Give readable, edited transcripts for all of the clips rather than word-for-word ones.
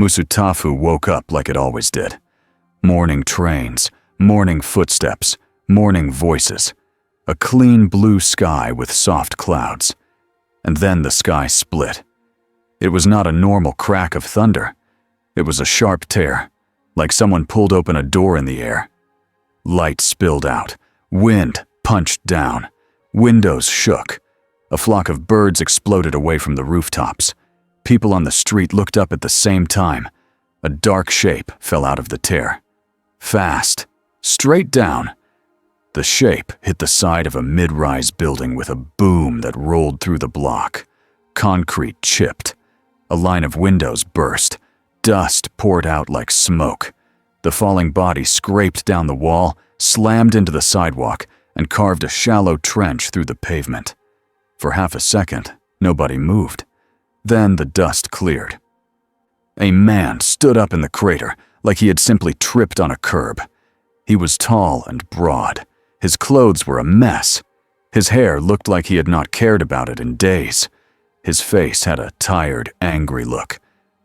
Musutafu woke up like it always did. Morning trains, morning footsteps, morning voices. A clean blue sky with soft clouds. And then the sky split. It was not a normal crack of thunder. It was a sharp tear, like someone pulled open a door in the air. Light spilled out. Wind punched down. Windows shook. A flock of birds exploded away from the rooftops. People on the street looked up at the same time. A dark shape fell out of the tear. Fast. Straight down. The shape hit the side of a mid-rise building with a boom that rolled through the block. Concrete chipped. A line of windows burst. Dust poured out like smoke. The falling body scraped down the wall, slammed into the sidewalk, and carved a shallow trench through the pavement. For half a second, nobody moved. Then the dust cleared. A man stood up in the crater like he had simply tripped on a curb. He was tall and broad. His clothes were a mess. His hair looked like he had not cared about it in days. His face had a tired, angry look,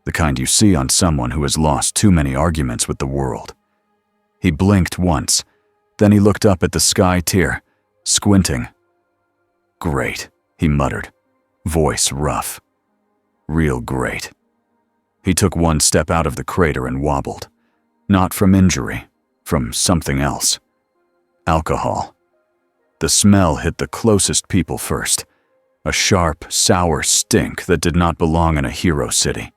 the kind you see on someone who has lost too many arguments with the world. He blinked once, then he looked up at the sky tier, squinting. "Great," he muttered, voice rough. "Real great." He took one step out of the crater and wobbled. Not from injury, from something else. Alcohol. The smell hit the closest people first. A sharp, sour stink that did not belong in a hero city.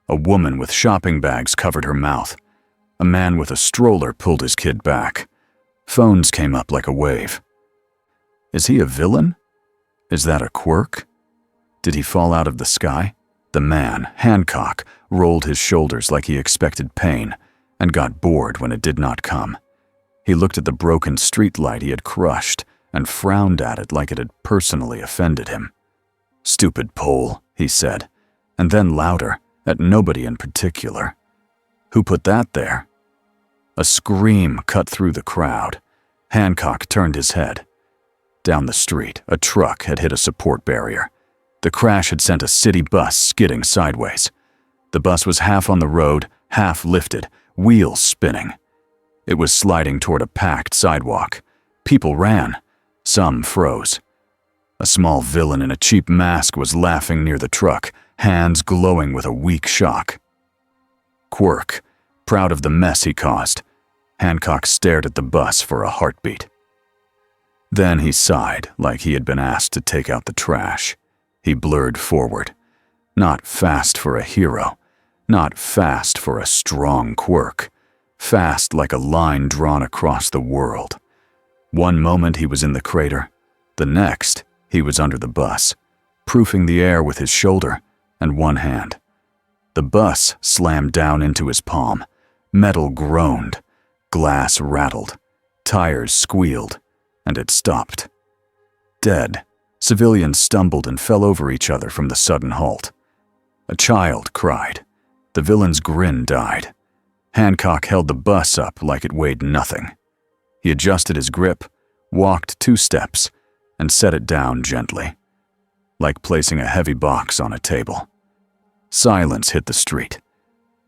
A woman with shopping bags covered her mouth. A man with a stroller pulled his kid back. Phones came up like a wave. Is he a villain? Is that a quirk? Did he fall out of the sky? The man, Hancock, rolled his shoulders like he expected pain and got bored when it did not come. He looked at the broken streetlight he had crushed and frowned at it like it had personally offended him. "Stupid pole," he said, and then louder, at nobody in particular. "Who put that there?" A scream cut through the crowd. Hancock turned his head. Down the street, a truck had hit a support barrier. The crash had sent a city bus skidding sideways. The bus was half on the road, half lifted, wheels spinning. It was sliding toward a packed sidewalk. People ran. Some froze. A small villain in a cheap mask was laughing near the truck, hands glowing with a weak shock. Quirk, proud of the mess he caused. Hancock stared at the bus for a heartbeat. Then he sighed like he had been asked to take out the trash. He blurred forward. Not fast for a hero. Not fast for a strong quirk. Fast like a line drawn across the world. One moment he was in the crater. The next, he was under the bus, proofing the air with his shoulder and one hand. The bus slammed down into his palm. Metal groaned. Glass rattled. Tires squealed. And it stopped. Dead, civilians stumbled and fell over each other from the sudden halt. A child cried. The villain's grin died. Hancock held the bus up like it weighed nothing. He adjusted his grip, walked 2 steps, and set it down gently, like placing a heavy box on a table. Silence hit the street.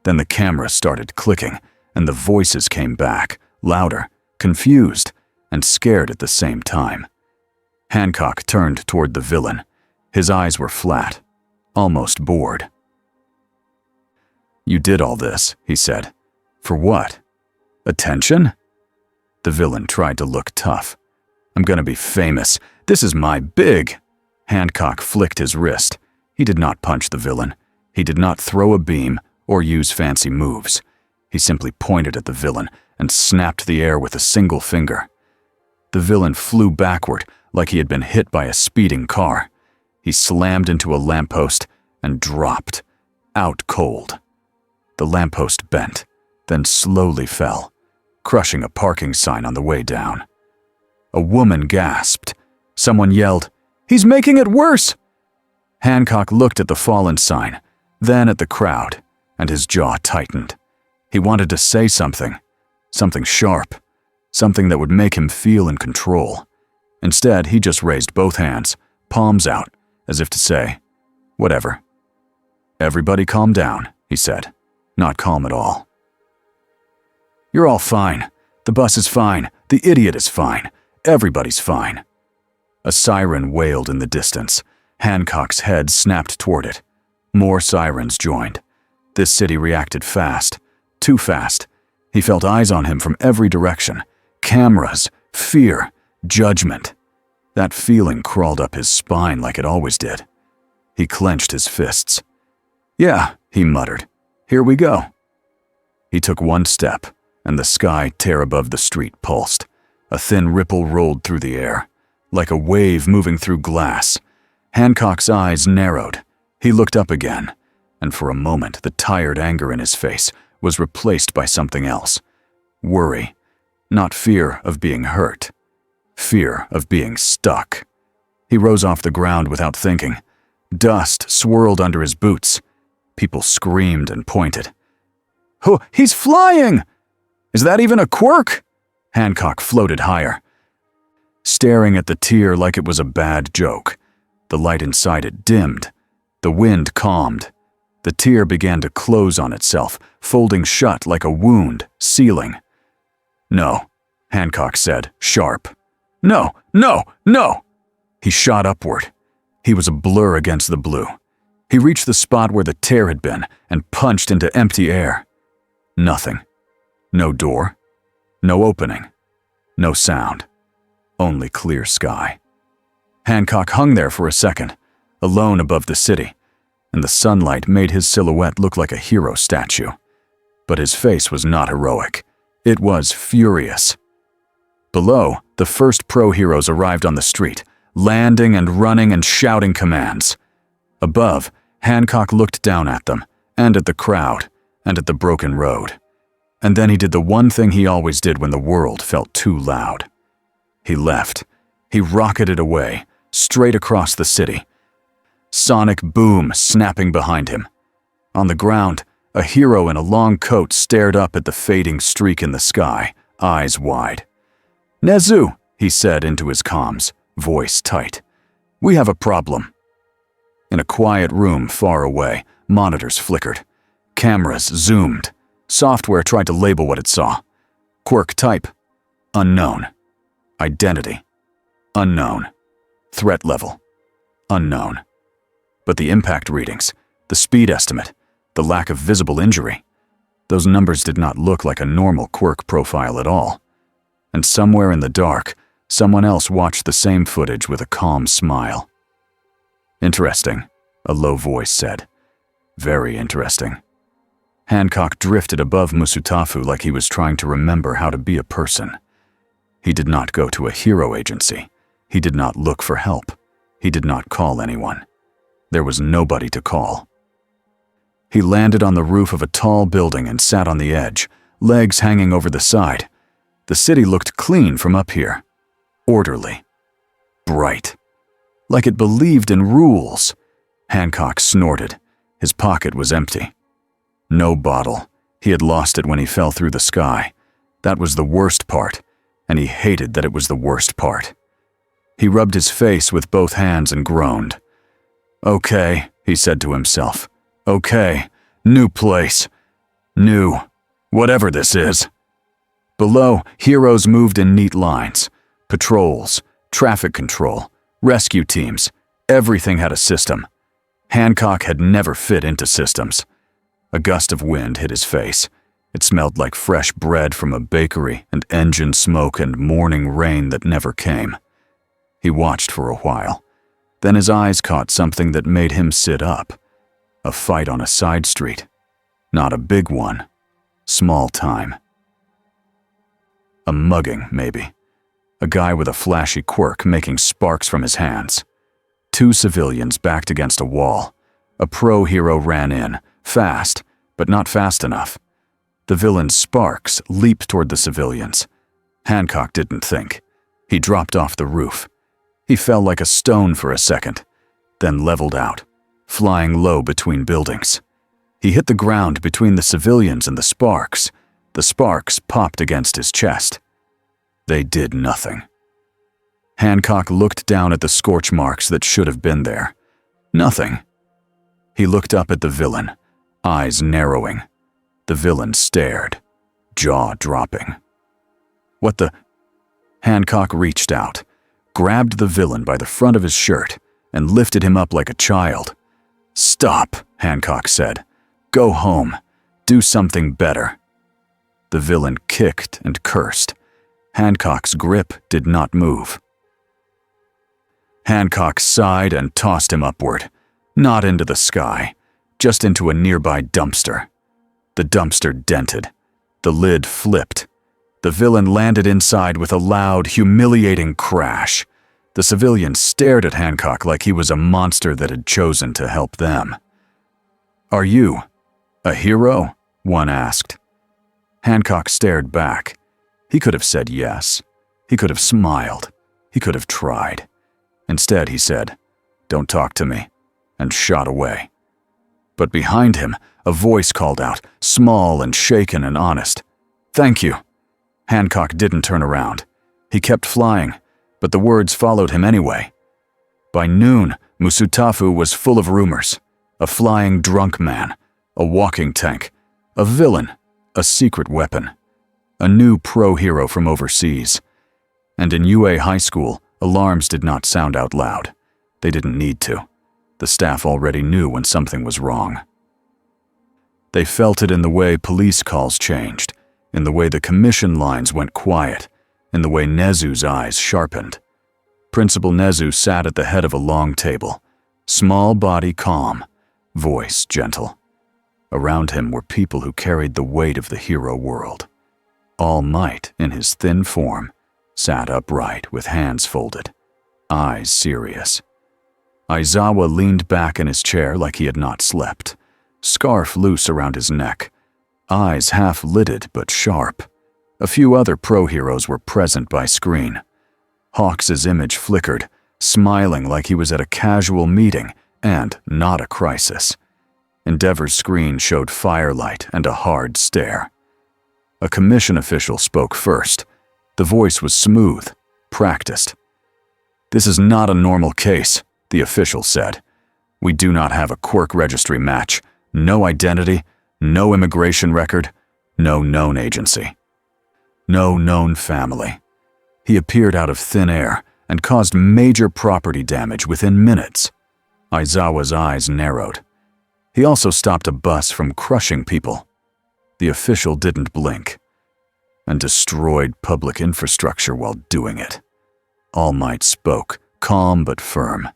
Then the camera started clicking, and the voices came back, louder, confused, and scared at the same time. Hancock turned toward the villain. His eyes were flat, almost bored. "You did all this," he said. "For what? Attention?" The villain tried to look tough. "I'm gonna be famous. This is my big..." Hancock flicked his wrist. He did not punch the villain. He did not throw a beam or use fancy moves. He simply pointed at the villain and snapped the air with a single finger. The villain flew backward like he had been hit by a speeding car. He slammed into a lamppost and dropped, out cold. The lamppost bent, then slowly fell, crushing a parking sign on the way down. A woman gasped. Someone yelled, "He's making it worse!" Hancock looked at the fallen sign, then at the crowd, and his jaw tightened. He wanted to say something sharp, something that would make him feel in control. Instead, he just raised both hands, palms out, as if to say, "Whatever." "Everybody calm down," he said. not calm at all. "You're all fine. The bus is fine. The idiot is fine. Everybody's fine." A siren wailed in the distance. Hancock's head snapped toward it. More sirens joined. This city reacted fast. Too fast. He felt eyes on him from every direction. Cameras, fear, judgment. That feeling crawled up his spine like it always did. He clenched his fists. "Yeah," he muttered. "Here we go." He took one step, and the sky tear above the street pulsed. A thin ripple rolled through the air, like a wave moving through glass. Hancock's eyes narrowed. He looked up again, and for a moment the tired anger in his face was replaced by something else. Worry, not fear of being hurt. Fear of being stuck. He rose off the ground without thinking. Dust swirled under his boots. People screamed and pointed. "Oh, he's flying! Is that even a quirk?" Hancock floated higher, staring at the tear like it was a bad joke. The light inside it dimmed. The wind calmed. The tear began to close on itself, folding shut like a wound, sealing. "No," Hancock said, sharp. "No, no, no!" He shot upward. He was a blur against the blue. He reached the spot where the tear had been and punched into empty air. Nothing. No door. No opening. No sound. Only clear sky. Hancock hung there for a second, alone above the city, and the sunlight made his silhouette look like a hero statue. But his face was not heroic. It was furious. Below, the first pro-heroes arrived on the street, landing and running and shouting commands. Above, Hancock looked down at them, and at the crowd, and at the broken road. And then he did the one thing he always did when the world felt too loud. He left. He rocketed away, straight across the city. Sonic boom snapping behind him. On the ground, a hero in a long coat stared up at the fading streak in the sky, eyes wide. "Nezu," he said into his comms, voice tight. "We have a problem." In a quiet room far away, monitors flickered. Cameras zoomed. Software tried to label what it saw. Quirk type, unknown. Identity, unknown. Threat level, unknown. But the impact readings, the speed estimate, the lack of visible injury, those numbers did not look like a normal quirk profile at all. And somewhere in the dark, someone else watched the same footage with a calm smile. "Interesting," a low voice said. "Very interesting." Hancock drifted above Musutafu like he was trying to remember how to be a person. He did not go to a hero agency. He did not look for help. He did not call anyone. There was nobody to call. He landed on the roof of a tall building and sat on the edge, legs hanging over the side. The city looked clean from up here. Orderly. Bright. Like it believed in rules. Hancock snorted. His pocket was empty. No bottle. He had lost it when he fell through the sky. That was the worst part, and he hated that it was the worst part. He rubbed his face with both hands and groaned. "Okay," he said to himself. "Okay. New place. New. Whatever this is." Below, heroes moved in neat lines. Patrols, traffic control, rescue teams. Everything had a system. Hancock had never fit into systems. A gust of wind hit his face. It smelled like fresh bread from a bakery and engine smoke and morning rain that never came. He watched for a while. Then his eyes caught something that made him sit up. A fight on a side street. Not a big one. Small time. A mugging, maybe. A guy with a flashy quirk making sparks from his hands. Two civilians backed against a wall. A pro-hero ran in, fast, but not fast enough. The villain's sparks leaped toward the civilians. Hancock didn't think. He dropped off the roof. He fell like a stone for a second, then leveled out, flying low between buildings. He hit the ground between the civilians and the sparks. The sparks popped against his chest. They did nothing. Hancock looked down at the scorch marks that should have been there. Nothing. He looked up at the villain, eyes narrowing. The villain stared, jaw dropping. "What the?" Hancock reached out, grabbed the villain by the front of his shirt, and lifted him up like a child. "Stop," Hancock said. "Go home. Do something better." The villain kicked and cursed. Hancock's grip did not move. Hancock sighed and tossed him upward, not into the sky, just into a nearby dumpster. The dumpster dented. The lid flipped. The villain landed inside with a loud, humiliating crash. The civilians stared at Hancock like he was a monster that had chosen to help them. "Are you a hero?" one asked. Hancock stared back. He could have said yes. He could have smiled. He could have tried. Instead, he said, "Don't talk to me," and shot away. But behind him, a voice called out, small and shaken and honest. "Thank you." Hancock didn't turn around. He kept flying, but the words followed him anyway. By noon, Musutafu was full of rumors. A flying drunk man, a walking tank, a villain, a secret weapon, a new pro-hero from overseas. And in UA High School, alarms did not sound out loud. They didn't need to. The staff already knew when something was wrong. They felt it in the way police calls changed, in the way the commission lines went quiet, in the way Nezu's eyes sharpened. Principal Nezu sat at the head of a long table, small body calm, voice gentle. Around him were people who carried the weight of the hero world. All Might, in his thin form, sat upright with hands folded, eyes serious. Aizawa leaned back in his chair like he had not slept, scarf loose around his neck, eyes half-lidded but sharp. A few other pro-heroes were present by screen. Hawks's image flickered, smiling like he was at a casual meeting and not a crisis. Endeavor's screen showed firelight and a hard stare. A commission official spoke first. The voice was smooth, practiced. "This is not a normal case," the official said. "We do not have a quirk registry match, no identity, no immigration record, no known agency, no known family." He appeared out of thin air and caused major property damage within minutes. Aizawa's eyes narrowed. He also stopped a bus from crushing people. The official didn't blink, and destroyed public infrastructure while doing it. All Might spoke, calm but firm.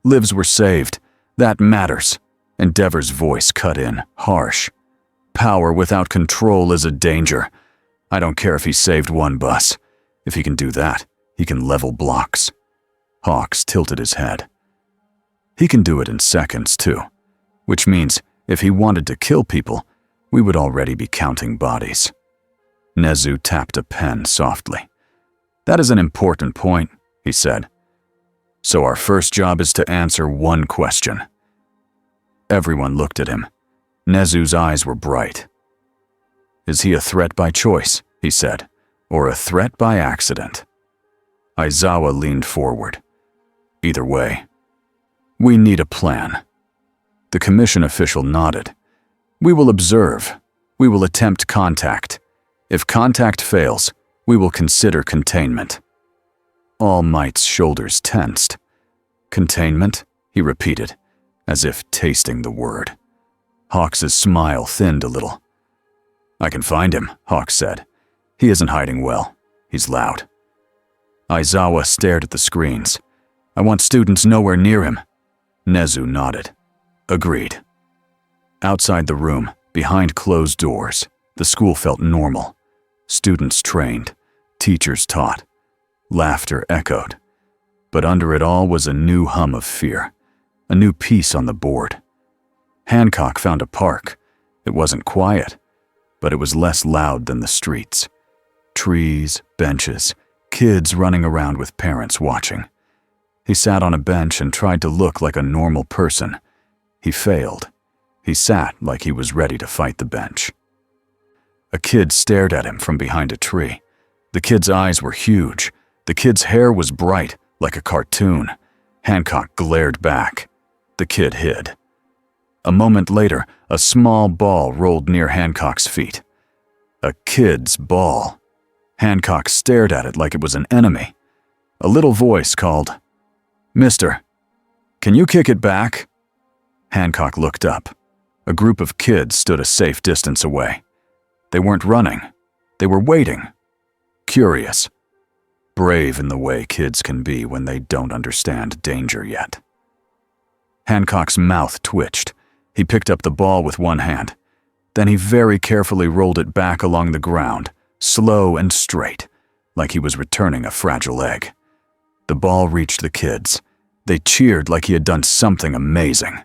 "Lives were saved. That matters." Endeavor's voice cut in, harsh. "Power without control is a danger. I don't care if he saved one bus. If he can do that, he can level blocks." Hawks tilted his head. "He can do it in seconds, too. Which means, if he wanted to kill people, we would already be counting bodies." Nezu tapped a pen softly. "That is an important point," he said. "So our first job is to answer one question." Everyone looked at him. Nezu's eyes were bright. "Is he a threat by choice," he said, "or a threat by accident?" Aizawa leaned forward. "Either way, we need a plan." The commission official nodded. "We will observe. We will attempt contact. If contact fails, we will consider containment." All Might's shoulders tensed. "Containment?" he repeated, as if tasting the word. Hawks's smile thinned a little. "I can find him," Hawks said. "He isn't hiding well. He's loud." Aizawa stared at the screens. "I want students nowhere near him." Nezu nodded. "Agreed." Outside the room, behind closed doors, the school felt normal. Students trained, teachers taught, laughter echoed. But under it all was a new hum of fear, a new piece on the board. Hancock found a park. It wasn't quiet, but it was less loud than the streets. Trees, benches, kids running around with parents watching. He sat on a bench and tried to look like a normal person. He failed. He sat like he was ready to fight the bench. A kid stared at him from behind a tree. The kid's eyes were huge. The kid's hair was bright, like a cartoon. Hancock glared back. The kid hid. A moment later, a small ball rolled near Hancock's feet. A kid's ball. Hancock stared at it like it was an enemy. A little voice called, "Mister, can you kick it back?" Hancock looked up. A group of kids stood a safe distance away. They weren't running. They were waiting. Curious. Brave in the way kids can be when they don't understand danger yet. Hancock's mouth twitched. He picked up the ball with one hand. Then he very carefully rolled it back along the ground, slow and straight, like he was returning a fragile egg. The ball reached the kids. They cheered like he had done something amazing.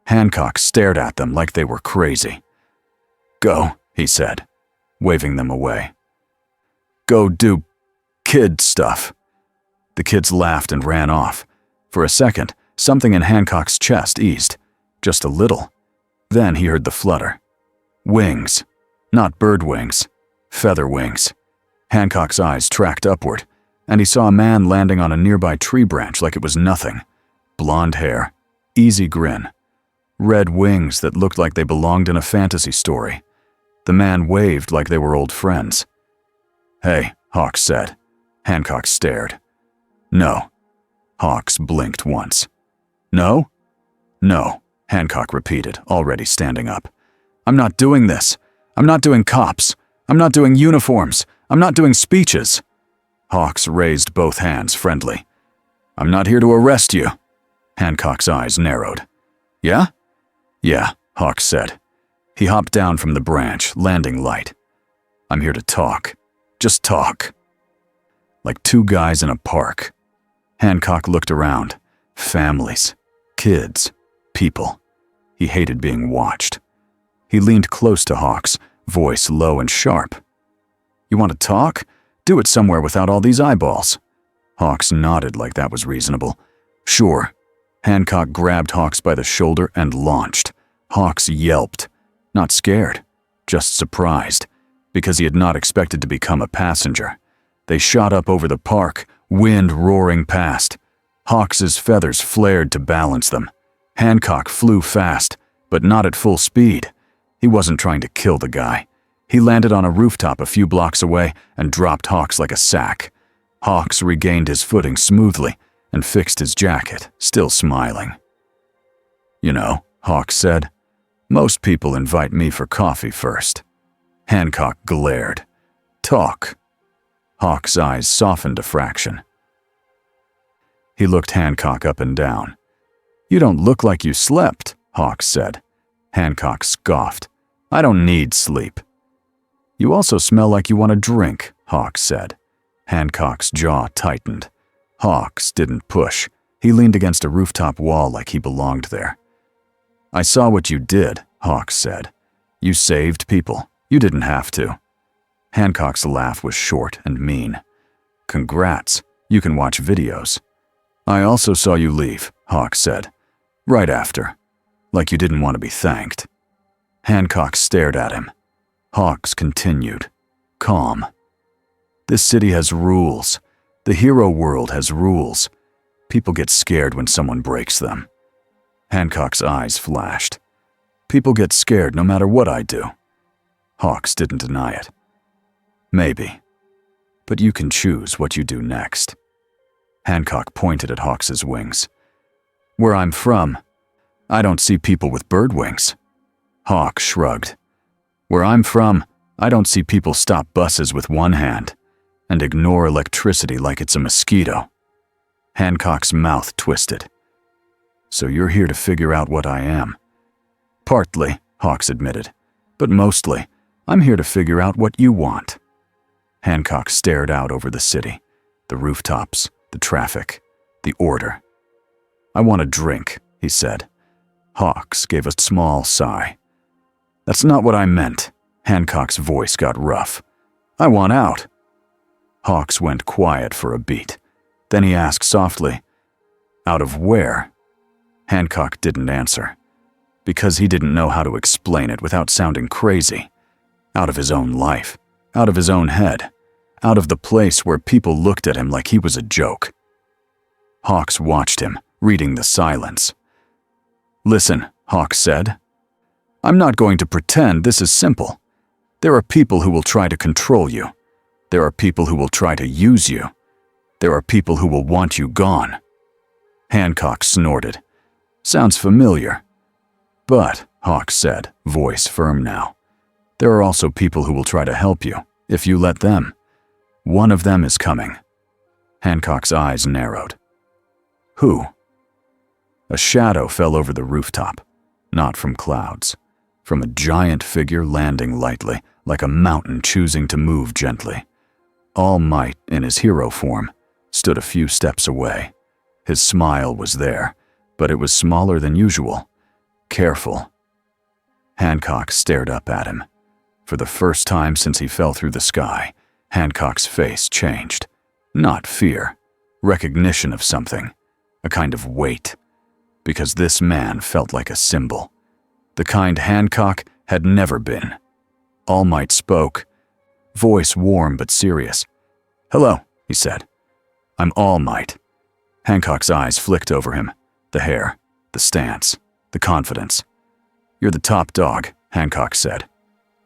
Hancock stared at them like they were crazy. "Go," he said, waving them away. "Go do kid stuff." The kids laughed and ran off. For a second, something in Hancock's chest eased, just a little. Then he heard the flutter. Wings. Not bird wings. Feather wings. Hancock's eyes tracked upward, and he saw a man landing on a nearby tree branch like it was nothing. Blonde hair. Easy grin. Red wings that looked like they belonged in a fantasy story. The man waved like they were old friends. "Hey," Hawks said. Hancock stared. "No." Hawks blinked once. "No?" "No," Hancock repeated, already standing up. "I'm not doing this. I'm not doing cops. I'm not doing uniforms. I'm not doing speeches." Hawks raised both hands, friendly. "I'm not here to arrest you." Hancock's eyes narrowed. "Yeah?" "Yeah," Hawks said. He hopped down from the branch, landing light. "I'm here to talk. Just talk." Like two guys in a park. Hancock looked around. Families. Kids. People. He hated being watched. He leaned close to Hawks, voice low and sharp. "You want to talk? Do it somewhere without all these eyeballs." Hawks nodded like that was reasonable. "Sure." Hancock grabbed Hawks by the shoulder and launched. Hawks yelped. Not scared, just surprised, because he had not expected to become a passenger. They shot up over the park, wind roaring past. Hawks's feathers flared to balance them. Hancock flew fast, but not at full speed. He wasn't trying to kill the guy. He landed on a rooftop a few blocks away and dropped Hawks like a sack. Hawks regained his footing smoothly and fixed his jacket, still smiling. "You know," Hawks said, "most people invite me for coffee first." Hancock glared. "Talk." Hawks' eyes softened a fraction. He looked Hancock up and down. "You don't look like you slept," Hawks said. Hancock scoffed. "I don't need sleep." "You also smell like you want a drink," Hawks said. Hancock's jaw tightened. Hawks didn't push. He leaned against a rooftop wall like he belonged there. "I saw what you did," Hawks said. "You saved people. You didn't have to." Hancock's laugh was short and mean. "Congrats. You can watch videos." "I also saw you leave," Hawks said. "Right after. Like you didn't want to be thanked." Hancock stared at him. Hawks continued. Calm. "This city has rules. The hero world has rules. People get scared when someone breaks them." Hancock's eyes flashed. "People get scared no matter what I do." Hawks didn't deny it. "Maybe. But you can choose what you do next." Hancock pointed at Hawks's wings. "Where I'm from, I don't see people with bird wings." Hawk shrugged. "Where I'm from, I don't see people stop buses with one hand and ignore electricity like it's a mosquito." Hancock's mouth twisted. "So you're here to figure out what I am?" "Partly," Hawks admitted. "But mostly, I'm here to figure out what you want." Hancock stared out over the city, the rooftops, the traffic, the order. "I want a drink," he said. Hawks gave a small sigh. "That's not what I meant." Hancock's voice got rough. "I want out." Hawks went quiet for a beat. Then he asked softly, "Out of where?" Hancock didn't answer, because he didn't know how to explain it without sounding crazy. Out of his own life, out of his own head, out of the place where people looked at him like he was a joke. Hawks watched him, reading the silence. "Listen," Hawk said. "I'm not going to pretend this is simple. There are people who will try to control you. There are people who will try to use you. There are people who will want you gone." Hancock snorted. "Sounds familiar." "But," Hawk said, voice firm now, "there are also people who will try to help you, if you let them. One of them is coming." Hancock's eyes narrowed. "Who?" A shadow fell over the rooftop, not from clouds, from a giant figure landing lightly, like a mountain choosing to move gently. All Might, in his hero form, stood a few steps away. His smile was there, but it was smaller than usual. Careful. Hancock stared up at him. For the first time since he fell through the sky, Hancock's face changed. Not fear, recognition of something, a kind of weight. Because this man felt like a symbol. The kind Hancock had never been. All Might spoke, voice warm but serious. "Hello," he said. "I'm All Might." Hancock's eyes flicked over him, the hair, the stance, the confidence. "You're the top dog," Hancock said.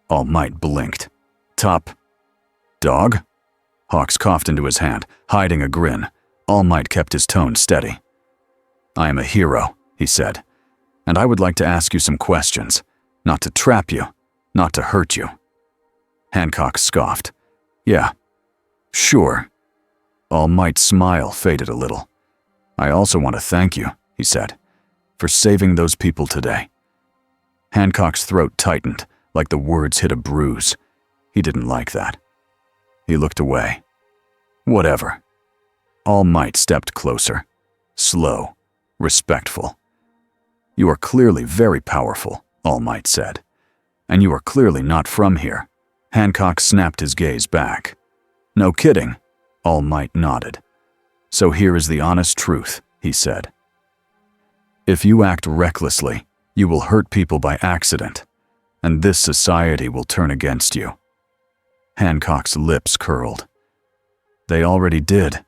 All Might blinked. "Top dog?" Hawks coughed into his hand, hiding a grin. All Might kept his tone steady. "I am a hero," he said, "and I would like to ask you some questions, not to trap you, not to hurt you." Hancock scoffed. "Yeah, sure." All Might's smile faded a little. "I also want to thank you," he said, "for saving those people today." Hancock's throat tightened, like the words hit a bruise. He didn't like that. He looked away. "Whatever." All Might stepped closer, slow, respectful. "You are clearly very powerful," All Might said. "And you are clearly not from here." Hancock snapped his gaze back. "No kidding," All Might nodded. "So here is the honest truth," he said. "If you act recklessly, you will hurt people by accident, and this society will turn against you." Hancock's lips curled. "They already did."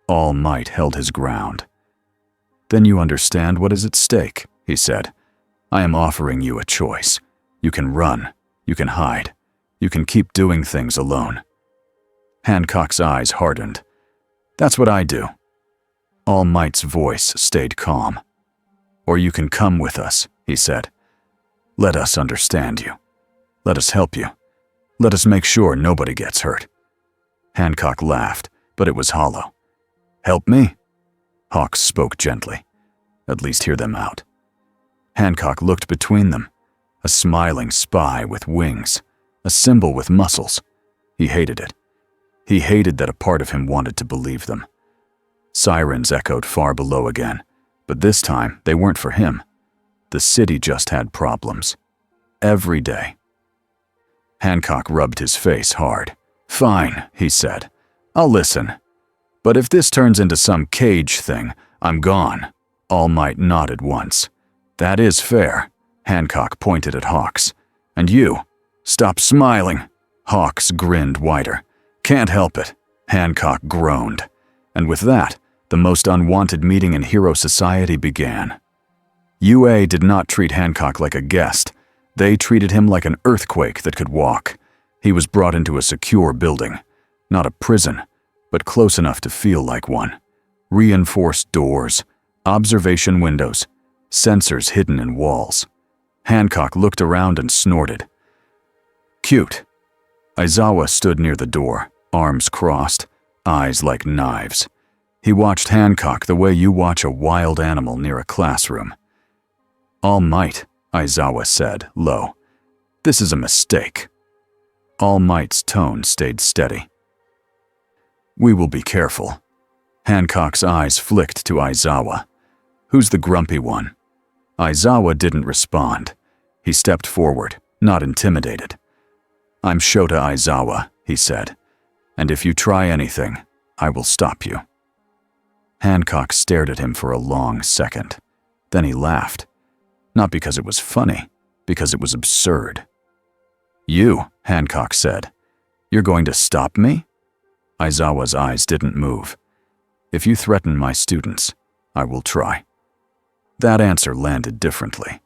All Might held his ground. "Then you understand what is at stake," he said. "I am offering you a choice. You can run, you can hide, you can keep doing things alone." Hancock's eyes hardened. "That's what I do." All Might's voice stayed calm. "Or you can come with us," he said. "Let us understand you. Let us help you. Let us make sure nobody gets hurt." Hancock laughed, but it was hollow. "Help me?" Hawks spoke gently. "At least hear them out." Hancock looked between them. A smiling spy with wings. A symbol with muscles. He hated it. He hated that a part of him wanted to believe them. Sirens echoed far below again, but this time they weren't for him. The city just had problems. Every day. Hancock rubbed his face hard. "Fine," he said. "I'll listen. But if this turns into some cage thing, I'm gone." All Might nodded once. "That is fair." Hancock pointed at Hawks. "And you? Stop smiling." Hawks grinned wider. "Can't help it." Hancock groaned. And with that, the most unwanted meeting in hero society began. UA did not treat Hancock like a guest. They treated him like an earthquake that could walk. He was brought into a secure building. Not a prison, but close enough to feel like one. Reinforced doors, observation windows, sensors hidden in walls. Hancock looked around and snorted. "Cute." Aizawa stood near the door, arms crossed, eyes like knives. He watched Hancock the way you watch a wild animal near a classroom. "All Might," Aizawa said, low. "This is a mistake." All Might's tone stayed steady. "We will be careful." Hancock's eyes flicked to Aizawa. "Who's the grumpy one?" Aizawa didn't respond. He stepped forward, not intimidated. "I'm Shota Aizawa," he said, "and if you try anything, I will stop you." Hancock stared at him for a long second. Then he laughed. Not because it was funny, because it was absurd. "You," Hancock said. "You're going to stop me?" Aizawa's eyes didn't move. "If you threaten my students, I will try." That answer landed differently.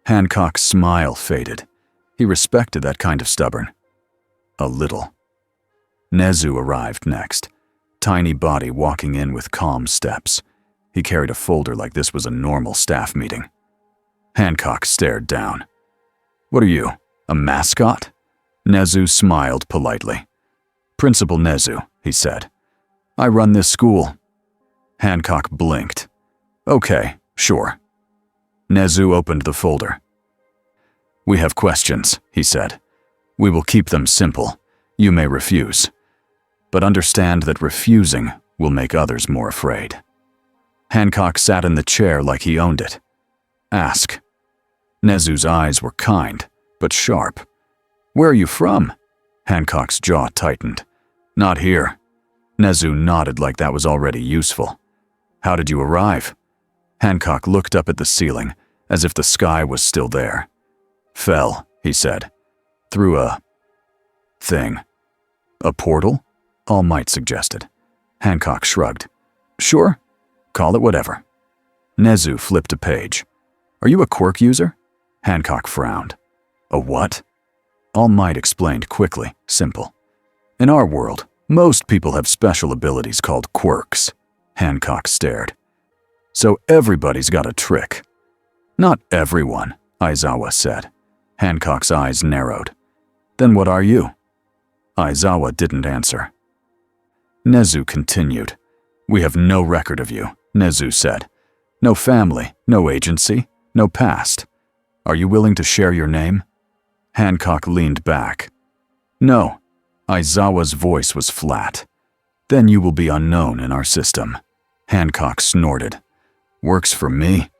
Hancock's smile faded. He respected that kind of stubborn. A little. Nezu arrived next, tiny body walking in with calm steps. He carried a folder like this was a normal staff meeting. Hancock stared down. "What are you, a mascot?" Nezu smiled politely. "Principal Nezu," he said. "I run this school." Hancock blinked. "Okay, sure." Nezu opened the folder. "We have questions," he said. "We will keep them simple. You may refuse. But understand that refusing will make others more afraid." Hancock sat in the chair like he owned it. "Ask." Nezu's eyes were kind, but sharp. "Where are you from?" Hancock's jaw tightened. "Not here." Nezu nodded like that was already useful. "How did you arrive?" Hancock looked up at the ceiling, as if the sky was still there. "Fell," he said. "Through a thing." "A portal?" All Might suggested. Hancock shrugged. "Sure. Call it whatever." Nezu flipped a page. "Are you a quirk user?" Hancock frowned. "A what?" All Might explained quickly, simple. "In our world, most people have special abilities called quirks." Hancock stared. "So everybody's got a trick." "Not everyone," Aizawa said. Hancock's eyes narrowed. "Then what are you?" Aizawa didn't answer. Nezu continued. "We have no record of you," Nezu said. "No family, no agency, no past. Are you willing to share your name?" Hancock leaned back. "No." Aizawa's voice was flat. "Then you will be unknown in our system." Hancock snorted. "Works for me."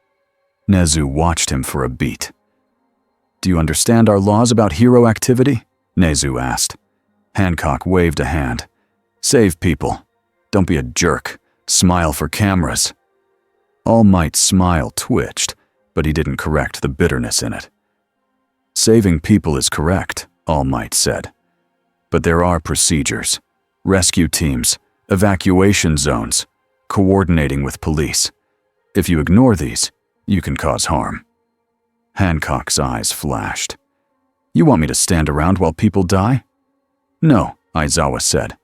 Nezu watched him for a beat. "Do you understand our laws about hero activity?" Nezu asked. Hancock waved a hand. "Save people. Don't be a jerk. Smile for cameras." All Might's smile twitched, but he didn't correct the bitterness in it. "Saving people is correct," All Might said. "But there are procedures. Rescue teams, evacuation zones, coordinating with police. If you ignore these, you can cause harm." Hancock's eyes flashed. "You want me to stand around while people die?" "No," Aizawa said.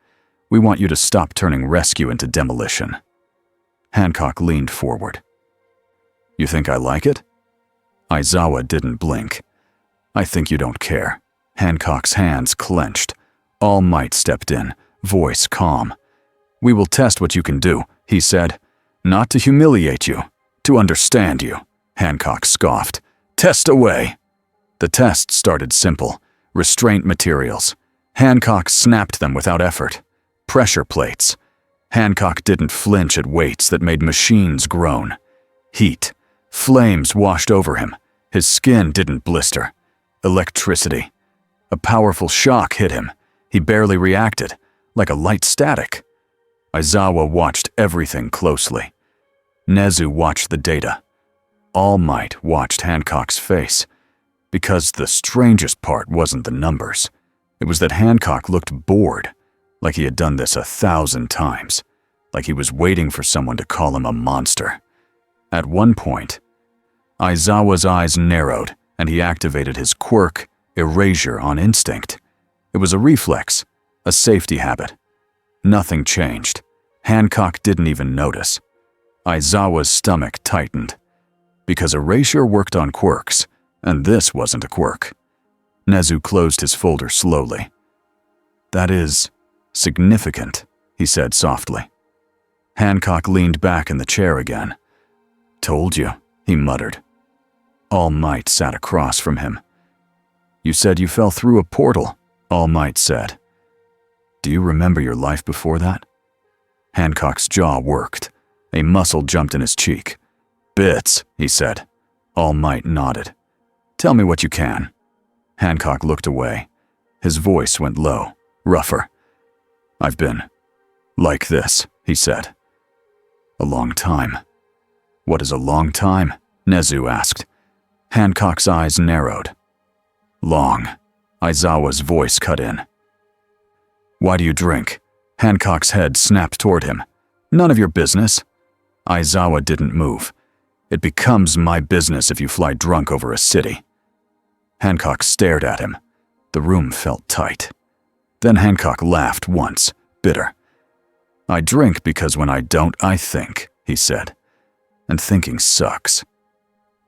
"We want you to stop turning rescue into demolition." Hancock leaned forward. "You think I like it?" Aizawa didn't blink. "I think you don't care." Hancock's hands clenched. All Might stepped in, voice calm. "We will test what you can do," he said. "Not to humiliate you, to understand you." Hancock scoffed. "Test away." The test started simple. Restraint materials. Hancock snapped them without effort. Pressure plates. Hancock didn't flinch at weights that made machines groan. Heat. Flames washed over him. His skin didn't blister. Electricity. A powerful shock hit him. He barely reacted, like a light static. Aizawa watched everything closely. Nezu watched the data. All Might watched Hancock's face. Because the strangest part wasn't the numbers. It was that Hancock looked bored, like he had done this 1,000 times, like he was waiting for someone to call him a monster. At one point, Aizawa's eyes narrowed and he activated his quirk, erasure on instinct. It was a reflex, a safety habit. Nothing changed. Hancock didn't even notice. Aizawa's stomach tightened. Because erasure worked on quirks, and this wasn't a quirk. Nezu closed his folder slowly. "That is significant," he said softly. Hancock leaned back in the chair again. "Told you," he muttered. All Might sat across from him. "You said you fell through a portal," All Might said. "Do you remember your life before that?" Hancock's jaw worked. A muscle jumped in his cheek. "Bits," he said. All Might nodded. "Tell me what you can." Hancock looked away. His voice went low, rougher. "I've been like this," he said. "A long time." "What is a long time?" Nezu asked. Hancock's eyes narrowed. "Long." Aizawa's voice cut in. "Why do you drink?" Hancock's head snapped toward him. "None of your business." Aizawa didn't move. It becomes my business if you fly drunk over a city." Hancock stared at him. The room felt tight. Then Hancock laughed once, bitter. "I drink because when I don't, I think," he said. "And thinking sucks."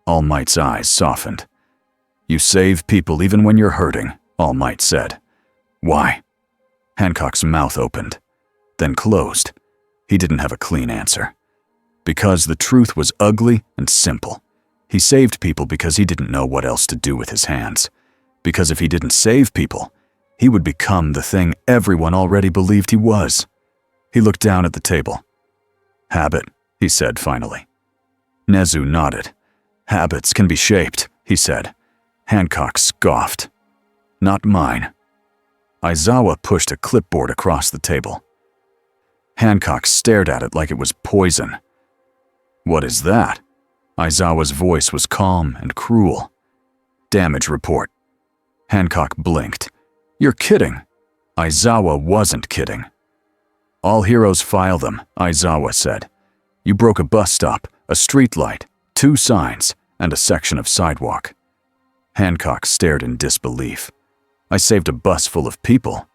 All Might's eyes softened. "You save people even when you're hurting," All Might said. "Why?" Hancock's mouth opened, then closed. He didn't have a clean answer. Because the truth was ugly and simple. He saved people because he didn't know what else to do with his hands. Because if he didn't save people, he would become the thing everyone already believed he was. He looked down at the table. "Habit," he said finally. Nezu nodded. "Habits can be shaped," he said. Hancock scoffed. "Not mine." Aizawa pushed a clipboard across the table. Hancock stared at it like it was poison. "What is that?" Aizawa's voice was calm and cruel. "Damage report." Hancock blinked. "You're kidding." Aizawa wasn't kidding. "All heroes file them," Aizawa said. "You broke a bus stop, a street light, 2 signs, and a section of sidewalk." Hancock stared in disbelief. "I saved a bus full of people."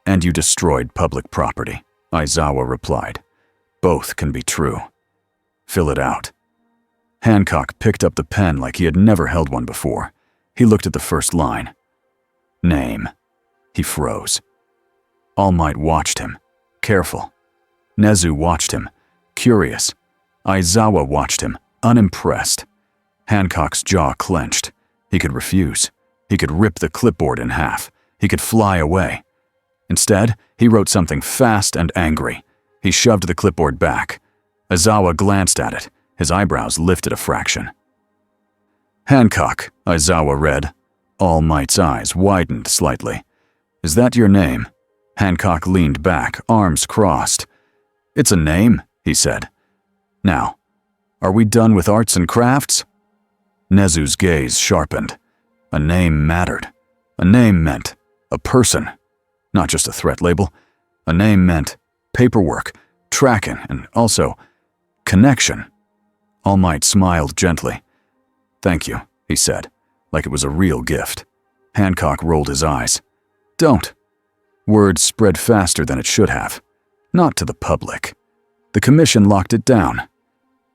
"And you destroyed public property," Aizawa replied. "Both can be true. Fill it out." Hancock picked up the pen like he had never held one before. He looked at the first line. "Name." He froze. All Might watched him, careful. Nezu watched him, curious. Aizawa watched him, unimpressed. Hancock's jaw clenched. He could refuse. He could rip the clipboard in half. He could fly away. Instead, he wrote something fast and angry. He shoved the clipboard back. Aizawa glanced at it. His eyebrows lifted a fraction. "Hancock," Aizawa read. All Might's eyes widened slightly. "Is that your name?" Hancock leaned back, arms crossed. "It's a name," he said. "Now, are we done with arts and crafts?" Nezu's gaze sharpened. A name mattered. A name meant a person, not just a threat label. A name meant paperwork, tracking, and also connection. All Might smiled gently. "Thank you," he said, like it was a real gift. Hancock rolled his eyes. "Don't." Words spread faster than it should have. Not to the public. The commission locked it down.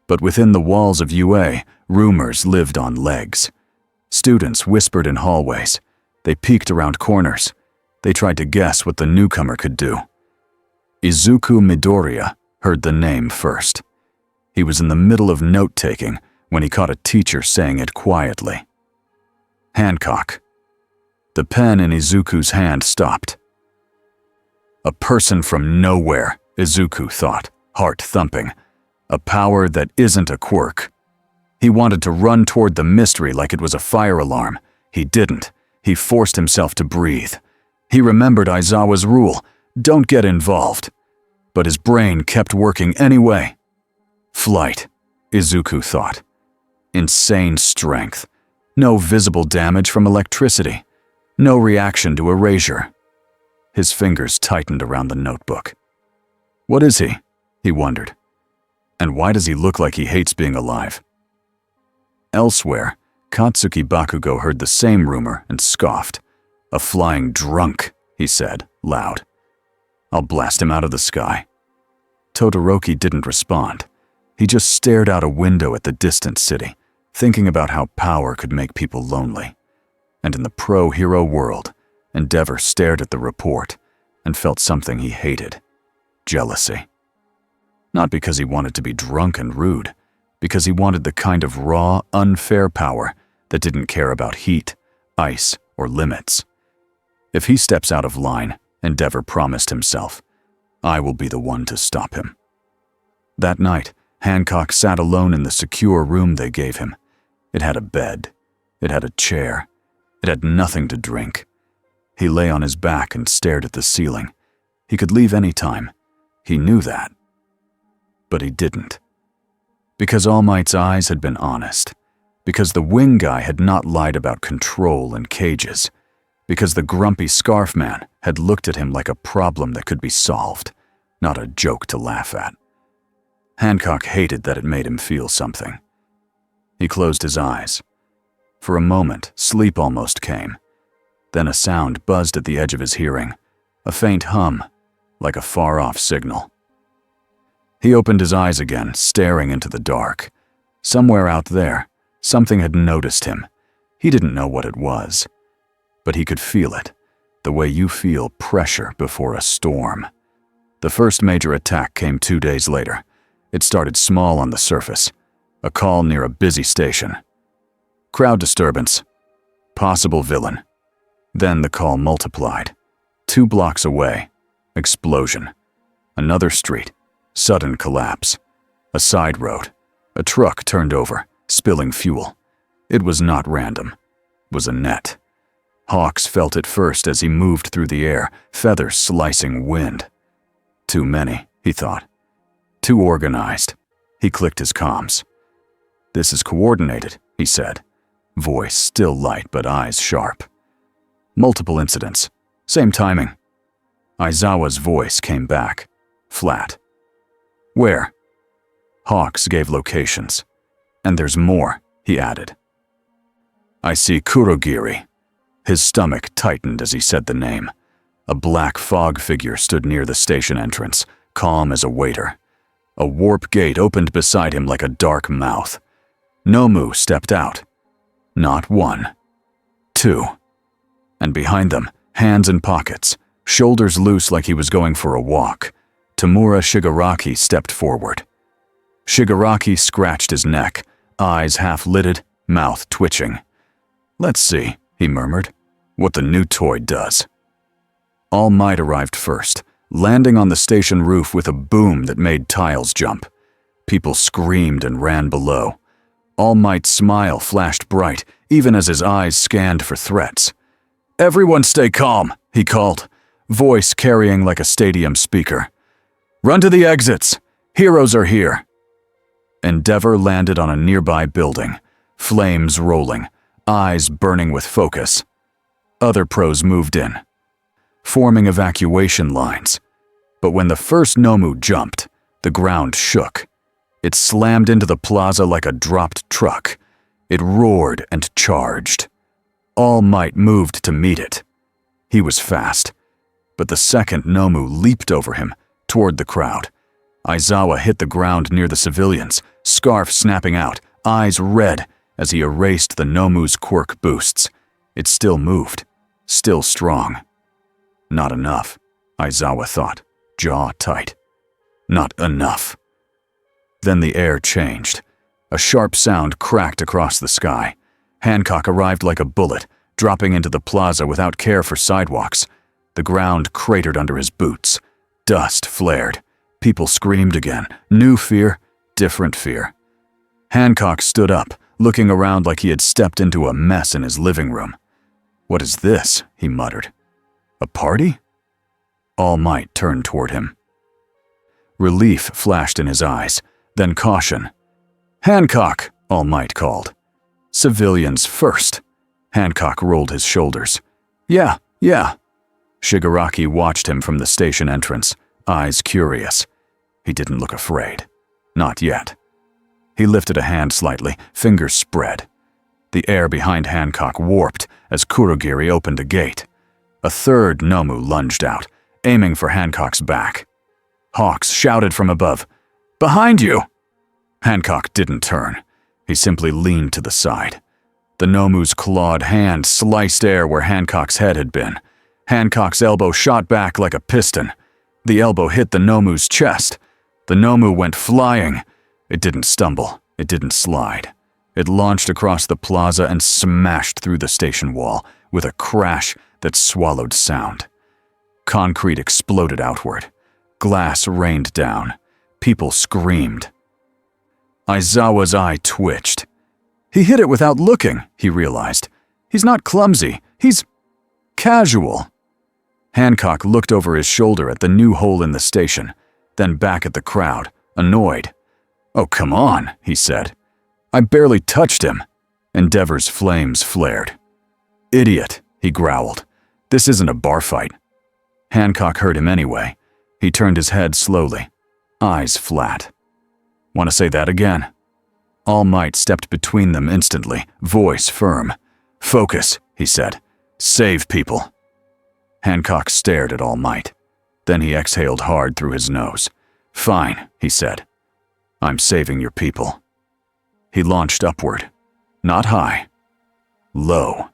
But within the walls of UA, rumors lived on legs. Students whispered in hallways. They peeked around corners. They tried to guess what the newcomer could do. Izuku Midoriya heard the name first. He was in the middle of note-taking when he caught a teacher saying it quietly. "Hancock." The pen in Izuku's hand stopped. A person from nowhere, Izuku thought, heart thumping. A power that isn't a quirk. He wanted to run toward the mystery like it was a fire alarm. He didn't. He forced himself to breathe. He remembered Aizawa's rule, don't get involved. But his brain kept working anyway. Flight, Izuku thought. Insane strength. No visible damage from electricity. No reaction to erasure. His fingers tightened around the notebook. What is he? He wondered. And why does he look like he hates being alive? Elsewhere, Katsuki Bakugo heard the same rumor and scoffed. A flying drunk, he said, loud. I'll blast him out of the sky. Todoroki didn't respond. He just stared out a window at the distant city, thinking about how power could make people lonely. And in the pro-hero world, Endeavor stared at the report and felt something he hated. Jealousy. Not because he wanted to be drunk and rude, because he wanted the kind of raw, unfair power that didn't care about heat, ice, or limits. If he steps out of line, Endeavor promised himself, I will be the one to stop him. That night, Hancock sat alone in the secure room they gave him. It had a bed. It had a chair. It had nothing to drink. He lay on his back and stared at the ceiling. He could leave any time. He knew that. But he didn't. Because All Might's eyes had been honest. Because the wing guy had not lied about control and cages. Because the grumpy scarf man had looked at him like a problem that could be solved, not a joke to laugh at. Hancock hated that it made him feel something. He closed his eyes. For a moment, sleep almost came. Then a sound buzzed at the edge of his hearing, a faint hum, like a far-off signal. He opened his eyes again, staring into the dark. Somewhere out there, something had noticed him. He didn't know what it was, but he could feel it, the way you feel pressure before a storm. The first major attack came 2 days later. It started small on the surface, a call near a busy station. Crowd disturbance. Possible villain. Then the call multiplied. 2 blocks away. Explosion. Another street. Sudden collapse. A side road. A truck turned over, spilling fuel. It was not random. It was a net. Hawks felt it first as he moved through the air, feathers slicing wind. Too many, he thought. Too organized. He clicked his comms. "This is coordinated," he said. Voice still light but eyes sharp. Multiple incidents. Same timing. Aizawa's voice came back. Flat. "Where?" Hawks gave locations. "And there's more," he added. "I see Kurogiri." His stomach tightened as he said the name. A black fog figure stood near the station entrance, calm as a waiter. A warp gate opened beside him like a dark mouth. Nomu stepped out. Not 1. 2. And behind them, hands in pockets, shoulders loose like he was going for a walk, Tamura Shigaraki stepped forward. Shigaraki scratched his neck, eyes half-lidded, mouth twitching. "Let's see," he murmured, "what the new toy does." All Might arrived first, landing on the station roof with a boom that made tiles jump. People screamed and ran below. All Might's smile flashed bright, even as his eyes scanned for threats. "Everyone stay calm," he called, voice carrying like a stadium speaker. "Run to the exits. Heroes are here." Endeavor landed on a nearby building, flames rolling, eyes burning with focus. Other pros moved in, forming evacuation lines. But when the first Nomu jumped, the ground shook. It slammed into the plaza like a dropped truck. It roared and charged. All Might moved to meet it. He was fast, but the second Nomu leaped over him, toward the crowd. Aizawa hit the ground near the civilians, scarf snapping out, eyes red, as he erased the Nomu's quirk boosts. It still moved, still strong. Not enough, Aizawa thought, jaw tight. Not enough. Then the air changed. A sharp sound cracked across the sky. Hancock arrived like a bullet, dropping into the plaza without care for sidewalks. The ground cratered under his boots. Dust flared. People screamed again. New fear, different fear. Hancock stood up, looking around like he had stepped into a mess in his living room. "What is this?" he muttered. "A party?" All Might turned toward him. Relief flashed in his eyes, then caution. "Hancock!" All Might called. "Civilians first." Hancock rolled his shoulders. Yeah. Shigaraki watched him from the station entrance, eyes curious. He didn't look afraid. Not yet. He lifted a hand slightly, fingers spread. The air behind Hancock warped as Kurogiri opened a gate. A third Nomu lunged out, aiming for Hancock's back. Hawks shouted from above, "Behind you!" Hancock didn't turn. He simply leaned to the side. The Nomu's clawed hand sliced air where Hancock's head had been. Hancock's elbow shot back like a piston. The elbow hit the Nomu's chest. The Nomu went flying. It didn't stumble. It didn't slide. It launched across the plaza and smashed through the station wall with a crash that swallowed sound. Concrete exploded outward. Glass rained down. People screamed. Aizawa's eye twitched. He hit it without looking, he realized. He's not clumsy. He's casual. Hancock looked over his shoulder at the new hole in the station, then back at the crowd, annoyed. "Oh, come on," he said. "I barely touched him." Endeavor's flames flared. "Idiot," he growled. "This isn't a bar fight." Hancock heard him anyway. He turned his head slowly, eyes flat. "Want to say that again?" All Might stepped between them instantly, voice firm. "Focus," he said. "Save people." Hancock stared at All Might. Then he exhaled hard through his nose. "Fine," he said. "I'm saving your people." He launched upward. Not high. Low.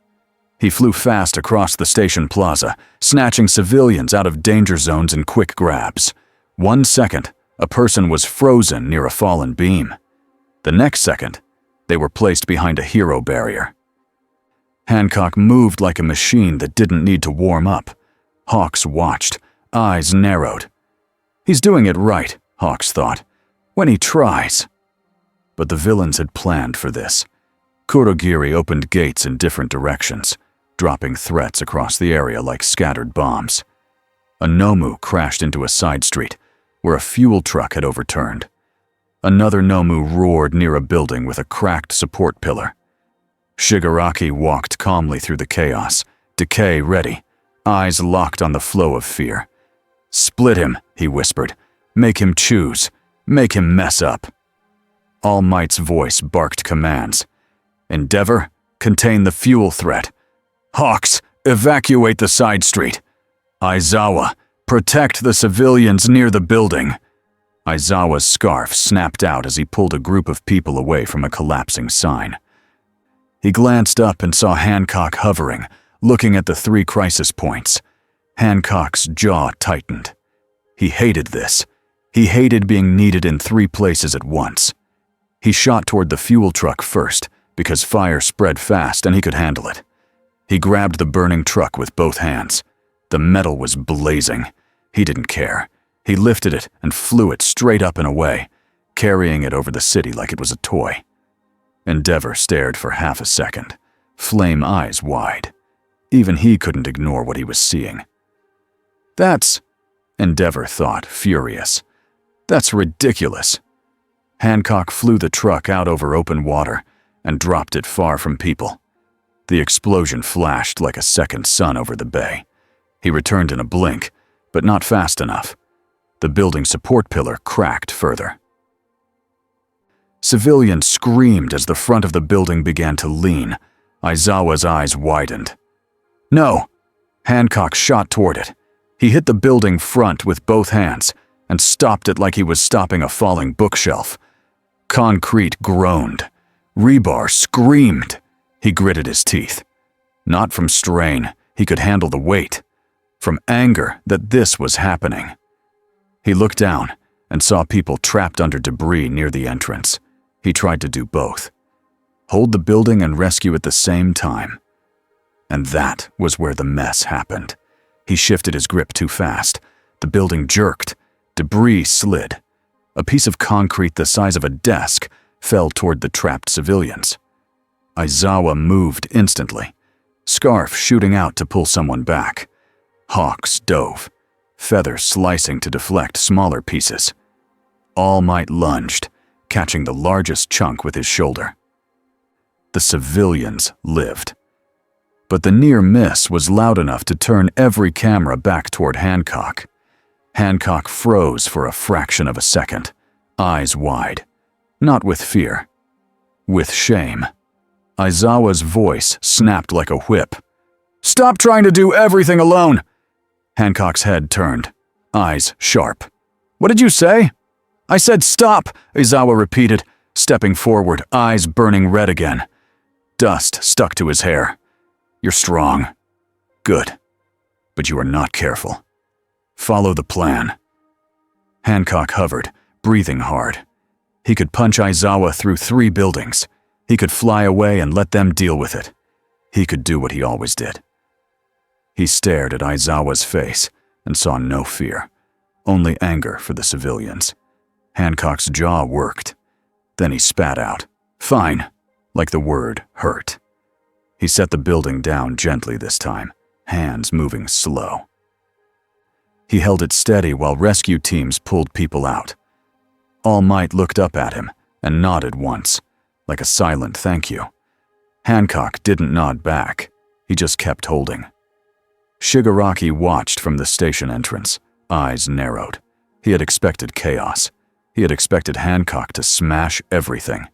He flew fast across the station plaza, snatching civilians out of danger zones in quick grabs. 1 second, a person was frozen near a fallen beam. The next second, they were placed behind a hero barrier. Hancock moved like a machine that didn't need to warm up. Hawks watched, eyes narrowed. He's doing it right, Hawks thought, when he tries. But the villains had planned for this. Kurogiri opened gates in different directions, dropping threats across the area like scattered bombs. A Nomu crashed into a side street, where a fuel truck had overturned. Another Nomu roared near a building with a cracked support pillar. Shigaraki walked calmly through the chaos, decay ready, eyes locked on the flow of fear. "Split him," he whispered. "Make him choose. Make him mess up." All Might's voice barked commands. "Endeavor, contain the fuel threat. Hawks, evacuate the side street. Aizawa, protect the civilians near the building." Aizawa's scarf snapped out as he pulled a group of people away from a collapsing sign. He glanced up and saw Hancock hovering, looking at the 3 crisis points. Hancock's jaw tightened. He hated this. He hated being needed in 3 places at once. He shot toward the fuel truck first, because fire spread fast and he could handle it. He grabbed the burning truck with both hands. The metal was blazing. He didn't care. He lifted it and flew it straight up and away, carrying it over the city like it was a toy. Endeavor stared for half a second, flame eyes wide. Even he couldn't ignore what he was seeing. "That's," Endeavor thought, furious. "That's ridiculous." Hancock flew the truck out over open water and dropped it far from people. The explosion flashed like a second sun over the bay. He returned in a blink, but not fast enough. The building support pillar cracked further. Civilians screamed as the front of the building began to lean. Aizawa's eyes widened. "No!" Hancock shot toward it. He hit the building front with both hands and stopped it like he was stopping a falling bookshelf. Concrete groaned. Rebar screamed. He gritted his teeth. Not from strain, he could handle the weight. From anger that this was happening. He looked down and saw people trapped under debris near the entrance. He tried to do both. Hold the building and rescue at the same time. And that was where the mess happened. He shifted his grip too fast. The building jerked. Debris slid. A piece of concrete the size of a desk fell toward the trapped civilians. Aizawa moved instantly, scarf shooting out to pull someone back. Hawks dove, feathers slicing to deflect smaller pieces. All Might lunged, catching the largest chunk with his shoulder. The civilians lived. But the near miss was loud enough to turn every camera back toward Hancock. Hancock froze for a fraction of a second, eyes wide. Not with fear, with shame. Aizawa's voice snapped like a whip. "Stop trying to do everything alone!" Hancock's head turned, eyes sharp. "What did you say?" "I said stop," Aizawa repeated, stepping forward, eyes burning red again. Dust stuck to his hair. "You're strong. Good. But you are not careful. Follow the plan." Hancock hovered, breathing hard. He could punch Aizawa through 3 buildings. He could fly away and let them deal with it. He could do what he always did. He stared at Aizawa's face and saw no fear, only anger for the civilians. Hancock's jaw worked. Then he spat out, "Fine," like the word hurt. He set the building down gently this time, hands moving slow. He held it steady while rescue teams pulled people out. All Might looked up at him and nodded once, like a silent thank you. Hancock didn't nod back. He just kept holding. Shigaraki watched from the station entrance, eyes narrowed. He had expected chaos. He had expected Hancock to smash everything.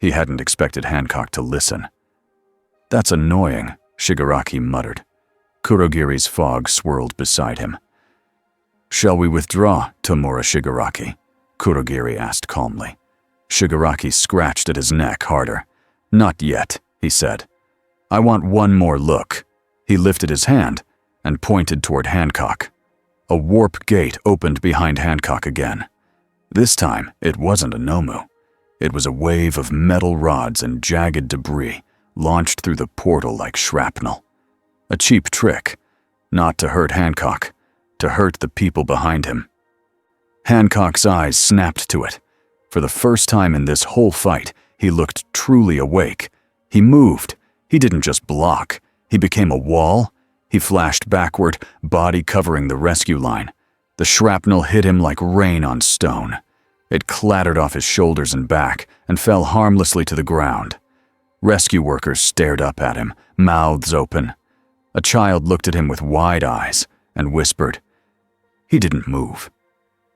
He hadn't expected Hancock to listen. "That's annoying," Shigaraki muttered. Kurogiri's fog swirled beside him. "Shall we withdraw, Tomura Shigaraki?" Kurogiri asked calmly. Shigaraki scratched at his neck harder. "Not yet," he said. "I want one more look." He lifted his hand and pointed toward Hancock. A warp gate opened behind Hancock again. This time, it wasn't a Nomu. It was a wave of metal rods and jagged debris launched through the portal like shrapnel. A cheap trick, not to hurt Hancock, to hurt the people behind him. Hancock's eyes snapped to it. For the first time in this whole fight, he looked truly awake. He moved. He didn't just block. He became a wall. He flashed backward, body covering the rescue line. The shrapnel hit him like rain on stone. It clattered off his shoulders and back and fell harmlessly to the ground. Rescue workers stared up at him, mouths open. A child looked at him with wide eyes and whispered. He didn't move.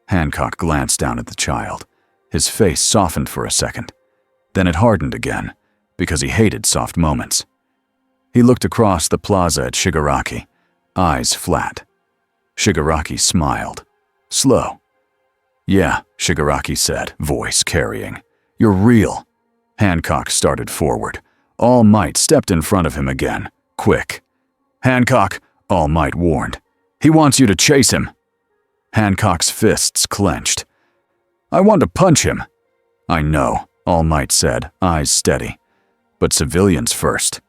Hancock glanced down at the child. His face softened for a second. Then it hardened again, because he hated soft moments. He looked across the plaza at Shigaraki, eyes flat. Shigaraki smiled. Slow. "Yeah," Shigaraki said, voice carrying. "You're real." Hancock started forward. All Might stepped in front of him again. Quick. "Hancock," All Might warned. "He wants you to chase him." Hancock's fists clenched. "I want to punch him." "I know," All Might said, eyes steady. "But civilians first."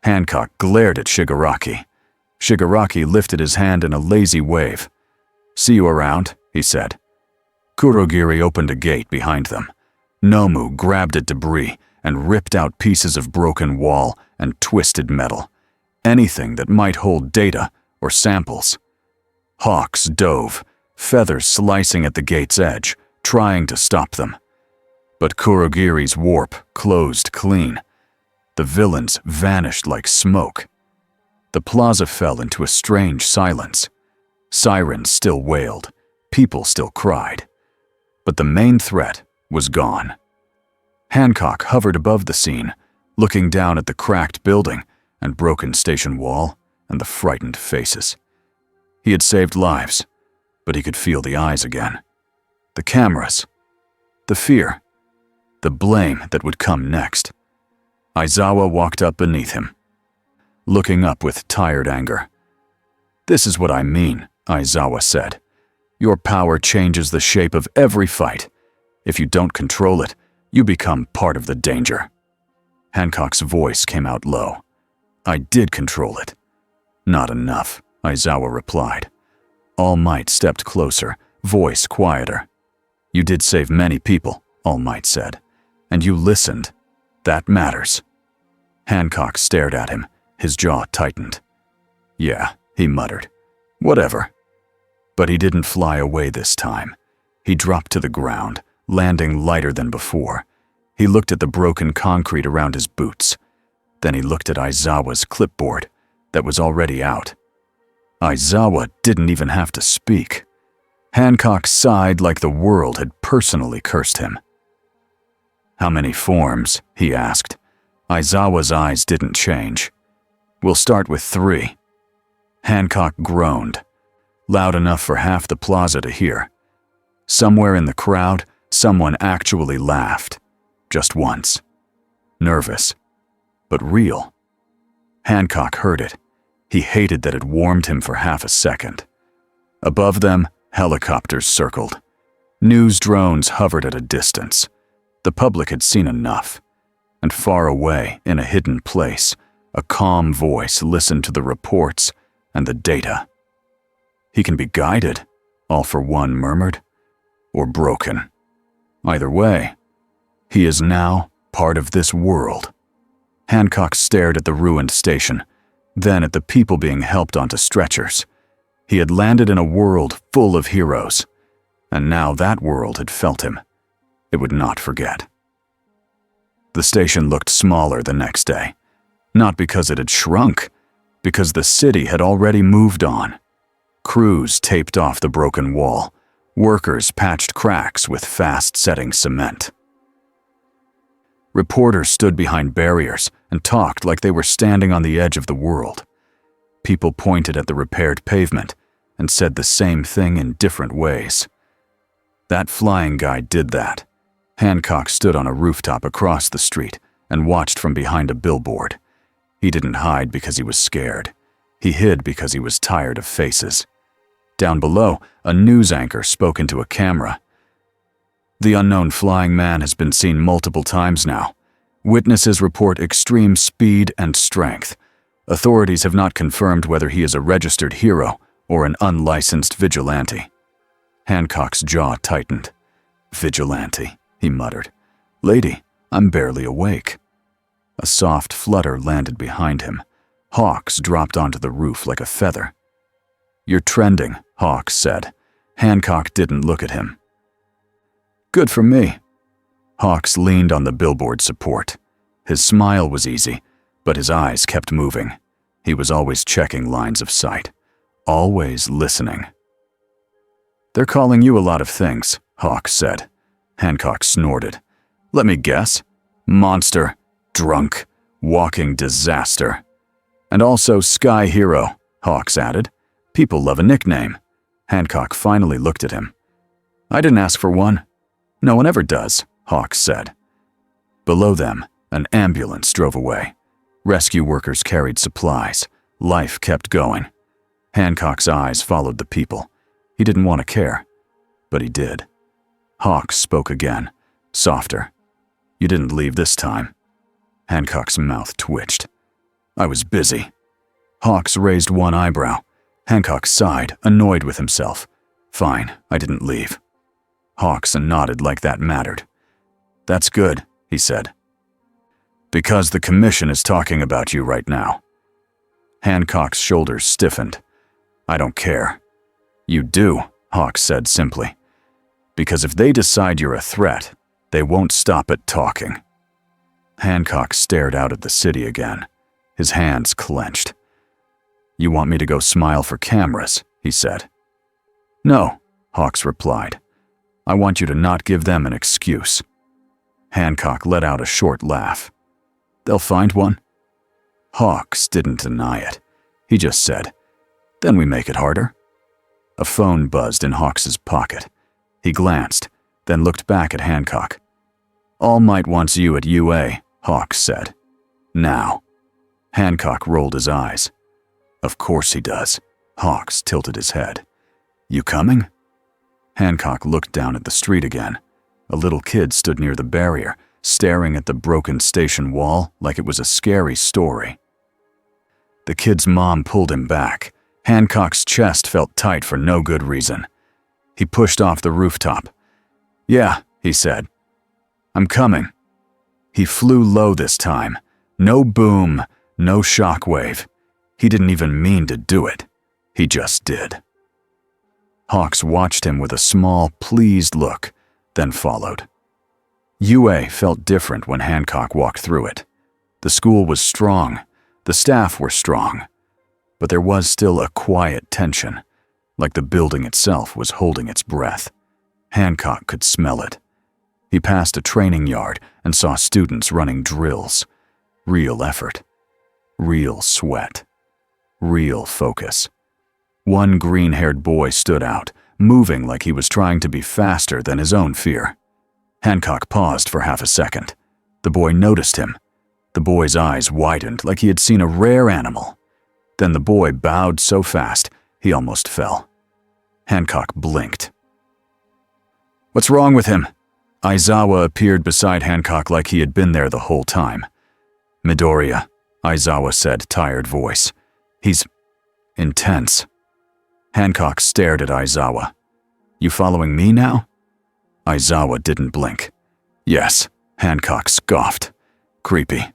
Hancock glared at Shigaraki. Shigaraki lifted his hand in a lazy wave. "See you around," he said. Kurogiri opened a gate behind them. Nomu grabbed at debris and ripped out pieces of broken wall and twisted metal. Anything that might hold data or samples. Hawks dove, feathers slicing at the gate's edge, trying to stop them. But Kurogiri's warp closed clean. The villains vanished like smoke. The plaza fell into a strange silence. Sirens still wailed, people still cried. But the main threat was gone. Hancock hovered above the scene, looking down at the cracked building and broken station wall and the frightened faces. He had saved lives, but he could feel the eyes again. The cameras. The fear. The blame that would come next. Aizawa walked up beneath him, looking up with tired anger. "This is what I mean," Aizawa said. "Your power changes the shape of every fight. If you don't control it, you become part of the danger." Hancock's voice came out low. "I did control it." "Not enough," Aizawa replied. All Might stepped closer, voice quieter. "You did save many people," All Might said. "And you listened. That matters." Hancock stared at him, his jaw tightened. "Yeah," he muttered. "Whatever." But he didn't fly away this time. He dropped to the ground, landing lighter than before. He looked at the broken concrete around his boots. Then he looked at Aizawa's clipboard that was already out. Aizawa didn't even have to speak. Hancock sighed like the world had personally cursed him. "How many forms?" he asked. Aizawa's eyes didn't change. "We'll start with 3. Hancock groaned, loud enough for half the plaza to hear. Somewhere in the crowd, someone actually laughed. Just once. Nervous, but real. Hancock heard it. He hated that it warmed him for half a second. Above them, helicopters circled. News drones hovered at a distance. The public had seen enough. And far away, in a hidden place, a calm voice listened to the reports and the data. "He can be guided," All for One murmured, "or broken. Either way, he is now part of this world." Hancock stared at the ruined station, then at the people being helped onto stretchers. He had landed in a world full of heroes, and now that world had felt him. It would not forget. The station looked smaller the next day, not because it had shrunk, because the city had already moved on. Crews taped off the broken wall. Workers patched cracks with fast-setting cement. Reporters stood behind barriers and talked like they were standing on the edge of the world. People pointed at the repaired pavement and said the same thing in different ways. That flying guy did that. Hancock stood on a rooftop across the street and watched from behind a billboard. He didn't hide because he was scared. He hid because he was tired of faces. Down below, a news anchor spoke into a camera. The unknown flying man has been seen multiple times now. Witnesses report extreme speed and strength. Authorities have not confirmed whether he is a registered hero or an unlicensed vigilante. Hancock's jaw tightened. Vigilante, he muttered. Lady, I'm barely awake. A soft flutter landed behind him. Hawks dropped onto the roof like a feather. You're trending, Hawks said. Hancock didn't look at him. Good for me. Hawks leaned on the billboard support. His smile was easy, but his eyes kept moving. He was always checking lines of sight, always listening. They're calling you a lot of things, Hawks said. Hancock snorted. Let me guess. Monster, drunk, walking disaster. And also Sky Hero, Hawks added. People love a nickname. Hancock finally looked at him. I didn't ask for one. No one ever does, Hawks said. Below them, an ambulance drove away. Rescue workers carried supplies. Life kept going. Hancock's eyes followed the people. He didn't want to care, but he did. Hawks spoke again, softer. You didn't leave this time. Hancock's mouth twitched. I was busy. Hawks raised one eyebrow. Hancock sighed, annoyed with himself. Fine, I didn't leave. Hawks nodded like that mattered. That's good, he said. Because the commission is talking about you right now. Hancock's shoulders stiffened. I don't care. You do, Hawks said simply. Because if they decide you're a threat, they won't stop at talking. Hancock stared out at the city again. His hands clenched. You want me to go smile for cameras, he said. No, Hawks replied. I want you to not give them an excuse. Hancock let out a short laugh. They'll find one. Hawks didn't deny it. He just said, then we make it harder. A phone buzzed in Hawks's pocket. He glanced, then looked back at Hancock. All Might wants you at UA, Hawks said. Now. Hancock rolled his eyes. Of course he does. Hawks tilted his head. You coming? Hancock looked down at the street again. A little kid stood near the barrier, staring at the broken station wall like it was a scary story. The kid's mom pulled him back. Hancock's chest felt tight for no good reason. He pushed off the rooftop. Yeah, he said. I'm coming. He flew low this time. No boom, no shockwave. He didn't even mean to do it. He just did. Hawks watched him with a small, pleased look, then followed. UA felt different when Hancock walked through it. The school was strong. The staff were strong. But there was still a quiet tension, like the building itself was holding its breath. Hancock could smell it. He passed a training yard and saw students running drills. Real effort. Real sweat. Real focus. One green-haired boy stood out, moving like he was trying to be faster than his own fear. Hancock paused for half a second. The boy noticed him. The boy's eyes widened like he had seen a rare animal. Then the boy bowed so fast, he almost fell. Hancock blinked. What's wrong with him? Aizawa appeared beside Hancock like he had been there the whole time. Midoriya, Aizawa said, tired voice. He's intense. Hancock stared at Aizawa. You following me now? Aizawa didn't blink. Yes, Hancock scoffed. Creepy.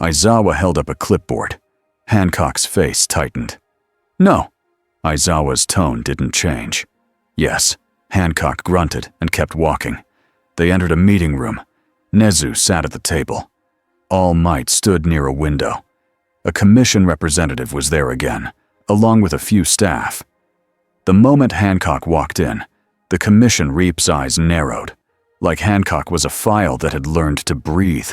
Aizawa held up a clipboard. Hancock's face tightened. No. Aizawa's tone didn't change. Yes, Hancock grunted and kept walking. They entered a meeting room. Nezu sat at the table. All Might stood near a window. A commission representative was there again, along with a few staff. The moment Hancock walked in, the commission reap's eyes narrowed, like Hancock was a file that had learned to breathe.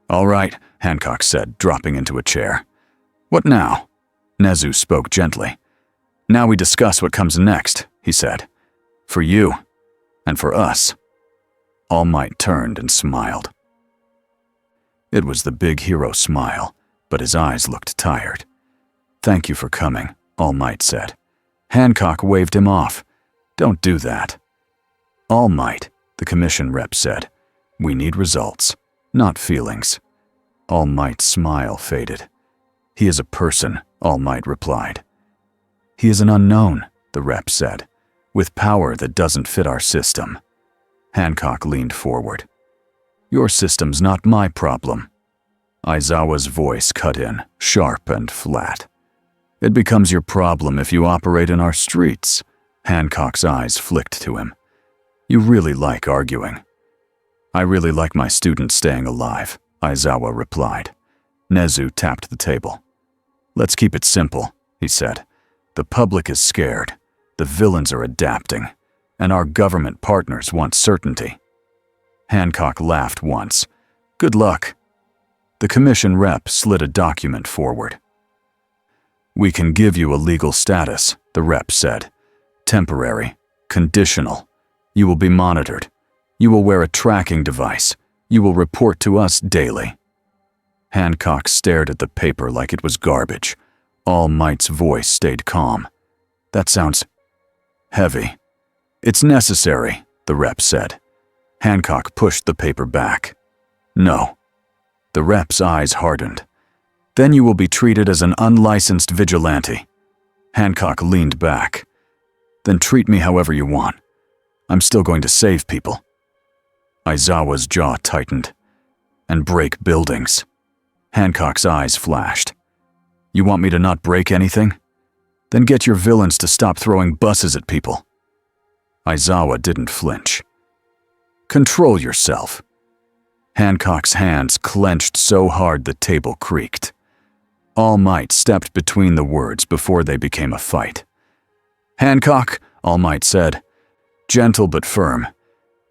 All right, Hancock said, dropping into a chair. What now? Nezu spoke gently. Now we discuss what comes next, he said. For you, and for us. All Might turned and smiled. It was the big hero smile, but his eyes looked tired. Thank you for coming, All Might said. Hancock waved him off. Don't do that. All Might, the commission rep said. We need results, not feelings. All Might's smile faded. He is a person, All Might replied. He is an unknown, the rep said, with power that doesn't fit our system. Hancock leaned forward. Your system's not my problem. Aizawa's voice cut in, sharp and flat. It becomes your problem if you operate in our streets. Hancock's eyes flicked to him. You really like arguing. I really like my students staying alive, Aizawa replied. Nezu tapped the table. Let's keep it simple, he said. The public is scared, the villains are adapting, and our government partners want certainty. Hancock laughed once. Good luck. The commission rep slid a document forward. We can give you a legal status, the rep said. Temporary, conditional. You will be monitored. You will wear a tracking device. You will report to us daily. Hancock stared at the paper like it was garbage. All Might's voice stayed calm. That sounds heavy. It's necessary, the rep said. Hancock pushed the paper back. No. The rep's eyes hardened. Then you will be treated as an unlicensed vigilante. Hancock leaned back. Then treat me however you want. I'm still going to save people. Aizawa's jaw tightened. And break buildings. Hancock's eyes flashed. You want me to not break anything? Then get your villains to stop throwing buses at people. Aizawa didn't flinch. Control yourself. Hancock's hands clenched so hard the table creaked. All Might stepped between the words before they became a fight. Hancock, All Might said. Gentle but firm.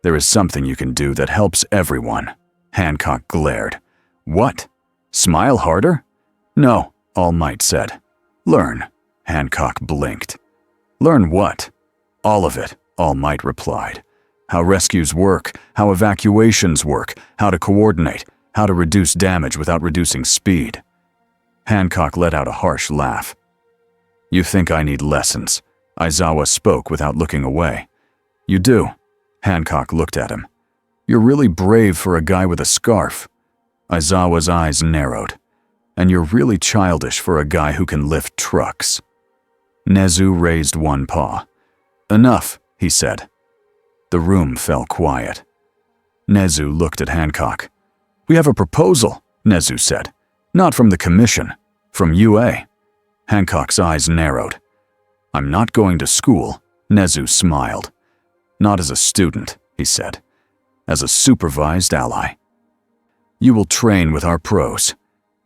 There is something you can do that helps everyone. Hancock glared. What? Smile harder? No, All Might said. Learn. Hancock blinked. Learn what? All of it, All Might replied. How rescues work, how evacuations work, how to coordinate, how to reduce damage without reducing speed. Hancock let out a harsh laugh. You think I need lessons? Aizawa spoke without looking away. You do. Hancock looked at him. You're really brave for a guy with a scarf. Aizawa's eyes narrowed. And you're really childish for a guy who can lift trucks. Nezu raised one paw. Enough, he said. The room fell quiet. Nezu looked at Hancock. We have a proposal, Nezu said. Not from the commission, from UA. Hancock's eyes narrowed. I'm not going to school, Nezu smiled. Not as a student, he said. As a supervised ally. You will train with our pros.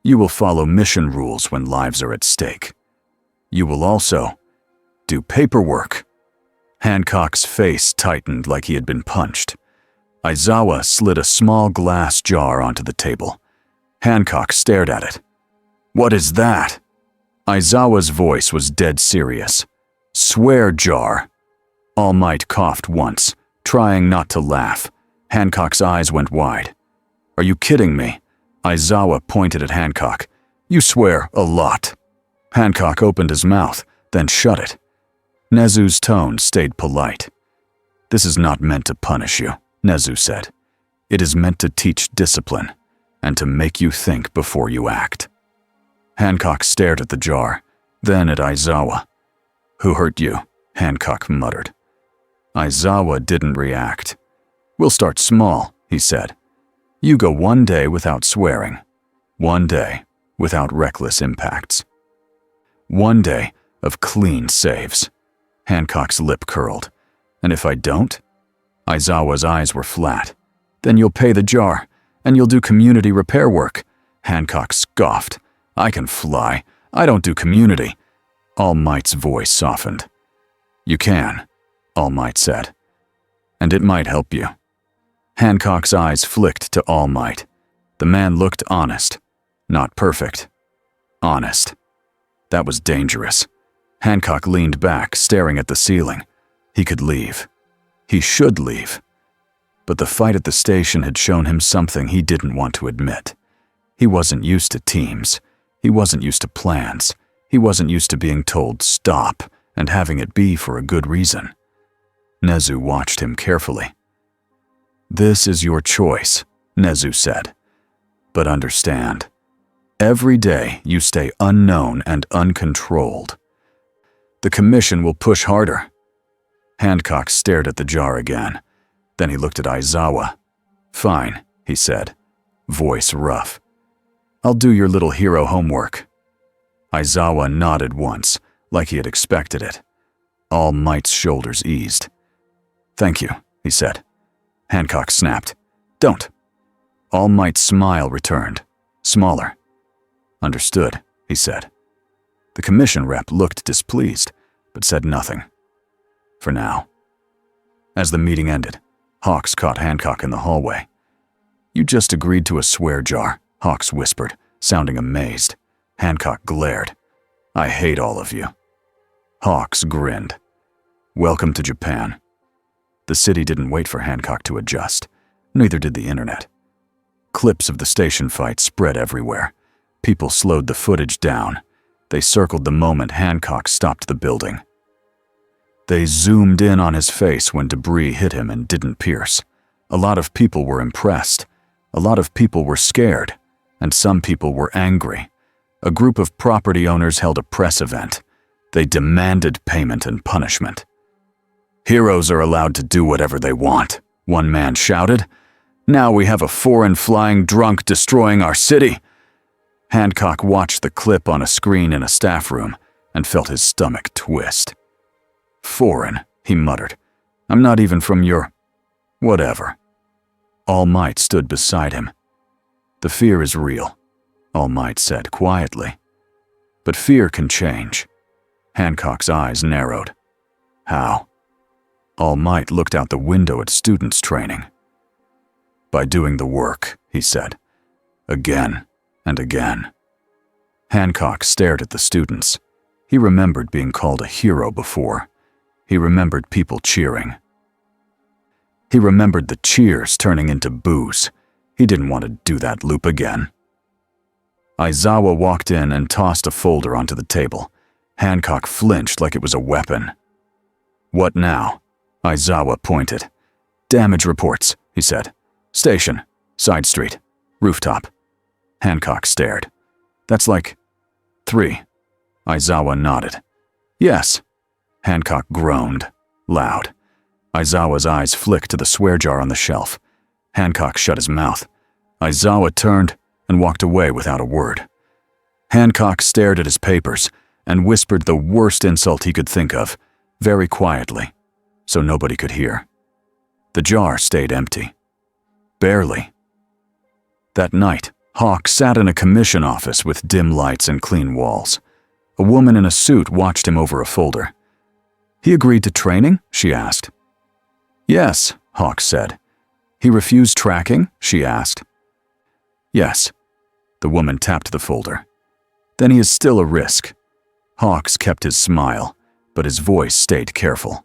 You will follow mission rules when lives are at stake. You will also do paperwork. Hancock's face tightened like he had been punched. Aizawa slid a small glass jar onto the table. Hancock stared at it. What is that? Aizawa's voice was dead serious. Swear jar. All Might coughed once, trying not to laugh. Hancock's eyes went wide. Are you kidding me? Aizawa pointed at Hancock. You swear a lot. Hancock opened his mouth, then shut it. Nezu's tone stayed polite. This is not meant to punish you, Nezu said. It is meant to teach discipline, and to make you think before you act. Hancock stared at the jar, then at Aizawa. Who hurt you? Hancock muttered. Aizawa didn't react. We'll start small, he said. You go 1 day without swearing. 1 day without reckless impacts. 1 day of clean saves. Hancock's lip curled. And if I don't? Aizawa's eyes were flat. Then you'll pay the jar, and you'll do community repair work. Hancock scoffed. I can fly. I don't do community. All Might's voice softened. You can, All Might said. And it might help you. Hancock's eyes flicked to All Might. The man looked honest. Not perfect. Honest. That was dangerous. Hancock leaned back, staring at the ceiling. He could leave. He should leave. But the fight at the station had shown him something he didn't want to admit. He wasn't used to teams. He wasn't used to plans. He wasn't used to being told stop and having it be for a good reason. Nezu watched him carefully. "This is your choice," Nezu said. "But understand, every day you stay unknown and uncontrolled. The commission will push harder." Hancock stared at the jar again. Then he looked at Aizawa. "Fine," he said, voice rough. "I'll do your little hero homework." Aizawa nodded once, like he had expected it. All Might's shoulders eased. "Thank you," he said. Hancock snapped. "Don't." All Might's smile returned, smaller. "Understood," he said. The commission rep looked displeased, but said nothing. For now. As the meeting ended, Hawks caught Hancock in the hallway. "You just agreed to a swear jar," Hawks whispered, sounding amazed. Hancock glared. "I hate all of you." Hawks grinned. "Welcome to Japan." The city didn't wait for Hancock to adjust. Neither did the internet. Clips of the station fight spread everywhere. People slowed the footage down. They circled the moment Hancock stopped the building. They zoomed in on his face when debris hit him and didn't pierce. A lot of people were impressed. A lot of people were scared. And some people were angry. A group of property owners held a press event. They demanded payment and punishment. "Heroes are allowed to do whatever they want," one man shouted. "Now we have a foreign flying drunk destroying our city." Hancock watched the clip on a screen in a staff room and felt his stomach twist. "Foreign," he muttered. "I'm not even from your... whatever." All Might stood beside him. "The fear is real," All Might said quietly. "But fear can change." Hancock's eyes narrowed. "How?" All Might looked out the window at students training. "By doing the work," he said. "Again and again." Hancock stared at the students. He remembered being called a hero before. He remembered people cheering. He remembered the cheers turning into boos. He didn't want to do that loop again. Aizawa walked in and tossed a folder onto the table. Hancock flinched like it was a weapon. "What now?" Aizawa pointed. "Damage reports," he said. "Station, side street, rooftop." Hancock stared. "That's like 3. Aizawa nodded. "Yes." Hancock groaned, loud. Aizawa's eyes flicked to the swear jar on the shelf. Hancock shut his mouth. Aizawa turned and walked away without a word. Hancock stared at his papers and whispered the worst insult he could think of, very quietly, so nobody could hear. The jar stayed empty. Barely. That night, Hawk sat in a commission office with dim lights and clean walls. A woman in a suit watched him over a folder. "He agreed to training?" she asked. "Yes," Hawk said. "He refused tracking?" she asked. "Yes." The woman tapped the folder. "Then he is still a risk." Hawks kept his smile, but his voice stayed careful.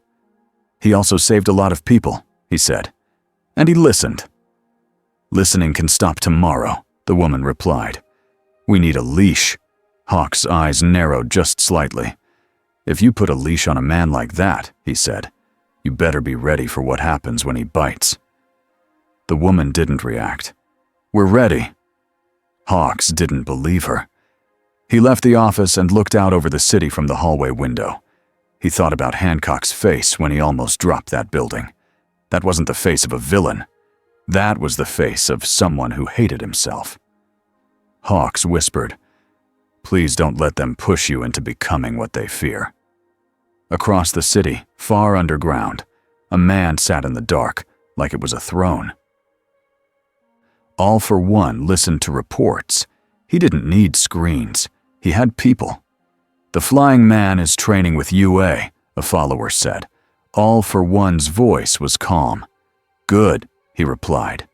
"He also saved a lot of people," he said. "And he listened." "Listening can stop tomorrow," the woman replied. "We need a leash." Hawk's eyes narrowed just slightly. "If you put a leash on a man like that," he said, "you better be ready for what happens when he bites." The woman didn't react. "We're ready." Hawks didn't believe her. He left the office and looked out over the city from the hallway window. He thought about Hancock's face when he almost dropped that building. That wasn't the face of a villain. That was the face of someone who hated himself. Hawks whispered, "Please don't let them push you into becoming what they fear." Across the city, far underground, a man sat in the dark, like it was a throne. All for One listened to reports. He didn't need screens. He had people. "The flying man is training with UA," a follower said. All for One's voice was calm. "Good," he replied.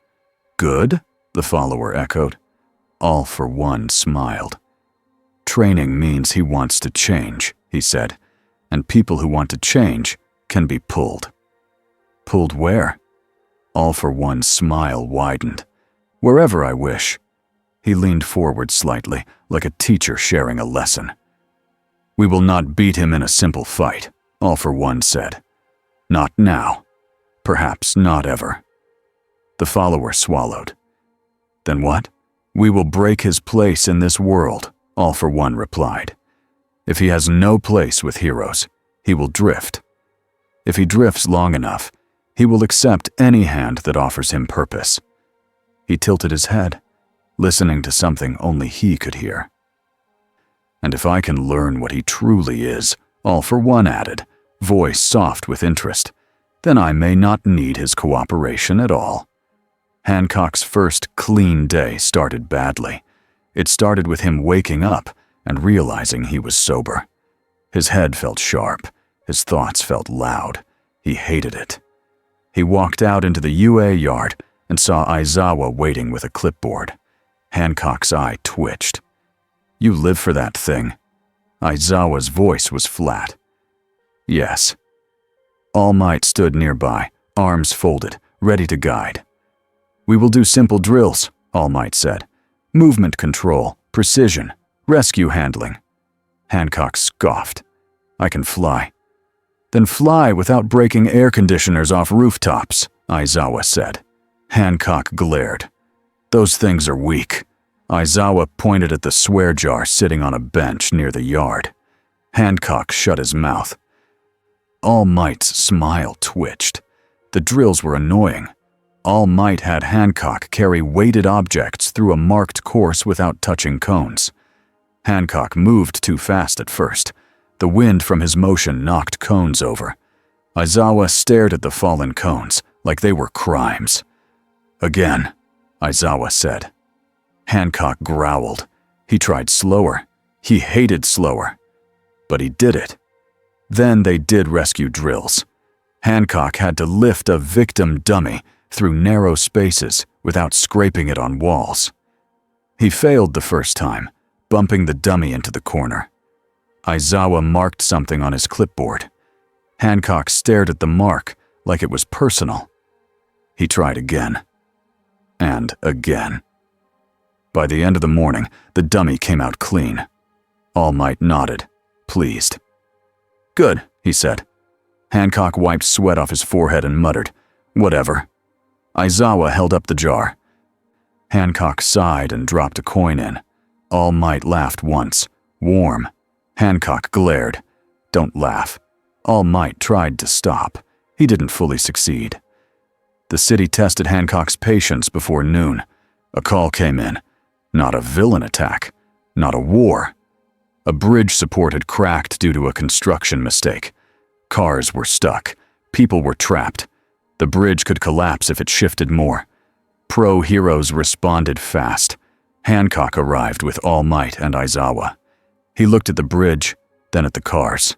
"Good?" the follower echoed. All for One smiled. Training means he wants to change, he said, and people who want to change can be pulled. Pulled where? All for One's smile widened. Wherever I wish. He leaned forward slightly, like a teacher sharing a lesson. We will not beat him in a simple fight, All for One said. Not now. Perhaps not ever. The follower swallowed. Then what? We will break his place in this world, All for One replied. If he has no place with heroes, he will drift. If he drifts long enough, he will accept any hand that offers him purpose. He tilted his head, listening to something only he could hear. And if I can learn what he truly is, All for One added, voice soft with interest, then I may not need his cooperation at all. Hancock's first clean day started badly. It started with him waking up and realizing he was sober. His head felt sharp. His thoughts felt loud. He hated it. He walked out into the UA yard and saw Aizawa waiting with a clipboard. Hancock's eye twitched. You live for that thing. Aizawa's voice was flat. Yes. All Might stood nearby, arms folded, ready to guide. We will do simple drills, All Might said. Movement control, precision, rescue handling. Hancock scoffed. I can fly. Then fly without breaking air conditioners off rooftops, Aizawa said. Hancock glared. Those things are weak. Aizawa pointed at the swear jar sitting on a bench near the yard. Hancock shut his mouth. All Might's smile twitched. The drills were annoying. All Might had Hancock carry weighted objects through a marked course without touching cones. Hancock moved too fast at first. The wind from his motion knocked cones over. Aizawa stared at the fallen cones like they were crimes. Again, Aizawa said. Hancock growled. He tried slower. He hated slower. But he did it. Then they did rescue drills. Hancock had to lift a victim dummy through narrow spaces without scraping it on walls. He failed the first time, bumping the dummy into the corner. Aizawa marked something on his clipboard. Hancock stared at the mark like it was personal. He tried again. And again. By the end of the morning, the dummy came out clean. All Might nodded, pleased. Good, he said. Hancock wiped sweat off his forehead and muttered, whatever. Aizawa held up the jar. Hancock sighed and dropped a coin in. All Might laughed once, warm. Hancock glared. Don't laugh. All Might tried to stop. He didn't fully succeed. The city tested Hancock's patience before noon. A call came in. Not a villain attack. Not a war. A bridge support had cracked due to a construction mistake. Cars were stuck. People were trapped. The bridge could collapse if it shifted more. Pro-heroes responded fast. Hancock arrived with All Might and Aizawa. He looked at the bridge, then at the cars,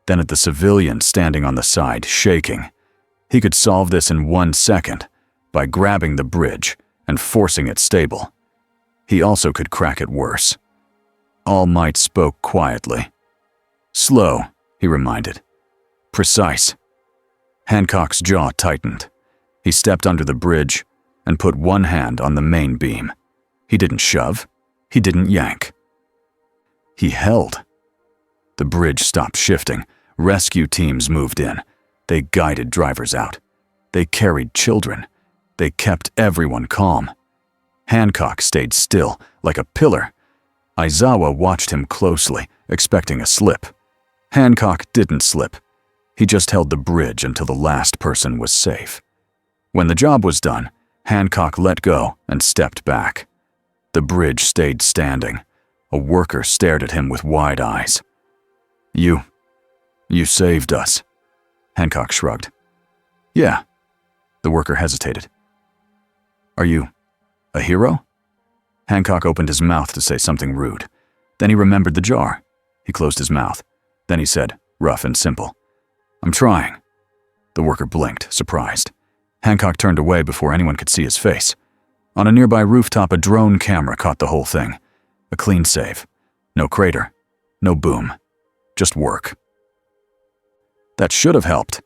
then at the civilian standing on the side, shaking. He could solve this in 1 second by grabbing the bridge and forcing it stable. He also could crack it worse. All Might spoke quietly. Slow, he reminded. Precise. Hancock's jaw tightened. He stepped under the bridge and put one hand on the main beam. He didn't shove. He didn't yank. He held. The bridge stopped shifting. Rescue teams moved in. They guided drivers out. They carried children. They kept everyone calm. Hancock stayed still, like a pillar. Aizawa watched him closely, expecting a slip. Hancock didn't slip. He just held the bridge until the last person was safe. When the job was done, Hancock let go and stepped back. The bridge stayed standing. A worker stared at him with wide eyes. You saved us. Hancock shrugged. Yeah. The worker hesitated. Are you a hero? Hancock opened his mouth to say something rude. Then he remembered the jar. He closed his mouth. Then he said, rough and simple, I'm trying. The worker blinked, surprised. Hancock turned away before anyone could see his face. On a nearby rooftop, a drone camera caught the whole thing. A clean save. No crater. No boom. Just work. That should have helped.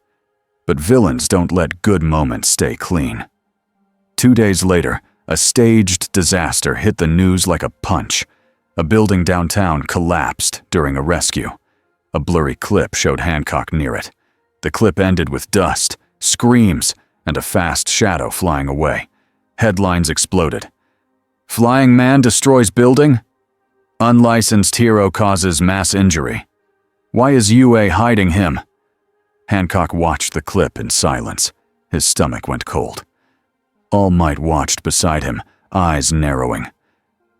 But villains don't let good moments stay clean. 2 days later, a staged disaster hit the news like a punch. A building downtown collapsed during a rescue. A blurry clip showed Hancock near it. The clip ended with dust, screams, and a fast shadow flying away. Headlines exploded. Flying man destroys building? Unlicensed hero causes mass injury. Why is UA hiding him? Hancock watched the clip in silence. His stomach went cold. All Might watched beside him, eyes narrowing.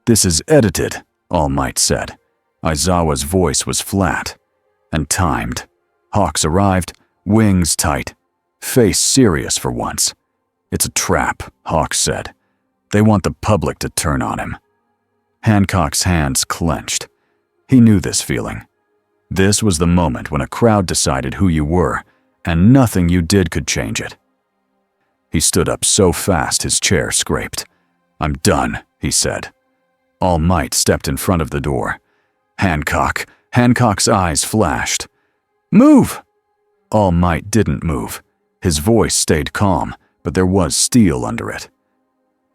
"This is edited," All Might said. Aizawa's voice was flat and timed. Hawks arrived, wings tight, face serious for once. "It's a trap," Hawks said. "They want the public to turn on him." Hancock's hands clenched. He knew this feeling. This was the moment when a crowd decided who you were, and nothing you did could change it. He stood up so fast his chair scraped. "I'm done," he said. All Might stepped in front of the door. Hancock's eyes flashed. "Move!" All Might didn't move. His voice stayed calm, but there was steel under it.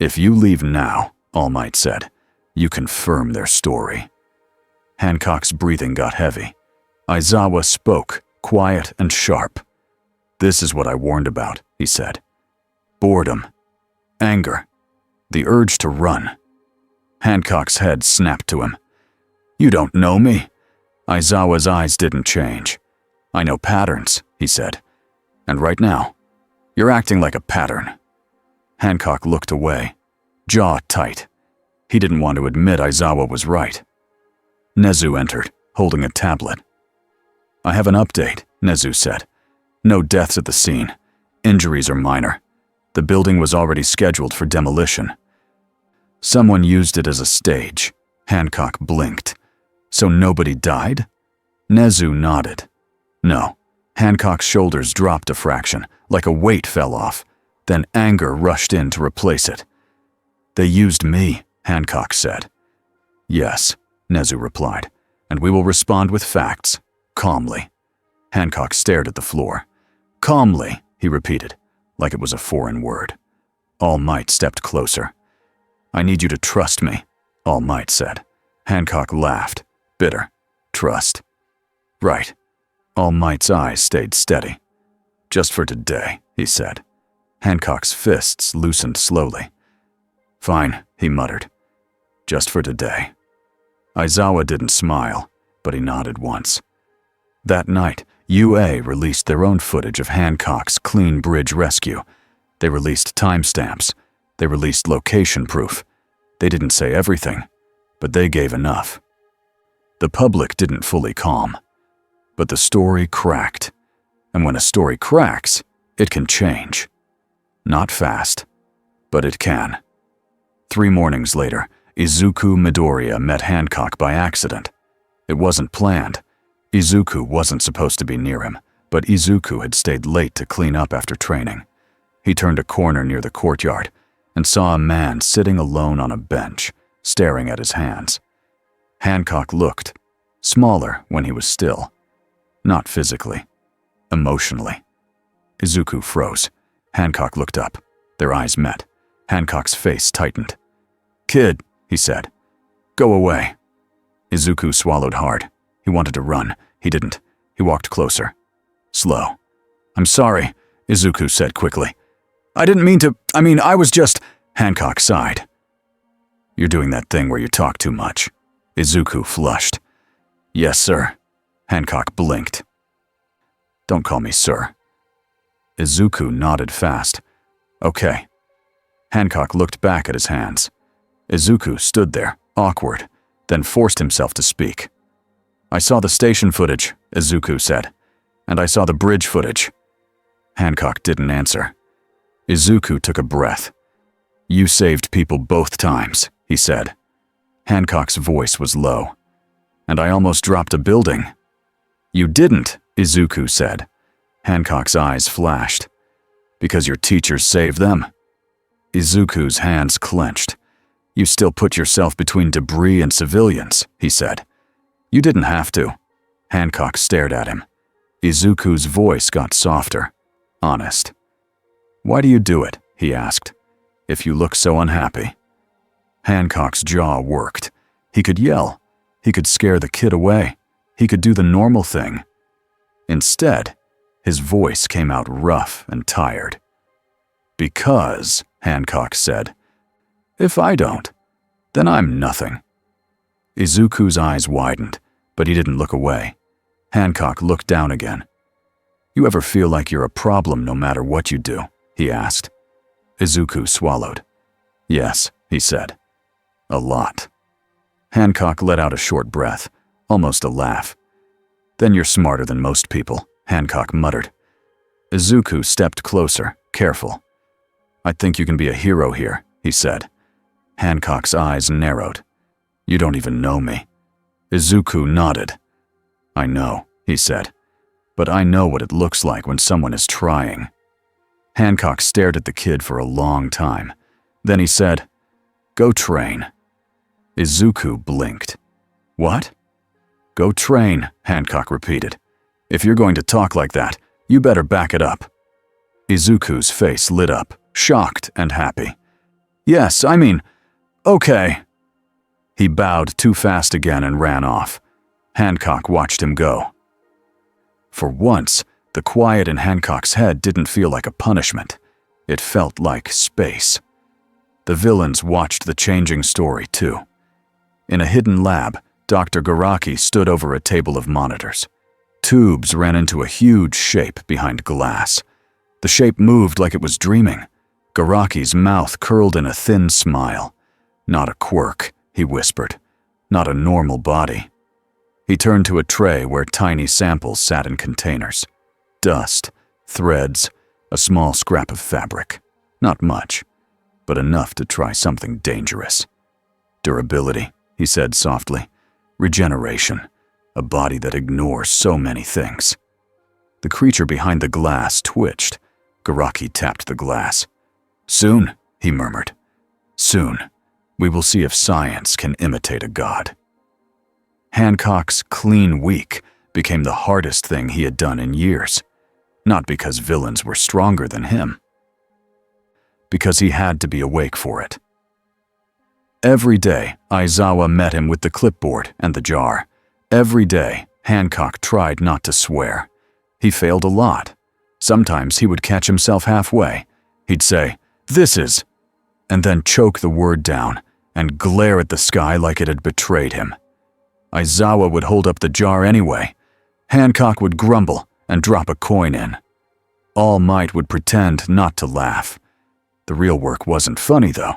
"If you leave now," All Might said, "you confirm their story." Hancock's breathing got heavy. Aizawa spoke, quiet and sharp. "This is what I warned about," he said. "Boredom, anger, the urge to run." Hancock's head snapped to him. "You don't know me." Aizawa's eyes didn't change. "I know patterns," he said. "And right now, you're acting like a pattern." Hancock looked away, jaw tight. He didn't want to admit Aizawa was right. Nezu entered, holding a tablet. "I have an update," Nezu said. "No deaths at the scene. Injuries are minor. The building was already scheduled for demolition." "Someone used it as a stage." Hancock blinked. "So nobody died?" Nezu nodded. "No." Hancock's shoulders dropped a fraction, like a weight fell off. Then anger rushed in to replace it. "They used me," Hancock said. "Yes," Nezu replied, "and we will respond with facts, calmly." Hancock stared at the floor. "Calmly," he repeated, like it was a foreign word. All Might stepped closer. "I need you to trust me," All Might said. Hancock laughed, bitter. "Trust." "Right." All Might's eyes stayed steady. "Just for today," he said. Hancock's fists loosened slowly. "Fine," he muttered. "Just for today." Aizawa didn't smile, but he nodded once. That night, UA released their own footage of Hancock's clean bridge rescue. They released timestamps. They released location proof. They didn't say everything, but they gave enough. The public didn't fully calm. But the story cracked. And when a story cracks, it can change. Not fast, but it can. 3 mornings later, Izuku Midoriya met Hancock by accident. It wasn't planned. Izuku wasn't supposed to be near him, but Izuku had stayed late to clean up after training. He turned a corner near the courtyard and saw a man sitting alone on a bench, staring at his hands. Hancock looked, smaller when he was still. Not physically, emotionally. Izuku froze. Hancock looked up. Their eyes met. Hancock's face tightened. "Kid," he said. "Go away." Izuku swallowed hard. He wanted to run. He didn't. He walked closer. Slow. "I'm sorry," Izuku said quickly. "I didn't mean to. I was just—" Hancock sighed. "You're doing that thing where you talk too much." Izuku flushed. "Yes, sir." Hancock blinked. "Don't call me sir." Izuku nodded fast. "Okay." Hancock looked back at his hands. Izuku stood there, awkward, then forced himself to speak. "I saw the station footage," Izuku said. "And I saw the bridge footage." Hancock didn't answer. Izuku took a breath. "You saved people both times," he said. Hancock's voice was low. "And I almost dropped a building." "You didn't," Izuku said. Hancock's eyes flashed. "Because your teachers saved them?" Izuku's hands clenched. "You still put yourself between debris and civilians," he said. "You didn't have to." Hancock stared at him. Izuku's voice got softer, honest. "Why do you do it?" he asked. "If you look so unhappy." Hancock's jaw worked. He could yell. He could scare the kid away. He could do the normal thing. Instead, his voice came out rough and tired. "Because," Hancock said, "if I don't, then I'm nothing." Izuku's eyes widened, but he didn't look away. Hancock looked down again. "You ever feel like you're a problem no matter what you do?" he asked. Izuku swallowed. "Yes," he said. "A lot." Hancock let out a short breath, almost a laugh. "Then you're smarter than most people," Hancock muttered. Izuku stepped closer, careful. "I think you can be a hero here," he said. Hancock's eyes narrowed. "You don't even know me." Izuku nodded. "I know," he said, "but I know what it looks like when someone is trying." Hancock stared at the kid for a long time. Then he said, "Go train." Izuku blinked. "What?" "Go train," Hancock repeated. "If you're going to talk like that, you better back it up." Izuku's face lit up, shocked and happy. "Yes, I mean, okay." He bowed too fast again and ran off. Hancock watched him go. For once, the quiet in Hancock's head didn't feel like a punishment. It felt like space. The villains watched the changing story, too. In a hidden lab, Dr. Garaki stood over a table of monitors. Tubes ran into a huge shape behind glass. The shape moved like it was dreaming. Garaki's mouth curled in a thin smile. "Not a quirk," he whispered. "Not a normal body." He turned to a tray where tiny samples sat in containers. Dust, threads, a small scrap of fabric. Not much, but enough to try something dangerous. "Durability," he said softly. "Regeneration. A body that ignores so many things." The creature behind the glass twitched. Garaki tapped the glass. "Soon," he murmured. "Soon, we will see if science can imitate a god." Hancock's clean week became the hardest thing he had done in years. Not because villains were stronger than him. Because he had to be awake for it. Every day, Aizawa met him with the clipboard and the jar. Every day, Hancock tried not to swear. He failed a lot. Sometimes he would catch himself halfway. He'd say, "This is," and then choke the word down and glare at the sky like it had betrayed him. Aizawa would hold up the jar anyway. Hancock would grumble and drop a coin in. All Might would pretend not to laugh. The real work wasn't funny, though.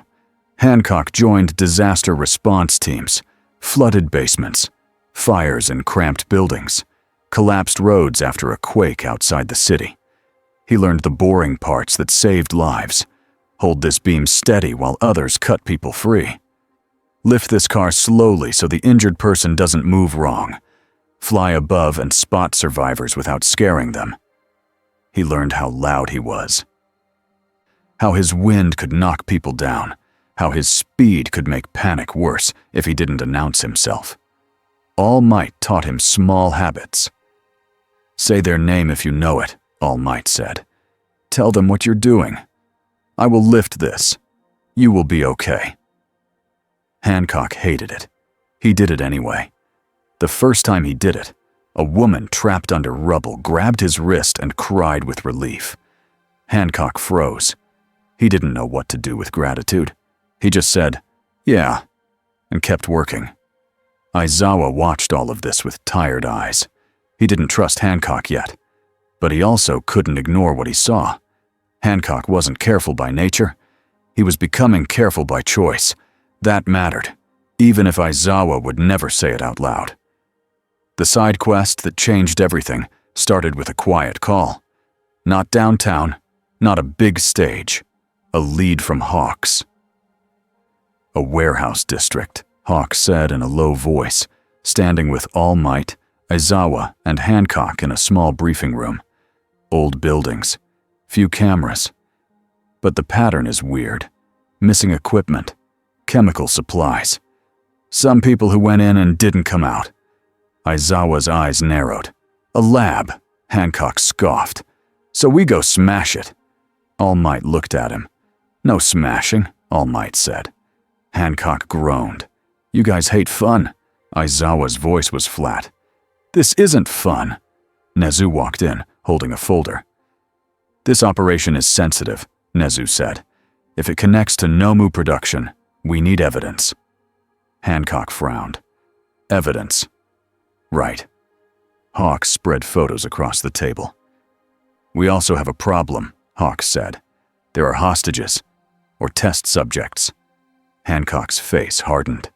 Hancock joined disaster response teams, flooded basements, fires in cramped buildings, collapsed roads after a quake outside the city. He learned the boring parts that saved lives. Hold this beam steady while others cut people free. Lift this car slowly so the injured person doesn't move wrong. Fly above and spot survivors without scaring them. He learned how loud he was. How his wind could knock people down. How his speed could make panic worse if he didn't announce himself. All Might taught him small habits. "Say their name if you know it," All Might said. "Tell them what you're doing. I will lift this. You will be okay." Hancock hated it. He did it anyway. The first time he did it, a woman trapped under rubble grabbed his wrist and cried with relief. Hancock froze. He didn't know what to do with gratitude. He just said, "Yeah," and kept working. Aizawa watched all of this with tired eyes. He didn't trust Hancock yet, but he also couldn't ignore what he saw. Hancock wasn't careful by nature. He was becoming careful by choice. That mattered, even if Aizawa would never say it out loud. The side quest that changed everything started with a quiet call. Not downtown, not a big stage, a lead from Hawks. "A warehouse district," Hawks said in a low voice, standing with All Might, Aizawa, and Hancock in a small briefing room. "Old buildings, few cameras. But the pattern is weird. missing equipment, chemical supplies. Some people who went in and didn't come out. Aizawa's eyes narrowed. A lab, Hancock scoffed. So we go smash it. All Might looked at him. No smashing, All Might said. Hancock groaned. You guys hate fun. Aizawa's voice was flat. This isn't fun. Nezu walked in, holding a folder. This operation is sensitive, Nezu said. If it connects to Nomu production, we need evidence. Hancock frowned. Evidence. Right. Hawks spread photos across the table. We also have a problem, Hawks said. There are hostages, or test subjects. Hancock's face hardened.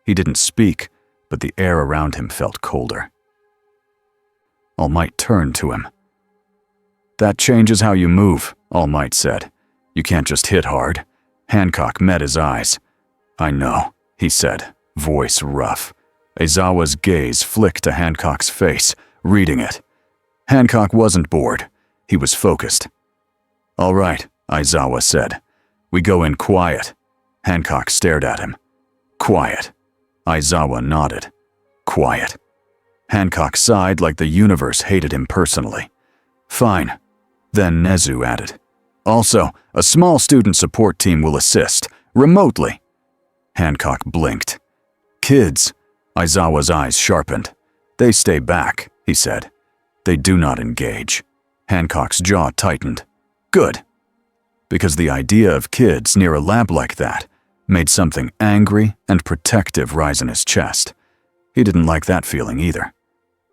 He didn't speak, but the air around him felt colder. All Might turned to him. That changes how you move, All Might said. You can't just hit hard. Hancock met his eyes. I know, he said, voice rough. Aizawa's gaze flicked to Hancock's face, reading it. Hancock wasn't bored. He was focused. All right, Aizawa said. We go in quiet. Hancock stared at him. Quiet. Aizawa nodded. Quiet. Hancock sighed like the universe hated him personally. Fine. Then Nezu added. Also, a small student support team will assist, remotely. Hancock blinked. Kids. Aizawa's eyes sharpened. They stay back, he said. They do not engage. Hancock's jaw tightened. Good. Because the idea of kids near a lab like that made something angry and protective rise in his chest. He didn't like that feeling either,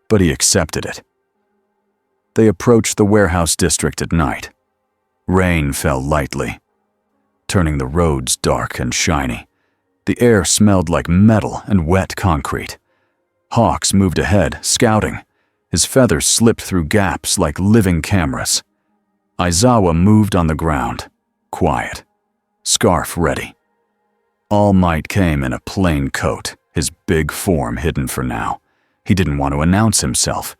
but he accepted it. They approached the warehouse district at night. Rain fell lightly, turning the roads dark and shiny. The air smelled like metal and wet concrete. Hawks moved ahead, scouting. His feathers slipped through gaps like living cameras. Aizawa moved on the ground, quiet, scarf ready. All Might came in a plain coat, his big form hidden for now. He didn't want to announce himself.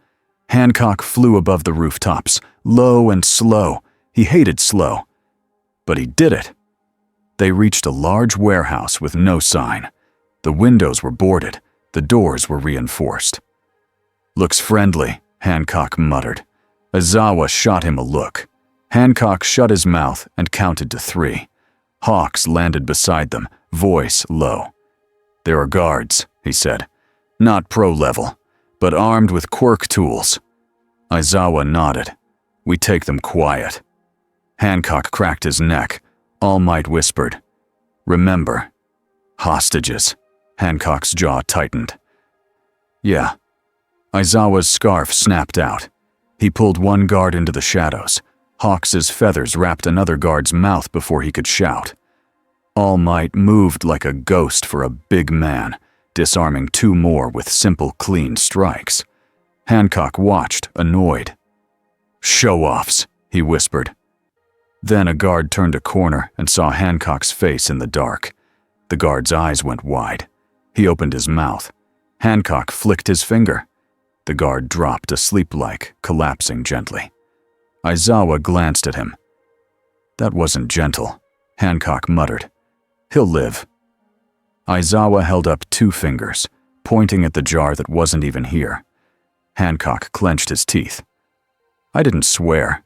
Hancock flew above the rooftops, low and slow. He hated slow, but he did it. They reached a large warehouse with no sign. The windows were boarded, the doors were reinforced. Looks friendly, Hancock muttered. Aizawa shot him a look. Hancock shut his mouth and counted to 3. Hawks landed beside them, voice low. There are guards, he said. Not pro-level, but armed with quirk tools. Aizawa nodded. We take them quiet. Hancock cracked his neck. All Might whispered. Remember. Hostages. Hancock's jaw tightened. Yeah. Aizawa's scarf snapped out. He pulled one guard into the shadows. Hawks's feathers wrapped another guard's mouth before he could shout. All Might moved like a ghost for a big man, disarming 2 more with simple, clean strikes. Hancock watched, annoyed. Show-offs, he whispered. Then a guard turned a corner and saw Hancock's face in the dark. The guard's eyes went wide. He opened his mouth. Hancock flicked his finger. The guard dropped asleep-like, collapsing gently. Aizawa glanced at him. That wasn't gentle, Hancock muttered. He'll live. Aizawa held up 2 fingers, pointing at the jar that wasn't even here. Hancock clenched his teeth. I didn't swear.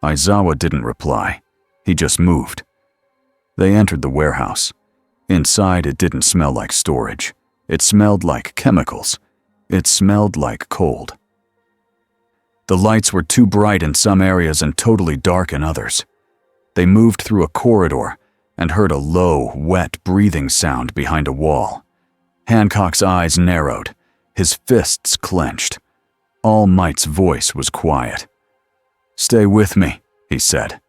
Aizawa didn't reply. He just moved. They entered the warehouse. Inside, it didn't smell like storage. It smelled like chemicals. It smelled like cold. The lights were too bright in some areas and totally dark in others. They moved through a corridor and heard a low, wet breathing sound behind a wall. Hancock's eyes narrowed. His fists clenched. All Might's voice was quiet. Stay with me, he said.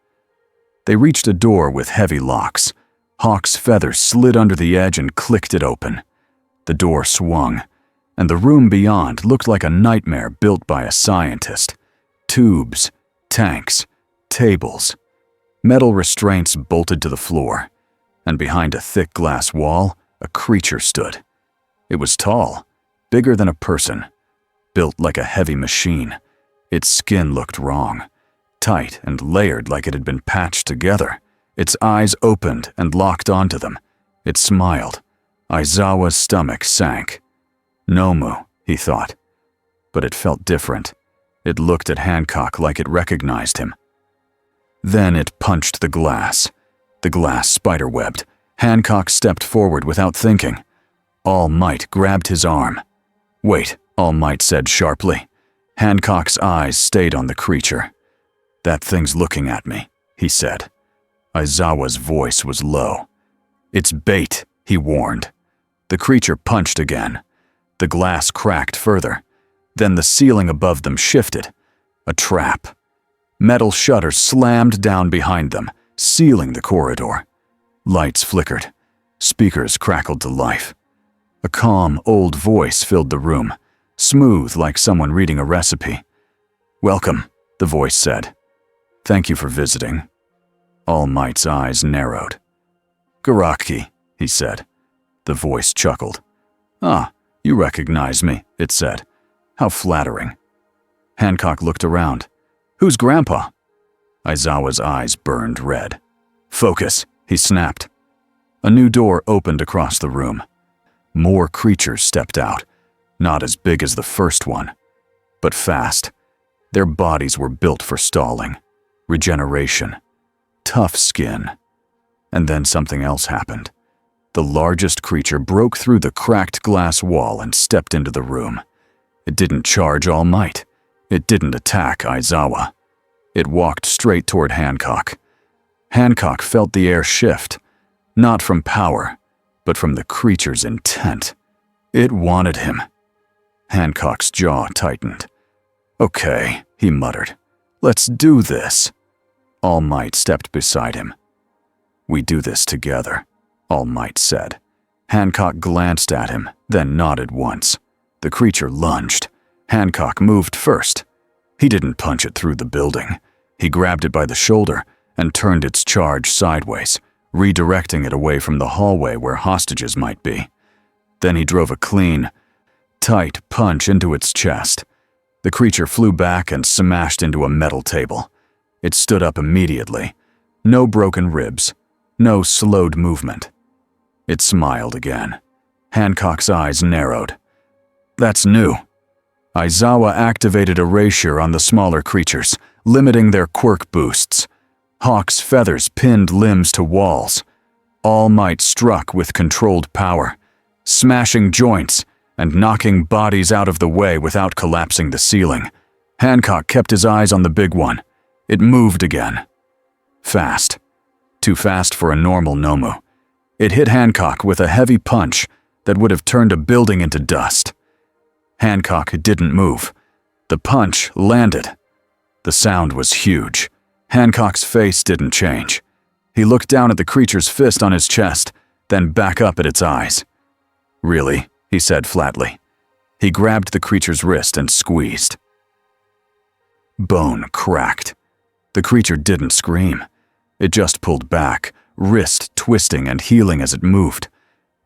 They reached a door with heavy locks. Hawk's feather slid under the edge and clicked it open. The door swung, and the room beyond looked like a nightmare built by a scientist. Tubes, tanks, tables. Metal restraints bolted to the floor, and behind a thick glass wall, a creature stood. It was tall, bigger than a person, built like a heavy machine. Its skin looked wrong, tight and layered like it had been patched together. Its eyes opened and locked onto them. It smiled. Aizawa's stomach sank. Nomu, he thought. But it felt different. It looked at Hancock like it recognized him. Then it punched the glass. The glass spiderwebbed. Hancock stepped forward without thinking. All Might grabbed his arm. "Wait," All Might said sharply. Hancock's eyes stayed on the creature. "That thing's looking at me," he said. Aizawa's voice was low. "It's bait," he warned. The creature punched again. The glass cracked further. Then the ceiling above them shifted. A trap. Metal shutters slammed down behind them, sealing the corridor. Lights flickered. Speakers crackled to life. A calm, old voice filled the room, smooth like someone reading a recipe. "Welcome," the voice said. "Thank you for visiting." All Might's eyes narrowed. "Garaki," he said. The voice chuckled. "Ah, you recognize me," it said. "How flattering." Hancock looked around. "Who's Grandpa?" Aizawa's eyes burned red. "Focus," he snapped. A new door opened across the room. More creatures stepped out, not as big as the first one, but fast. Their bodies were built for stalling, regeneration, tough skin. And then something else happened. The largest creature broke through the cracked glass wall and stepped into the room. It didn't charge All Might. It didn't attack Aizawa. It walked straight toward Hancock. Hancock felt the air shift, not from power, but from the creature's intent. It wanted him. Hancock's jaw tightened. "Okay," he muttered. "Let's do this." All Might stepped beside him. "We do this together," All Might said. Hancock glanced at him, then nodded once. The creature lunged. Hancock moved first. He didn't punch it through the building. He grabbed it by the shoulder and turned its charge sideways, redirecting it away from the hallway where hostages might be. Then he drove a clean, tight punch into its chest. The creature flew back and smashed into a metal table. It stood up immediately. No broken ribs. No slowed movement. It smiled again. Hancock's eyes narrowed. "That's new." Aizawa activated erasure on the smaller creatures, limiting their quirk boosts. Hawk's feathers pinned limbs to walls. All Might struck with controlled power, smashing joints and knocking bodies out of the way without collapsing the ceiling. Hancock kept his eyes on the big one. It moved again. Fast. Too fast for a normal Nomu. It hit Hancock with a heavy punch that would have turned a building into dust. Hancock didn't move. The punch landed. The sound was huge. Hancock's face didn't change. He looked down at the creature's fist on his chest, then back up at its eyes. "Really?" he said flatly. He grabbed the creature's wrist and squeezed. Bone cracked. The creature didn't scream. It just pulled back, wrist twisting and healing as it moved.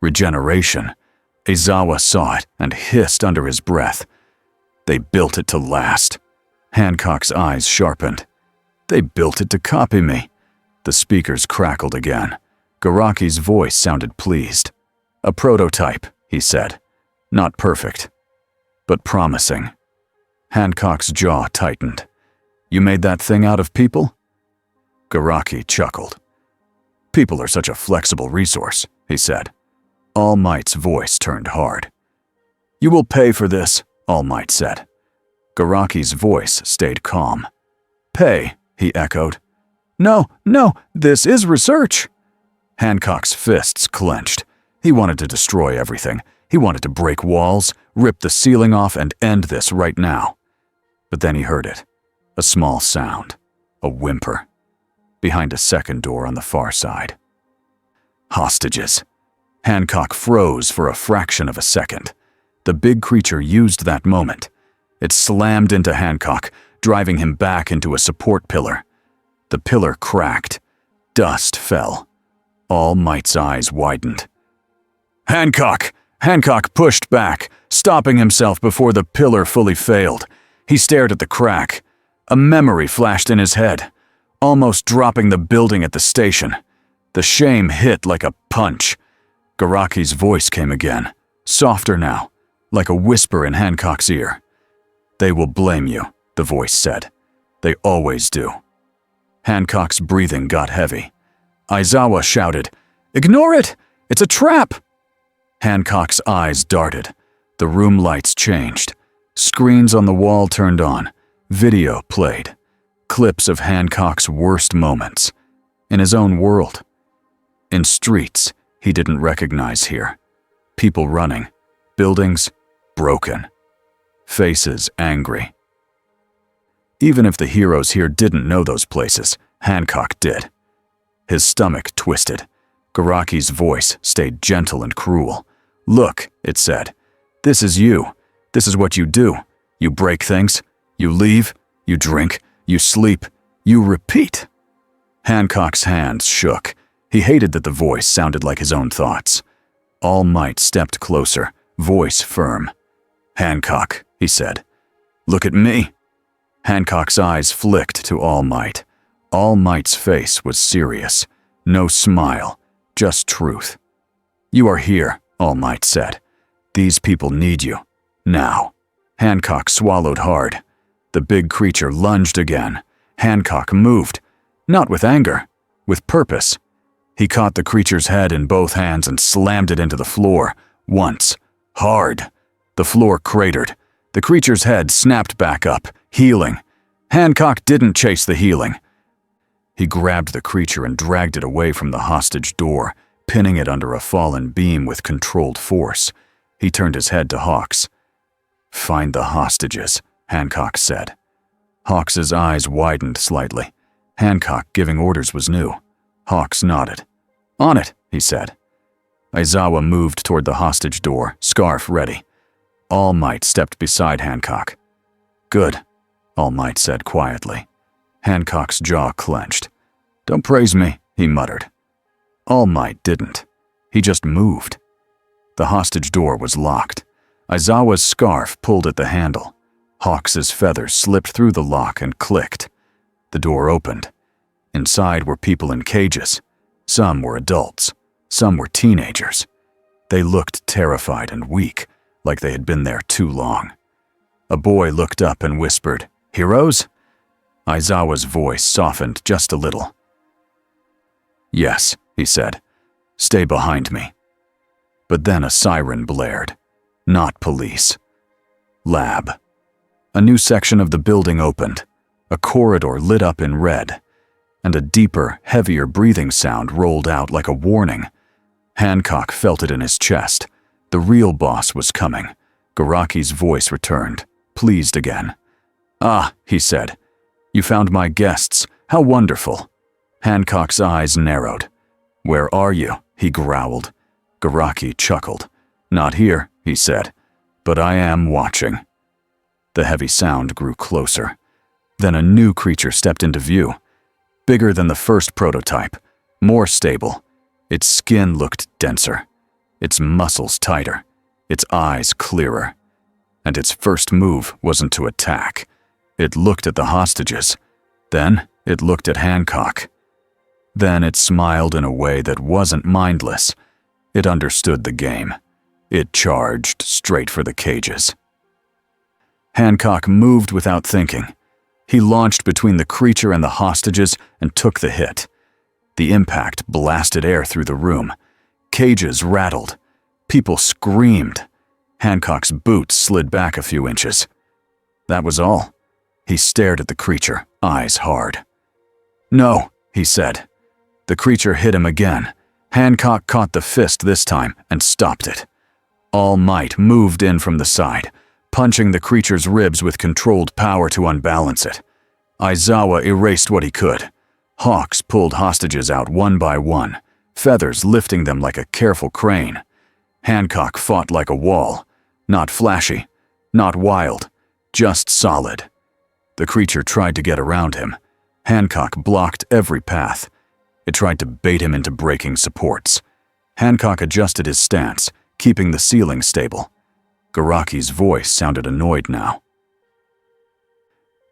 Regeneration. Aizawa saw it and hissed under his breath. They built it to last. Hancock's eyes sharpened. They built it to copy me. The speakers crackled again. Garaki's voice sounded pleased. "A prototype," he said. "Not perfect, but promising." Hancock's jaw tightened. "You made that thing out of people?" Garaki chuckled. "People are such a flexible resource," he said. All Might's voice turned hard. "You will pay for this," All Might said. Garaki's voice stayed calm. "Pay," he echoed. "No, this is research." Hancock's fists clenched. He wanted to destroy everything. He wanted to break walls, rip the ceiling off, and end this right now. But then he heard it. A small sound. A whimper. Behind a second door on the far side. Hostages. Hancock froze for a fraction of a second. The big creature used that moment. It slammed into Hancock, driving him back into a support pillar. The pillar cracked. Dust fell. All Might's eyes widened. "Hancock!" Hancock pushed back, stopping himself before the pillar fully failed. He stared at the crack. A memory flashed in his head. almost dropping the building at the station. The shame hit like a punch. Garaki's voice came again, softer now, like a whisper in Hancock's ear. "They will blame you," the voice said. "They always do." Hancock's breathing got heavy. Aizawa shouted, "Ignore it! It's a trap!" Hancock's eyes darted. The room lights changed. Screens on the wall turned on. Video played. Clips of Hancock's worst moments. In his own world. In streets he didn't recognize here. People running. Buildings broken. Faces angry. Even if the heroes here didn't know those places, Hancock did. His stomach twisted. Garaki's voice stayed gentle and cruel. "Look," it said. "This is you. This is what you do. You break things. You leave. You drink. You sleep. You repeat." Hancock's hands shook. He hated that the voice sounded like his own thoughts. All Might stepped closer, voice firm. "Hancock," he said. "Look at me." Hancock's eyes flicked to All Might. All Might's face was serious. No smile, just truth. "You are here," All Might said. "These people need you. Now." Hancock swallowed hard. The big creature lunged again. Hancock moved. Not with anger, with purpose. He caught the creature's head in both hands and slammed it into the floor. Once. Hard. The floor cratered. The creature's head snapped back up, healing. Hancock didn't chase the healing. He grabbed the creature and dragged it away from the hostage door, pinning it under a fallen beam with controlled force. He turned his head to Hawks. "Find the hostages," Hancock said. Hawks's eyes widened slightly. Hancock giving orders was new. Hawks nodded. "On it," he said. Aizawa moved toward the hostage door, scarf ready. All Might stepped beside Hancock. "Good," All Might said quietly. Hancock's jaw clenched. "Don't praise me," he muttered. All Might didn't. He just moved. The hostage door was locked. Aizawa's scarf pulled at the handle. Hawks's feathers slipped through the lock and clicked. The door opened. Inside were people in cages. Some were adults. Some were teenagers. They looked terrified and weak, like they had been there too long. A boy looked up and whispered, "Heroes?" Aizawa's voice softened just a little. "Yes," he said. "Stay behind me." But then a siren blared. Not police. Lab. A new section of the building opened. A corridor lit up in red. And a deeper, heavier breathing sound rolled out like a warning. Hancock felt it in his chest. The real boss was coming. Garaki's voice returned, pleased again. "Ah," he said. "You found my guests. How wonderful." Hancock's eyes narrowed. "Where are you?" he growled. Garaki chuckled. "Not here," he said. "But I am watching." The heavy sound grew closer. Then a new creature stepped into view. Bigger than the first prototype, more stable. Its skin looked denser, its muscles tighter, its eyes clearer. And its first move wasn't to attack. It looked at the hostages. Then it looked at Hancock. Then it smiled in a way that wasn't mindless. It understood the game. It charged straight for the cages. Hancock moved without thinking. He launched between the creature and the hostages and took the hit. The impact blasted air through the room. Cages rattled. People screamed. Hancock's boots slid back a few inches. That was all. He stared at the creature, eyes hard. "No," he said. The creature hit him again. Hancock caught the fist this time and stopped it. All Might moved in from the side, punching the creature's ribs with controlled power to unbalance it. Aizawa erased what he could. Hawks pulled hostages out one by one, feathers lifting them like a careful crane. Hancock fought like a wall, not flashy, not wild, just solid. The creature tried to get around him. Hancock blocked every path. It tried to bait him into breaking supports. Hancock adjusted his stance, keeping the ceiling stable. Garaki's voice sounded annoyed now.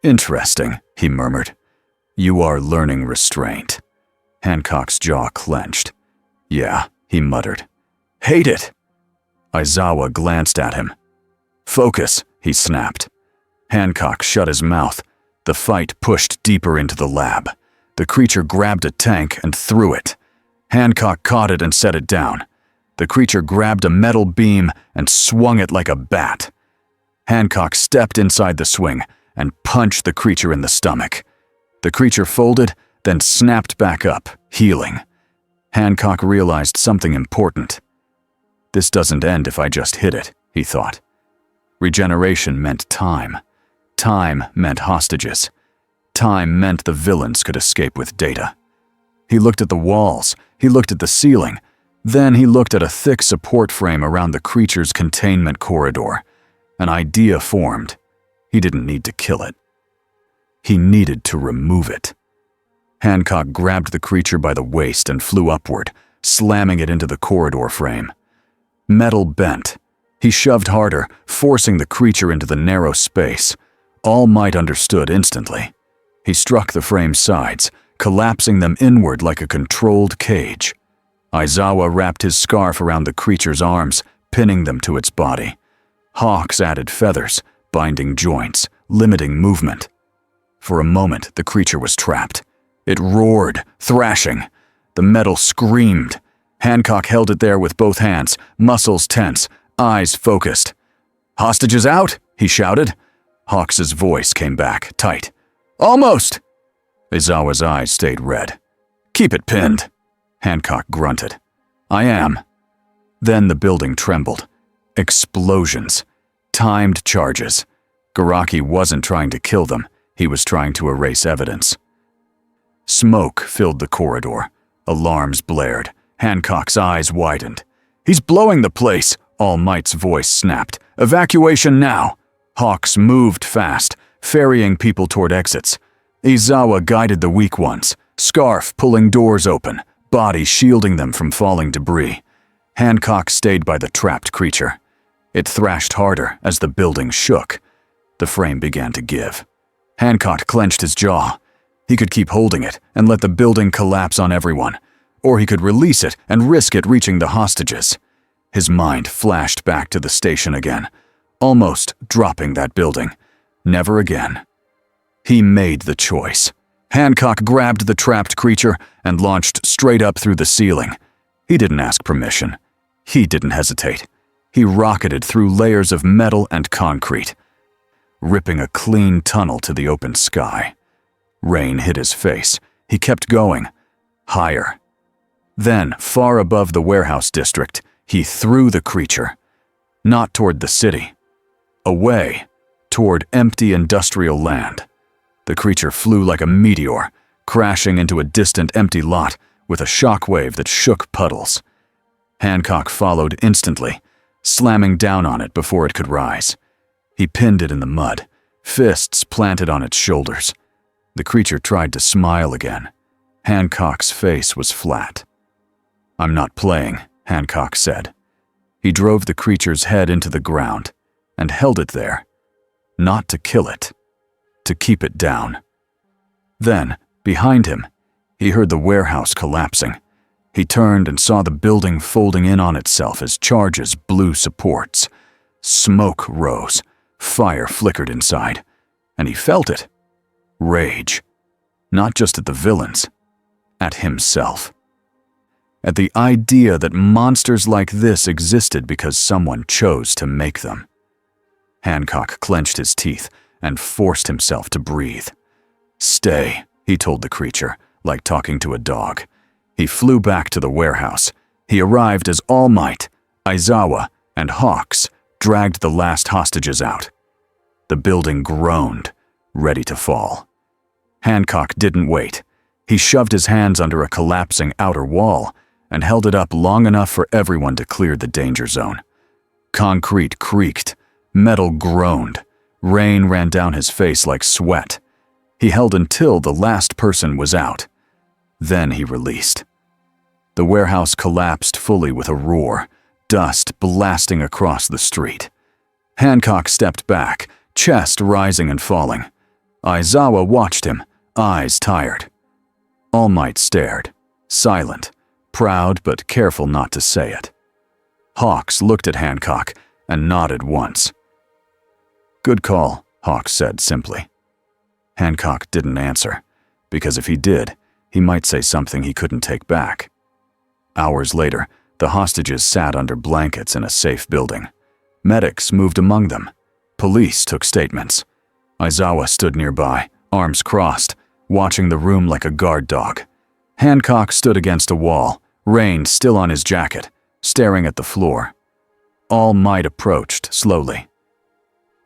"Interesting," he murmured. You are learning restraint. Hancock's jaw clenched. Yeah, he muttered. Hate it. Aizawa glanced at him. Focus, he snapped. Hancock shut his mouth. The fight pushed deeper into the lab. The creature grabbed a tank and threw it. Hancock caught it and set it down. The creature grabbed a metal beam and swung it like a bat. Hancock stepped inside the swing and punched the creature in the stomach. The creature folded, then snapped back up, healing. Hancock realized something important. This doesn't end if I just hit it, he thought. Regeneration meant time. Time meant hostages. Time meant the villains could escape with data. He looked at the walls, he looked at the ceiling, then he looked at a thick support frame around the creature's containment corridor. An idea formed. He didn't need to kill it. He needed to remove it. Hancock grabbed the creature by the waist and flew upward, slamming it into the corridor frame. Metal bent. He shoved harder, forcing the creature into the narrow space. All Might understood instantly. He struck the frame's sides, collapsing them inward like a controlled cage. Aizawa wrapped his scarf around the creature's arms, pinning them to its body. Hawks added feathers, binding joints, limiting movement. For a moment, the creature was trapped. It roared, thrashing. The metal screamed. Hancock held it there with both hands, muscles tense, eyes focused. "Hostages out!" he shouted. Hawks's voice came back, tight. "Almost!" Aizawa's eyes stayed red. "Keep it pinned," Hancock grunted. "I am." Then the building trembled. Explosions. Timed charges. Garaki wasn't trying to kill them. He was trying to erase evidence. Smoke filled the corridor. Alarms blared. Hancock's eyes widened. "He's blowing the place," All Might's voice snapped. "Evacuation now." Hawks moved fast, ferrying people toward exits. Aizawa guided the weak ones, scarf pulling doors open, body shielding them from falling debris. Hancock stayed by the trapped creature. It thrashed harder as the building shook. The frame began to give. Hancock clenched his jaw. He could keep holding it and let the building collapse on everyone, or he could release it and risk it reaching the hostages. His mind flashed back to the station again, almost dropping that building. Never again. He made the choice. Hancock grabbed the trapped creature and launched straight up through the ceiling. He didn't ask permission. He didn't hesitate. He rocketed through layers of metal and concrete, ripping a clean tunnel to the open sky. Rain hit his face. He kept going. Higher. Then, far above the warehouse district, he threw the creature. Not toward the city. Away, toward empty industrial land. The creature flew like a meteor, crashing into a distant empty lot with a shockwave that shook puddles. Hancock followed instantly, slamming down on it before it could rise. He pinned it in the mud, fists planted on its shoulders. The creature tried to smile again. Hancock's face was flat. "I'm not playing," Hancock said. He drove the creature's head into the ground and held it there, not to kill it, to keep it down. Then, behind him, he heard the warehouse collapsing. He turned and saw the building folding in on itself as charges blew supports. Smoke rose, fire flickered inside, and he felt it. Rage. Not just at the villains, at himself. At the idea that monsters like this existed because someone chose to make them. Hancock clenched his teeth and forced himself to breathe. "Stay," he told the creature, like talking to a dog. He flew back to the warehouse. He arrived as All Might, Aizawa, and Hawks dragged the last hostages out. The building groaned, ready to fall. Hancock didn't wait. He shoved his hands under a collapsing outer wall and held it up long enough for everyone to clear the danger zone. Concrete creaked, metal groaned, rain ran down his face like sweat. He held until the last person was out. Then he released. The warehouse collapsed fully with a roar, dust blasting across the street. Hancock stepped back, chest rising and falling. Aizawa watched him, eyes tired. All Might stared, silent, proud but careful not to say it. Hawks looked at Hancock and nodded once. "Good call," Hawks said simply. Hancock didn't answer, because if he did, he might say something he couldn't take back. Hours later, the hostages sat under blankets in a safe building. Medics moved among them. Police took statements. Aizawa stood nearby, arms crossed, watching the room like a guard dog. Hancock stood against a wall, rain still on his jacket, staring at the floor. All Might approached slowly.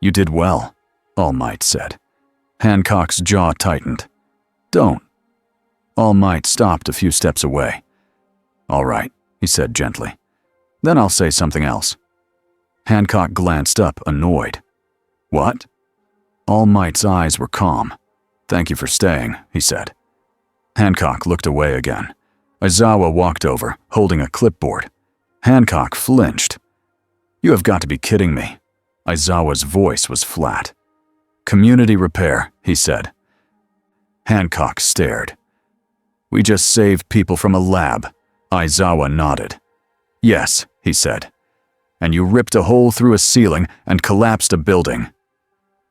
"You did well," All Might said. Hancock's jaw tightened. "Don't." All Might stopped a few steps away. "All right," he said gently. "Then I'll say something else." Hancock glanced up, annoyed. "What?" All Might's eyes were calm. "Thank you for staying," he said. Hancock looked away again. Aizawa walked over, holding a clipboard. Hancock flinched. "You have got to be kidding me." Aizawa's voice was flat. "Community repair," he said. Hancock stared. "We just saved people from a lab." Aizawa nodded. "Yes," he said. "And you ripped a hole through a ceiling and collapsed a building."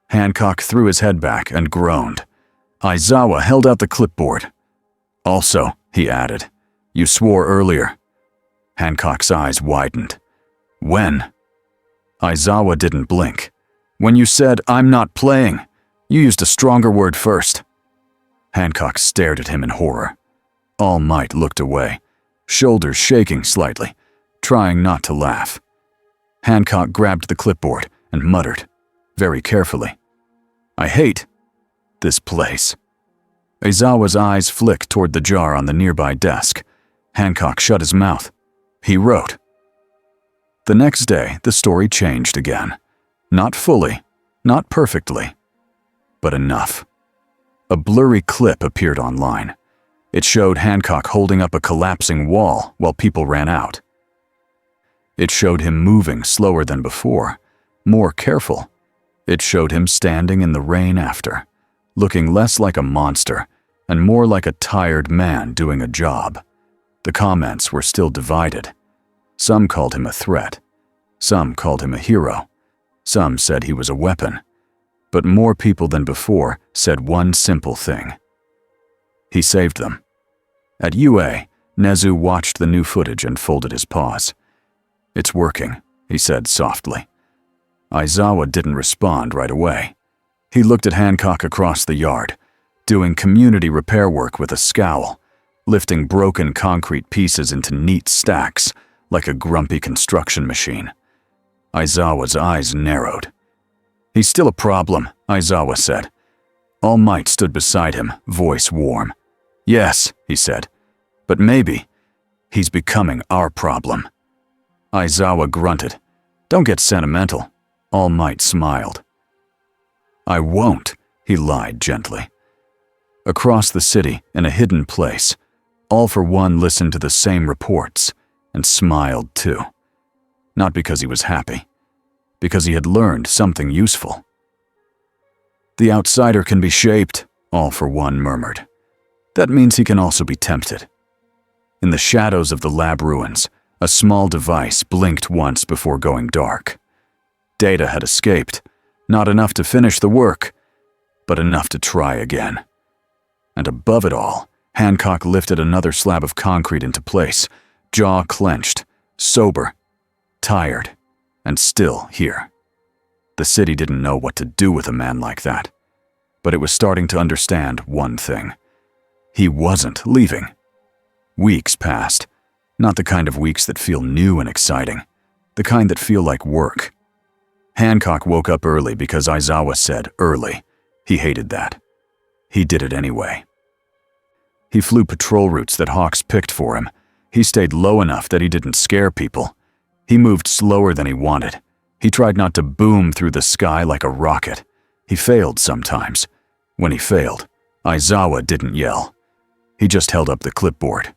Hancock threw his head back and groaned. Aizawa held out the clipboard. "Also," he added, "you swore earlier." Hancock's eyes widened. "When?" Aizawa didn't blink. "When you said, 'I'm not playing,' you used a stronger word first." Hancock stared at him in horror. All Might looked away, shoulders shaking slightly, trying not to laugh. Hancock grabbed the clipboard and muttered, very carefully, "I hate this place." Aizawa's eyes flicked toward the jar on the nearby desk. Hancock shut his mouth. He wrote. The next day, the story changed again. Not fully, not perfectly, but enough. A blurry clip appeared online. It showed Hancock holding up a collapsing wall while people ran out. It showed him moving slower than before, more careful. It showed him standing in the rain after, looking less like a monster and more like a tired man doing a job. The comments were still divided. Some called him a threat. Some called him a hero. Some said he was a weapon. But more people than before said one simple thing. He saved them. At UA, Nezu watched the new footage and folded his paws. "It's working," he said softly. Aizawa didn't respond right away. He looked at Hancock across the yard, doing community repair work with a scowl, lifting broken concrete pieces into neat stacks like a grumpy construction machine. Aizawa's eyes narrowed. "He's still a problem," Aizawa said. All Might stood beside him, voice warm. "Yes," he said, "but maybe he's becoming our problem." Aizawa grunted. "Don't get sentimental." All Might smiled. "I won't," he lied gently. Across the city, in a hidden place, All for One listened to the same reports and smiled too. Not because he was happy, because he had learned something useful. "The outsider can be shaped," All for One murmured. "That means he can also be tempted." In the shadows of the lab ruins, a small device blinked once before going dark. Data had escaped, not enough to finish the work, but enough to try again. And above it all, Hancock lifted another slab of concrete into place, jaw clenched, sober, tired, and still here. The city didn't know what to do with a man like that, but it was starting to understand one thing. He wasn't leaving. Weeks passed, not the kind of weeks that feel new and exciting, the kind that feel like work. Hancock woke up early because Aizawa said early. He hated that. He did it anyway. He flew patrol routes that Hawks picked for him. He stayed low enough that he didn't scare people. He moved slower than he wanted. He tried not to boom through the sky like a rocket. He failed sometimes. When he failed, Aizawa didn't yell. He just held up the clipboard.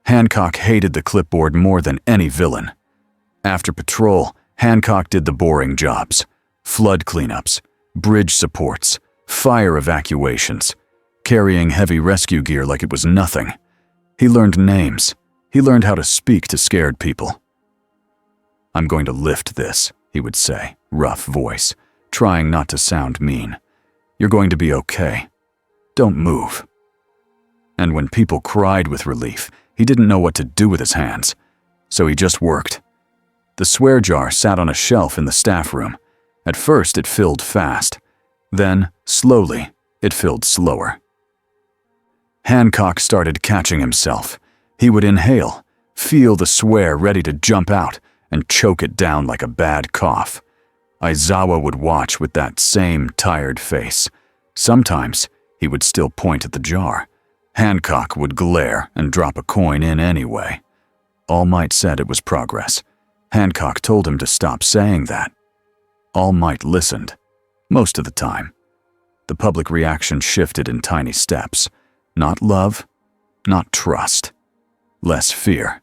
Hancock hated the clipboard more than any villain. After patrol, Hancock did the boring jobs. Flood cleanups, bridge supports, fire evacuations, carrying heavy rescue gear like it was nothing. He learned names. He learned how to speak to scared people. "I'm going to lift this," he would say, rough voice, trying not to sound mean. "You're going to be okay. Don't move." And when people cried with relief, he didn't know what to do with his hands, so he just worked. The swear jar sat on a shelf in the staff room. At first, it filled fast. Then, slowly, it filled slower. Hancock started catching himself. He would inhale, feel the swear ready to jump out, and choke it down like a bad cough. Aizawa would watch with that same tired face. Sometimes, he would still point at the jar. Hancock would glare and drop a coin in anyway. All Might said it was progress. Hancock told him to stop saying that. All Might listened, most of the time. The public reaction shifted in tiny steps. Not love, not trust. Less fear.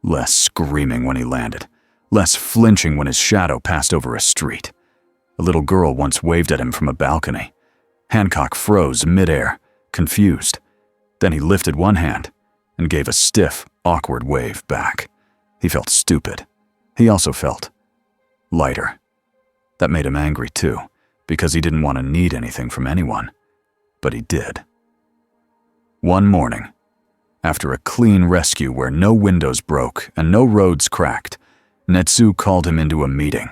Less screaming when he landed. Less flinching when his shadow passed over a street. A little girl once waved at him from a balcony. Hancock froze midair, confused. Then he lifted one hand and gave a stiff, awkward wave back. He felt stupid. He also felt lighter. That made him angry too, because he didn't want to need anything from anyone. But he did. One morning, after a clean rescue where no windows broke and no roads cracked, Netsu called him into a meeting.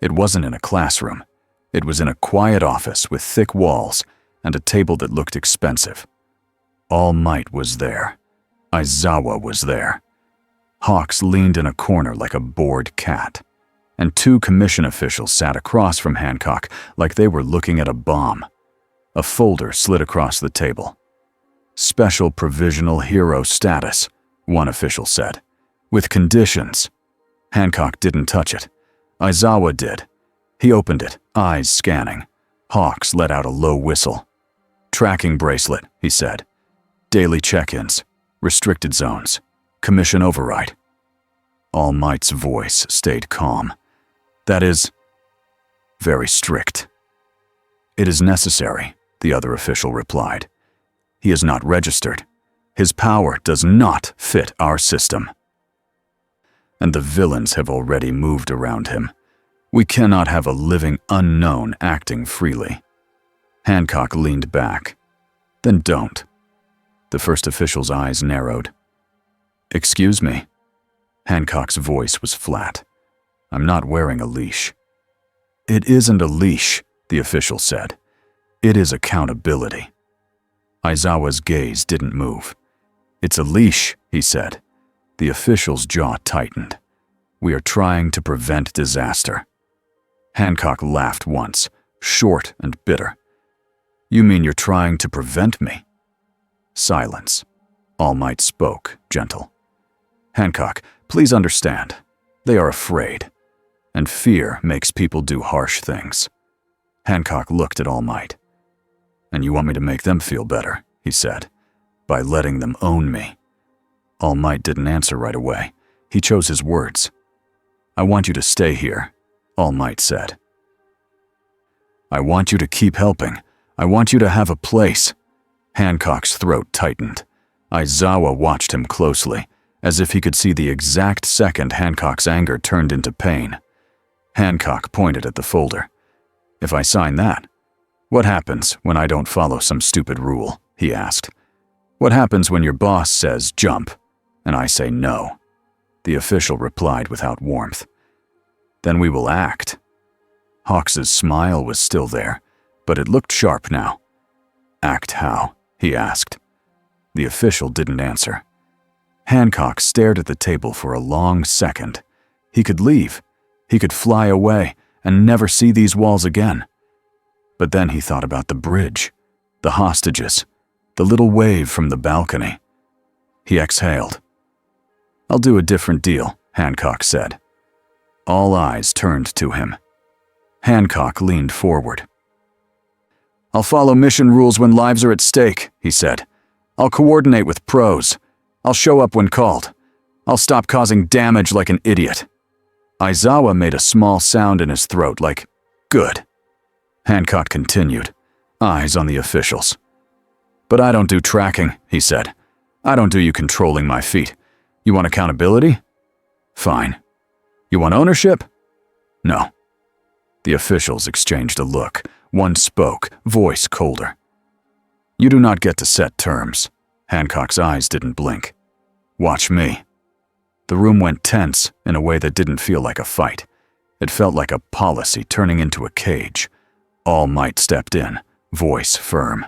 It wasn't in a classroom. It was in a quiet office with thick walls and a table that looked expensive. All Might was there. Aizawa was there. Hawks leaned in a corner like a bored cat, and two commission officials sat across from Hancock like they were looking at a bomb. A folder slid across the table. "Special Provisional Hero Status," one official said, "with conditions." Hancock didn't touch it. Aizawa did. He opened it, eyes scanning. Hawks let out a low whistle. "Tracking bracelet," he said. "Daily check-ins, restricted zones, commission override." All Might's voice stayed calm. "That is very strict." "It is necessary," the other official replied. "He is not registered. His power does not fit our system. And the villains have already moved around him. We cannot have a living unknown acting freely." Hancock leaned back. "Then don't." The first official's eyes narrowed. "Excuse me." Hancock's voice was flat. "I'm not wearing a leash." "It isn't a leash," the official said. "It is accountability." Aizawa's gaze didn't move. "It's a leash," he said. The official's jaw tightened. "We are trying to prevent disaster." Hancock laughed once, short and bitter. "You mean you're trying to prevent me?" Silence. All Might spoke, gentle. "Hancock, please understand. They are afraid, and fear makes people do harsh things." Hancock looked at All Might. "And you want me to make them feel better," he said, "by letting them own me." All Might didn't answer right away. He chose his words. "I want you to stay here," All Might said. "I want you to keep helping. I want you to have a place." Hancock's throat tightened. Aizawa watched him closely, as if he could see the exact second Hancock's anger turned into pain. Hancock pointed at the folder. "If I sign that, what happens when I don't follow some stupid rule?" he asked. "What happens when your boss says jump, and I say no?" The official replied without warmth. "Then we will act." Hawks's smile was still there, but it looked sharp now. "Act how?" he asked. The official didn't answer. Hancock stared at the table for a long second. He could leave. He could fly away and never see these walls again. But then he thought about the bridge, the hostages, the little wave from the balcony. He exhaled. "I'll do a different deal," Hancock said. All eyes turned to him. Hancock leaned forward. "I'll follow mission rules when lives are at stake," he said. "I'll coordinate with pros. I'll show up when called. I'll stop causing damage like an idiot." Aizawa made a small sound in his throat like, "Good." Hancock continued, eyes on the officials. But I don't do tracking, he said. I don't do you controlling my feet. You want accountability? Fine. You want ownership? No. The officials exchanged a look. One spoke, voice colder. You do not get to set terms. Hancock's eyes didn't blink. Watch me. The room went tense in a way that didn't feel like a fight. It felt like a policy turning into a cage. All Might stepped in, voice firm.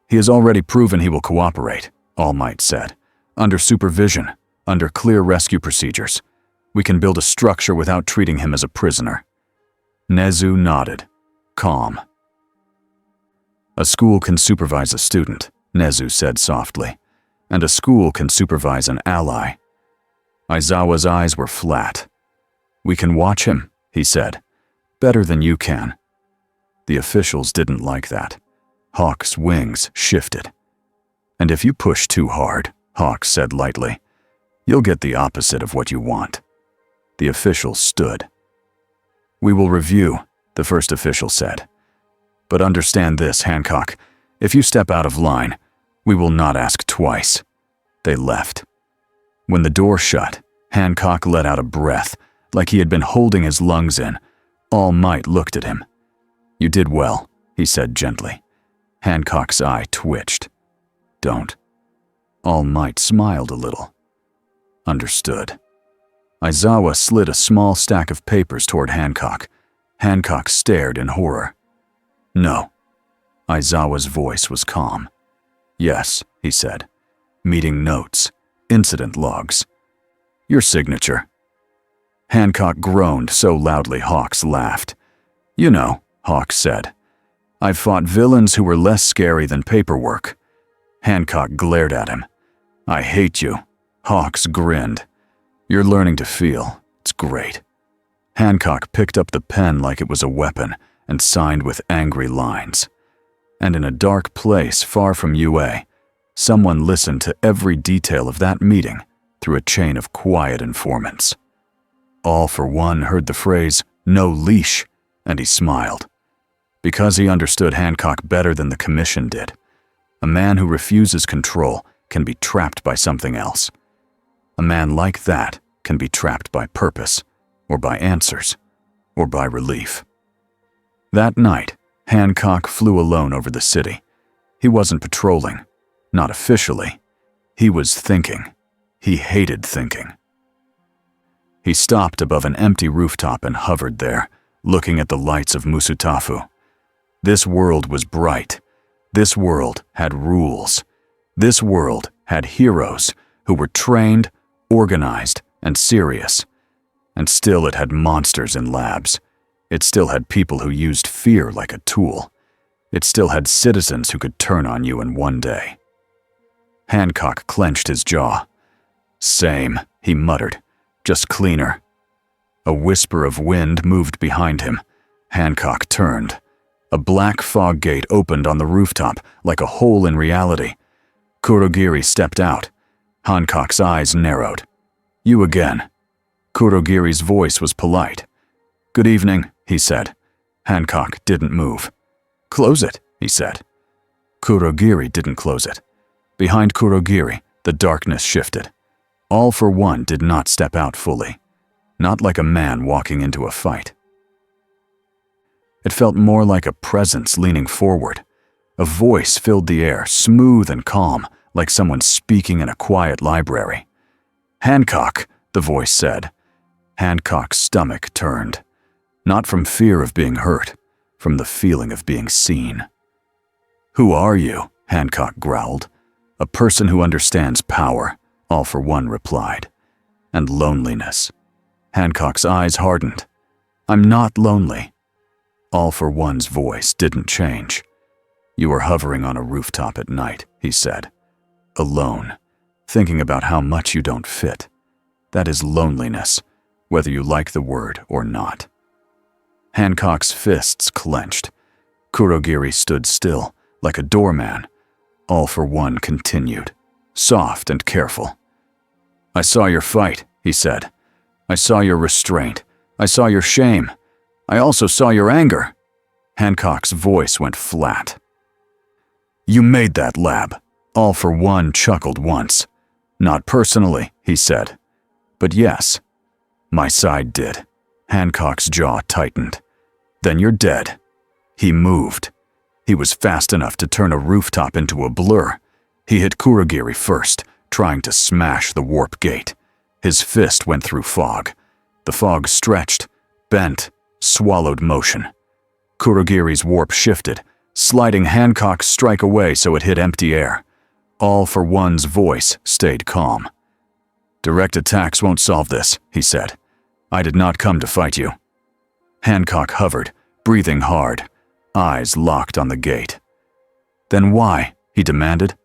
He has already proven he will cooperate, All Might said. Under supervision, under clear rescue procedures. We can build a structure without treating him as a prisoner. Nezu nodded, calm. A school can supervise a student, Nezu said softly, and a school can supervise an ally. Aizawa's eyes were flat. We can watch him, he said. Better than you can. The officials didn't like that. Hawk's wings shifted. And if you push too hard, Hawk said lightly, you'll get the opposite of what you want. The officials stood. We will review, the first official said. But understand this, Hancock. If you step out of line, we will not ask twice. They left. When the door shut, Hancock let out a breath, like he had been holding his lungs in. All Might looked at him. You did well, he said gently. Hancock's eye twitched. Don't. All Might smiled a little. Understood. Aizawa slid a small stack of papers toward Hancock. Hancock stared in horror. No. Aizawa's voice was calm. Yes, he said. Meeting notes. Incident logs. Your signature. Hancock groaned so loudly Hawks laughed. You know, Hawks said. I've fought villains who were less scary than paperwork. Hancock glared at him. I hate you. Hawks grinned. You're learning to feel. It's great. Hancock picked up the pen like it was a weapon and signed with angry lines. And in a dark place far from UA, someone listened to every detail of that meeting through a chain of quiet informants. All for One heard the phrase, no leash, and he smiled. Because he understood Hancock better than the commission did. A man who refuses control can be trapped by something else. A man like that can be trapped by purpose, or by answers, or by relief. That night, Hancock flew alone over the city. He wasn't patrolling, not officially. He was thinking. He hated thinking. He stopped above an empty rooftop and hovered there, looking at the lights of Musutafu. This world was bright. This world had rules. This world had heroes who were trained, organized, and serious. And still it had monsters in labs. It still had people who used fear like a tool. It still had citizens who could turn on you in one day. Hancock clenched his jaw. Same, he muttered, just cleaner. A whisper of wind moved behind him. Hancock turned. A black fog gate opened on the rooftop like a hole in reality. Kurogiri stepped out. Hancock's eyes narrowed. You again. Kurogiri's voice was polite. Good evening, he said. Hancock didn't move. Close it, he said. Kurogiri didn't close it. Behind Kurogiri, the darkness shifted. All for One did not step out fully. Not like a man walking into a fight. It felt more like a presence leaning forward. A voice filled the air, smooth and calm, like someone speaking in a quiet library. Hancock, the voice said. Hancock's stomach turned. Not from fear of being hurt, from the feeling of being seen. Who are you? Hancock growled. A person who understands power, All for One replied. And loneliness. Hancock's eyes hardened. I'm not lonely. All for One's voice didn't change. You are hovering on a rooftop at night, he said. Alone, thinking about how much you don't fit. That is loneliness, whether you like the word or not. Hancock's fists clenched. Kurogiri stood still, like a doorman. All for One continued, soft and careful. I saw your fight, he said. I saw your restraint. I saw your shame. I also saw your anger. Hancock's voice went flat. "You made that, Lab." All for One chuckled once. "Not personally," he said. "But yes, my side did." Hancock's jaw tightened. "Then you're dead." He moved. He was fast enough to turn a rooftop into a blur. He hit Kurogiri first, trying to smash the warp gate. His fist went through fog. The fog stretched, bent, swallowed motion. Kurogiri's warp shifted, sliding Hancock's strike away so it hit empty air. All for One's voice stayed calm. "Direct attacks won't solve this," he said. "I did not come to fight you." Hancock hovered, breathing hard, eyes locked on the gate. "Then why?" he demanded.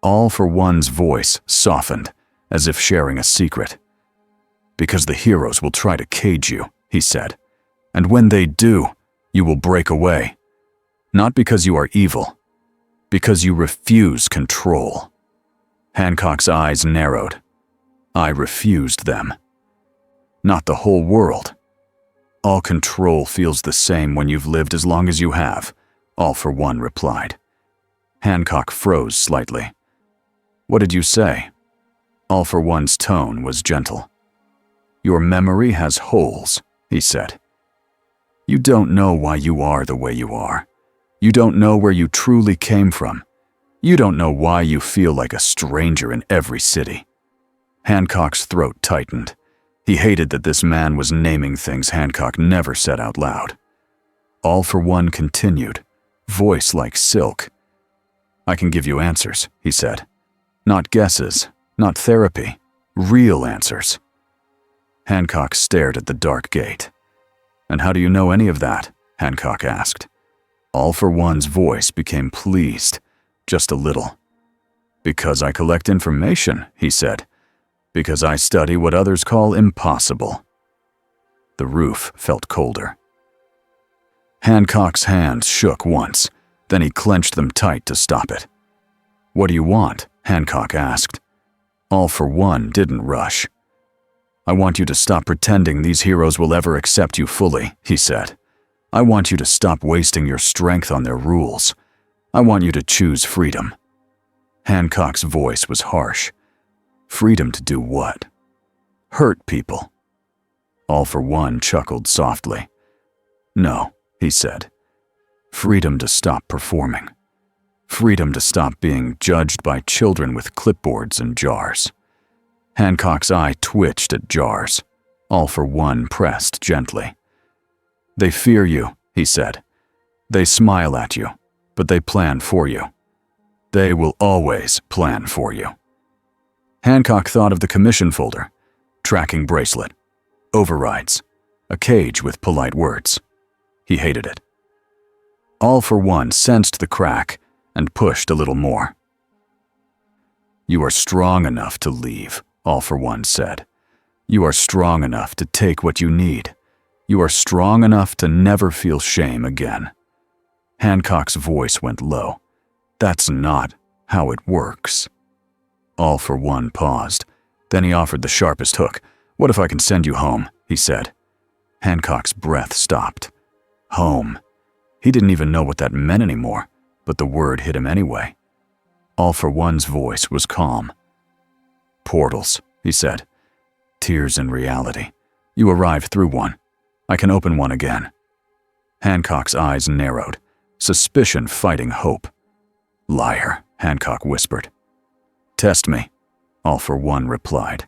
All for One's voice softened, as if sharing a secret. "Because the heroes will try to cage you," he said. "And when they do, you will break away. Not because you are evil, because you refuse control." Hancock's eyes narrowed. "I refused them. Not the whole world. All control feels the same when you've lived as long as you have," All for One replied. Hancock froze slightly. "What did you say?" All for One's tone was gentle. "Your memory has holes," he said. "You don't know why you are the way you are. You don't know where you truly came from. You don't know why you feel like a stranger in every city." Hancock's throat tightened. He hated that this man was naming things Hancock never said out loud. All for One continued, voice like silk. "I can give you answers," he said. "Not guesses, not therapy, real answers." Hancock stared at the dark gate. "And how do you know any of that?" Hancock asked. All for One's voice became pleased, just a little. "Because I collect information," he said. "Because I study what others call impossible." The roof felt colder. Hancock's hands shook once, then he clenched them tight to stop it. "What do you want?" Hancock asked. All for One didn't rush. "I want you to stop pretending these heroes will ever accept you fully," he said. "I want you to stop wasting your strength on their rules. I want you to choose freedom." Hancock's voice was harsh. "Freedom to do what?" "Hurt people." All for One chuckled softly. "No," he said. "Freedom to stop performing. Freedom to stop being judged by children with clipboards and jars." Hancock's eye twitched at jars. All for One pressed gently. "They fear you," he said. "They smile at you, but they plan for you. They will always plan for you." Hancock thought of the commission folder, tracking bracelet, overrides, a cage with polite words. He hated it. All for One sensed the crack and pushed a little more. "You are strong enough to leave," All for One said. "You are strong enough to take what you need. You are strong enough to never feel shame again." Hancock's voice went low. "That's not how it works." All for One paused. Then he offered the sharpest hook. "What if I can send you home?" he said. Hancock's breath stopped. Home. He didn't even know what that meant anymore, but the word hit him anyway. All for One's voice was calm. "Portals," he said. "Tears in reality. You arrived through one. I can open one again." Hancock's eyes narrowed, suspicion fighting hope. "Liar," Hancock whispered. "Test me," All for One replied.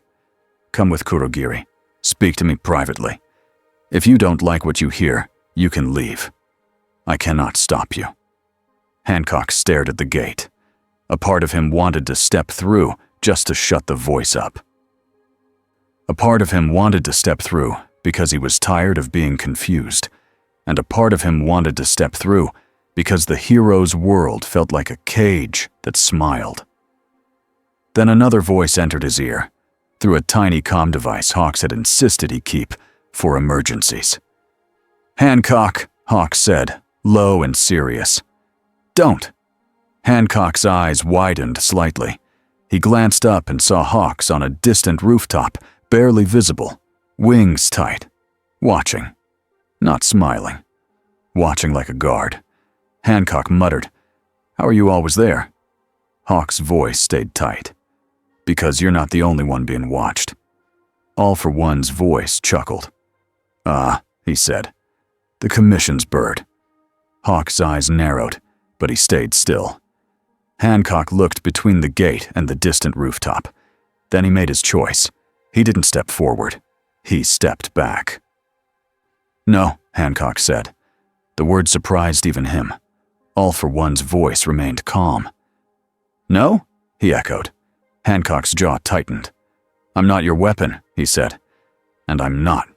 "Come with Kurogiri. Speak to me privately. If you don't like what you hear, you can leave. I cannot stop you." Hancock stared at the gate. A part of him wanted to step through just to shut the voice up. A part of him wanted to step through because he was tired of being confused, and a part of him wanted to step through because the hero's world felt like a cage that smiled. Then another voice entered his ear, through a tiny comm device Hawks had insisted he keep for emergencies. "Hancock," Hawks said, low and serious. "Don't." Hancock's eyes widened slightly. He glanced up and saw Hawks on a distant rooftop, barely visible, wings tight, watching, not smiling, watching like a guard. Hancock muttered, How are you always there? Hawk's voice stayed tight. Because you're not the only one being watched. All for One's voice chuckled. Ah, he said. The commission's bird. Hawk's eyes narrowed, but he stayed still. Hancock looked between the gate and the distant rooftop. Then he made his choice. He didn't step forward. He stepped back. No, Hancock said. The word surprised even him. All for One's voice remained calm. No? He echoed. Hancock's jaw tightened. I'm not your weapon, he said. And I'm not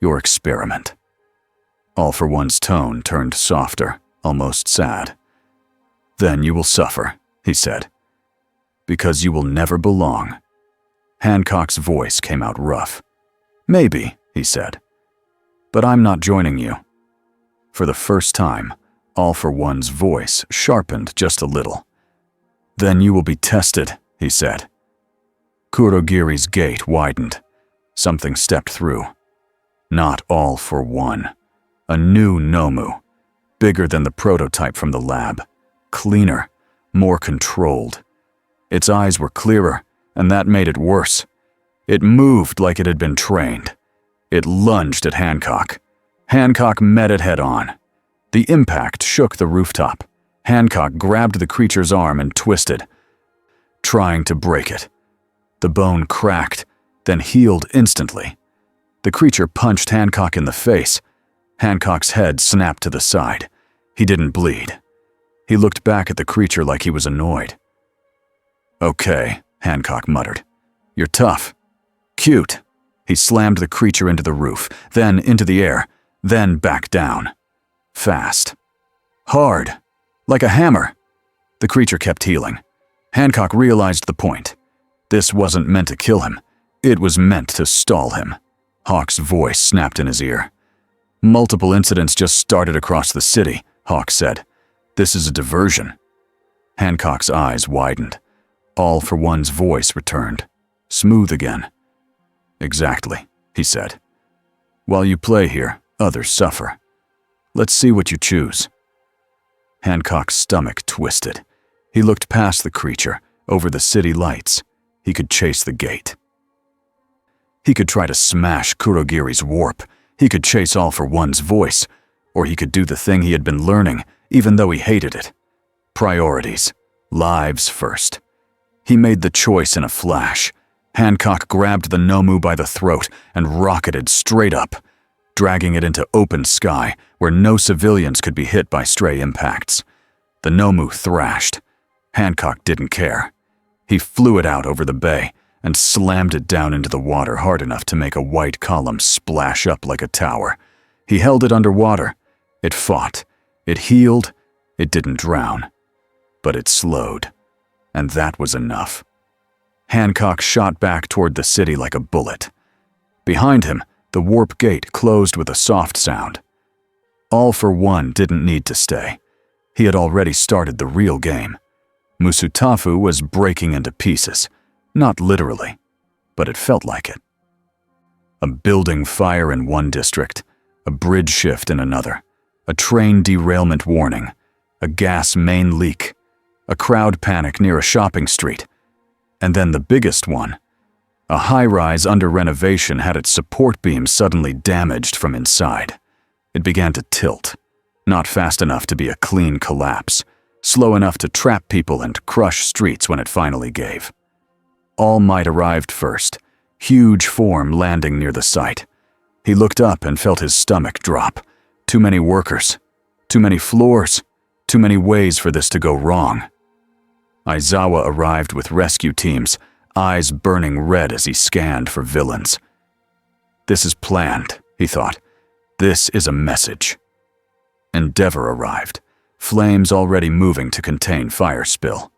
your experiment. All for One's tone turned softer, almost sad. Then you will suffer, he said. Because you will never belong. Hancock's voice came out rough. Maybe, he said. But I'm not joining you. For the first time, All for One's voice sharpened just a little. Then you will be tested, he said. Kurogiri's gate widened. Something stepped through. Not All for One. A new Nomu. Bigger than the prototype from the lab. Cleaner. More controlled. Its eyes were clearer, and that made it worse. It moved like it had been trained. It lunged at Hancock. Hancock met it head on. The impact shook the rooftop. Hancock grabbed the creature's arm and twisted, trying to break it. The bone cracked, then healed instantly. The creature punched Hancock in the face. Hancock's head snapped to the side. He didn't bleed. He looked back at the creature like he was annoyed. Okay, Hancock muttered. You're tough. Cute. He slammed the creature into the roof, then into the air, then back down. Fast. Hard. Like a hammer. The creature kept healing. Hancock realized the point. This wasn't meant to kill him. It was meant to stall him. Hawk's voice snapped in his ear. Multiple incidents just started across the city, Hawk said. This is a diversion. Hancock's eyes widened. All for One's voice returned. Smooth again. Exactly, he said. While you play here, others suffer. Let's see what you choose. Hancock's stomach twisted. He looked past the creature, over the city lights. He could chase the gate. He could try to smash Kurogiri's warp. He could chase All for One's voice. Or he could do the thing he had been learning, even though he hated it. Priorities. Lives first. He made the choice in a flash. Hancock grabbed the Nomu by the throat and rocketed straight up, dragging it into open sky where no civilians could be hit by stray impacts. The Nomu thrashed. Hancock didn't care. He flew it out over the bay and slammed it down into the water hard enough to make a white column splash up like a tower. He held it underwater. It fought. It healed. It didn't drown. But it slowed. And that was enough. Hancock shot back toward the city like a bullet. Behind him, the warp gate closed with a soft sound. All for One didn't need to stay. He had already started the real game. Musutafu was breaking into pieces. Not literally, but it felt like it. A building fire in one district, a bridge shift in another, a train derailment warning, a gas main leak, a crowd panic near a shopping street, and then the biggest one. A high-rise under renovation had its support beam suddenly damaged from inside. It began to tilt, not fast enough to be a clean collapse, slow enough to trap people and crush streets when it finally gave. All Might arrived first, huge form landing near the site. He looked up and felt his stomach drop. Too many workers, too many floors, too many ways for this to go wrong. Aizawa arrived with rescue teams, eyes burning red as he scanned for villains. This is planned, he thought. This is a message. Endeavor arrived, flames already moving to contain fire spill.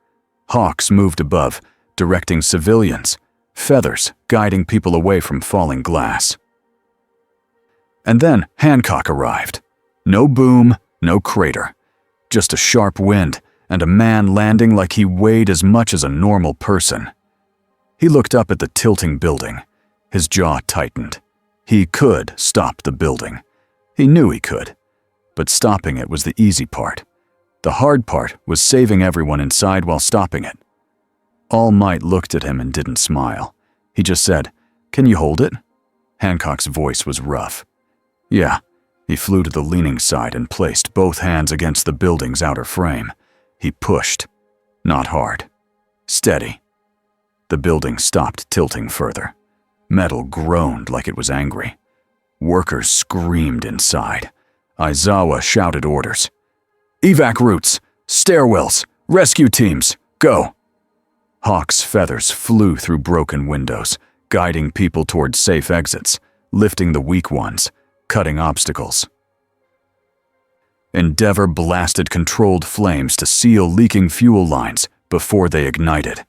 Hawks moved above, directing civilians, feathers guiding people away from falling glass. And then Hancock arrived. No boom, no crater. Just a sharp wind and a man landing like he weighed as much as a normal person. He looked up at the tilting building. His jaw tightened. He could stop the building. He knew he could. But stopping it was the easy part. The hard part was saving everyone inside while stopping it. All Might looked at him and didn't smile. He just said, "Can you hold it?" Hancock's voice was rough. "Yeah." He flew to the leaning side and placed both hands against the building's outer frame. He pushed. Not hard. Steady. The building stopped tilting further. Metal groaned like it was angry. Workers screamed inside. Aizawa shouted orders. "Evac routes! Stairwells! Rescue teams! Go!" Hawk's feathers flew through broken windows, guiding people toward safe exits, lifting the weak ones, cutting obstacles. Endeavor blasted controlled flames to seal leaking fuel lines before they ignited.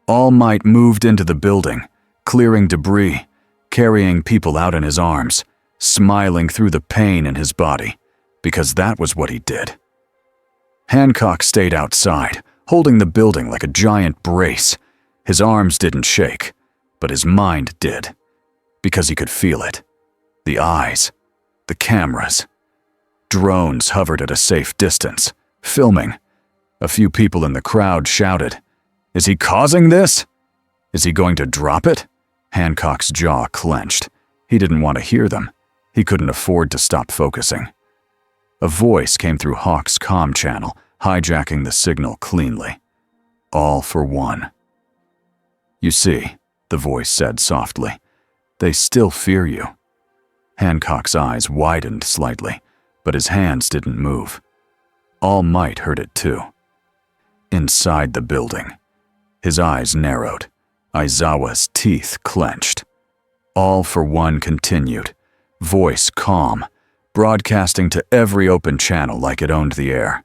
All Might moved into the building, clearing debris, carrying people out in his arms, smiling through the pain in his body, because that was what he did. Hancock stayed outside, holding the building like a giant brace. His arms didn't shake, but his mind did, because he could feel it. The eyes, the cameras. Drones hovered at a safe distance, filming. A few people in the crowd shouted, "Is he causing this? Is he going to drop it?" Hancock's jaw clenched. He didn't want to hear them. He couldn't afford to stop focusing. A voice came through Hawk's comm channel, hijacking the signal cleanly. "All for one." "You see," the voice said softly, "they still fear you." Hancock's eyes widened slightly, but his hands didn't move. All Might heard it too. Inside the building, his eyes narrowed. Aizawa's teeth clenched. All for one continued, voice calm, broadcasting to every open channel like it owned the air.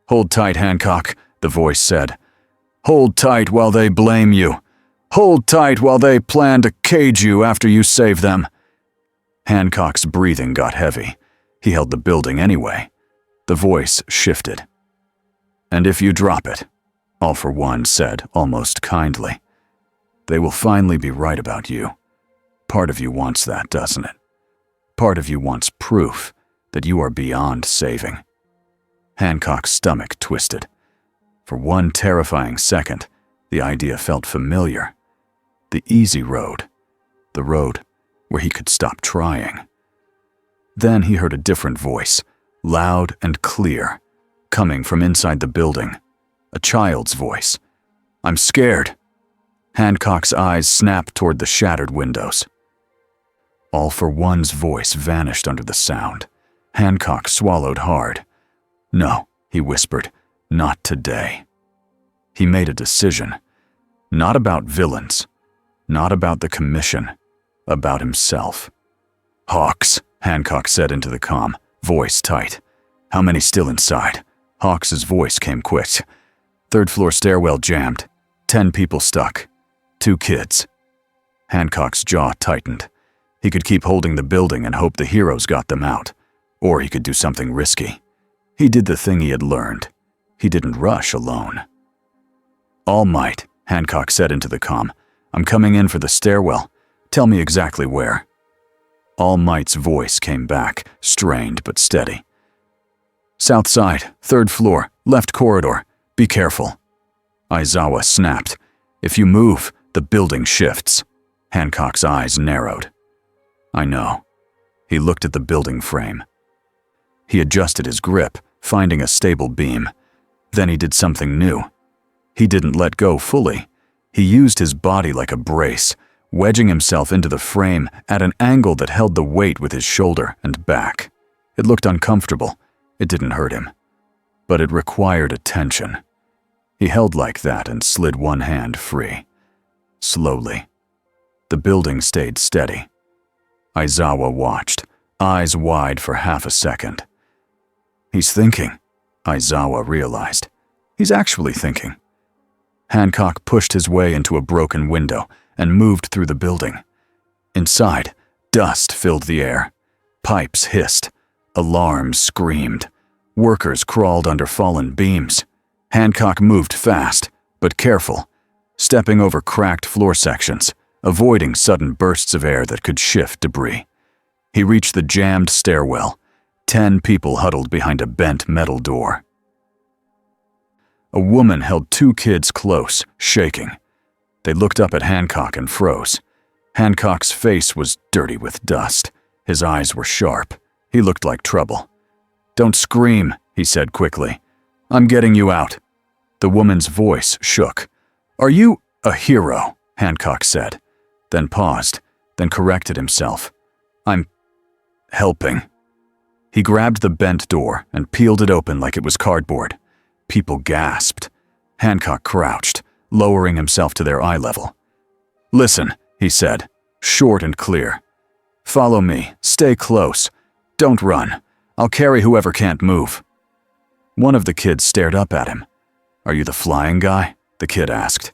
"Hold tight, Hancock," the voice said. "Hold tight while they blame you. Hold tight while they plan to cage you after you save them." Hancock's breathing got heavy. He held the building anyway. The voice shifted. "And if you drop it," All for One said almost kindly, "they will finally be right about you. Part of you wants that, doesn't it? Part of you wants proof that you are beyond saving." Hancock's stomach twisted. For one terrifying second, the idea felt familiar. The easy road. The road where he could stop trying. Then he heard a different voice, loud and clear, coming from inside the building. A child's voice. "I'm scared." Hancock's eyes snapped toward the shattered windows. All for One's voice vanished under the sound. Hancock swallowed hard. "No," he whispered, "not today." He made a decision. Not about villains. Not about the commission. About himself. "Hawks," Hancock said into the comm, voice tight. "How many still inside?" Hawks's voice came quick. "Third floor stairwell jammed. 10 people stuck. 2 kids." Hancock's jaw tightened. He could keep holding the building and hope the heroes got them out. Or he could do something risky. He did the thing he had learned. He didn't rush alone. "All Might," Hancock said into the comm. "I'm coming in for the stairwell. Tell me exactly where." All Might's voice came back, strained but steady. "South side, 3rd floor, left corridor. Be careful." Aizawa snapped. "If you move, the building shifts." Hancock's eyes narrowed. "I know." He looked at the building frame. He adjusted his grip, finding a stable beam. Then he did something new. He didn't let go fully. He used his body like a brace, wedging himself into the frame at an angle that held the weight with his shoulder and back. It looked uncomfortable. It didn't hurt him. But it required attention. He held like that and slid one hand free. Slowly. The building stayed steady. Aizawa watched, eyes wide for half a second. "He's thinking," Aizawa realized. "He's actually thinking." Hancock pushed his way into a broken window and moved through the building. Inside, dust filled the air. Pipes hissed. Alarms screamed. Workers crawled under fallen beams. Hancock moved fast, but careful, stepping over cracked floor sections, avoiding sudden bursts of air that could shift debris. He reached the jammed stairwell. 10 people huddled behind a bent metal door. A woman held 2 kids close, shaking. They looked up at Hancock and froze. Hancock's face was dirty with dust. His eyes were sharp. He looked like trouble. "Don't scream," he said quickly. "I'm getting you out." The woman's voice shook. "Are you a hero?" Hancock said, then paused, then corrected himself. "I'm helping." He grabbed the bent door and peeled it open like it was cardboard. People gasped. Hancock crouched, lowering himself to their eye level. "Listen," he said, short and clear. "Follow me. Stay close. Don't run. I'll carry whoever can't move." One of the kids stared up at him. "Are you the flying guy?" the kid asked.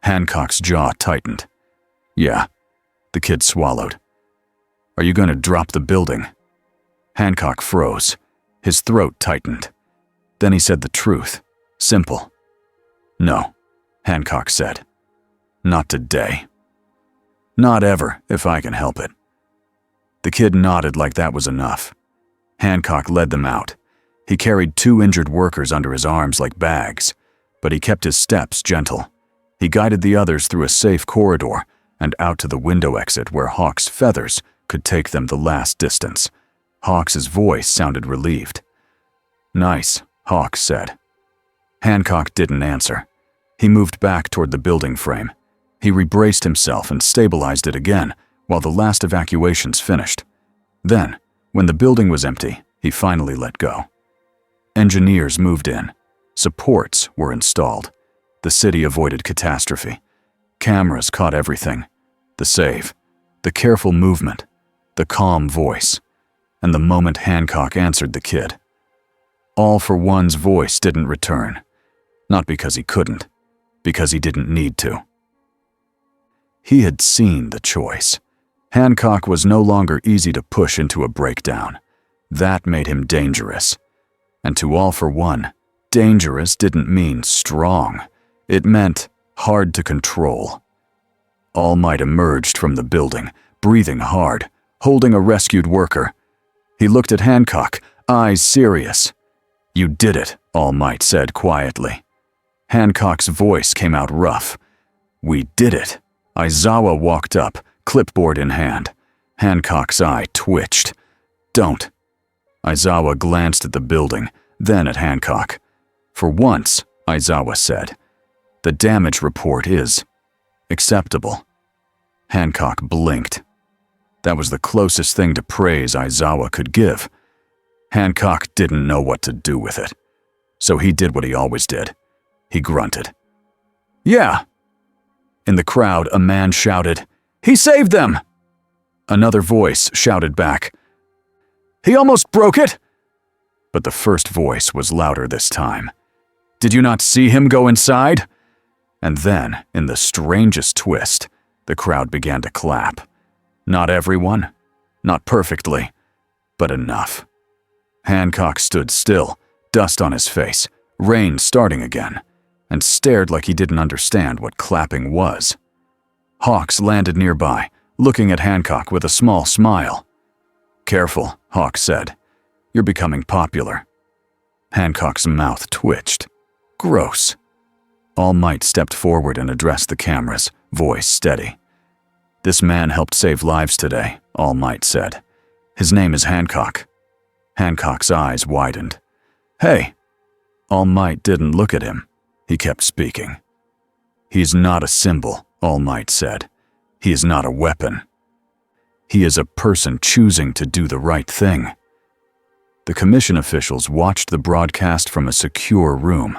Hancock's jaw tightened. "Yeah." The kid swallowed. "Are you going to drop the building?" Hancock froze. His throat tightened. Then he said the truth. Simple. "No," Hancock said. "Not today. Not ever, if I can help it." The kid nodded like that was enough. Hancock led them out. He carried 2 injured workers under his arms like bags, but he kept his steps gentle. He guided the others through a safe corridor and out to the window exit where Hawk's feathers could take them the last distance. Hawk's voice sounded relieved. "Nice," Hawk said. Hancock didn't answer. He moved back toward the building frame. He rebraced himself and stabilized it again while the last evacuations finished. Then, when the building was empty, he finally let go. Engineers moved in. Supports were installed. The city avoided catastrophe. Cameras caught everything. The save, the careful movement, the calm voice, and the moment Hancock answered the kid. All for One's voice didn't return. Not because he couldn't, because he didn't need to. He had seen the choice. Hancock was no longer easy to push into a breakdown. That made him dangerous. And to All for One, dangerous didn't mean strong. It meant hard to control. All Might emerged from the building, breathing hard, holding a rescued worker. He looked at Hancock, eyes serious. "You did it," All Might said quietly. Hancock's voice came out rough. "We did it." Aizawa walked up, clipboard in hand. Hancock's eye twitched. "Don't." Aizawa glanced at the building, then at Hancock. "For once," Aizawa said, "the damage report is acceptable." Hancock blinked. That was the closest thing to praise Aizawa could give. Hancock didn't know what to do with it. So he did what he always did. He grunted. "Yeah." In the crowd, a man shouted, "He saved them!" Another voice shouted back, "He almost broke it!" But the first voice was louder this time. "Did you not see him go inside?" And then, in the strangest twist, the crowd began to clap. Not everyone, not perfectly, but enough. Hancock stood still, dust on his face, rain starting again, and stared like he didn't understand what clapping was. Hawks landed nearby, looking at Hancock with a small smile. "Careful," Hawk said. "You're becoming popular." Hancock's mouth twitched. Gross. All Might stepped forward and addressed the cameras, voice steady. "This man helped save lives today," All Might said. "His name is Hancock." Hancock's eyes widened. "Hey." All Might didn't look at him. He kept speaking. "He's not a symbol," All Might said. "He is not a weapon. He is a person choosing to do the right thing." The commission officials watched the broadcast from a secure room.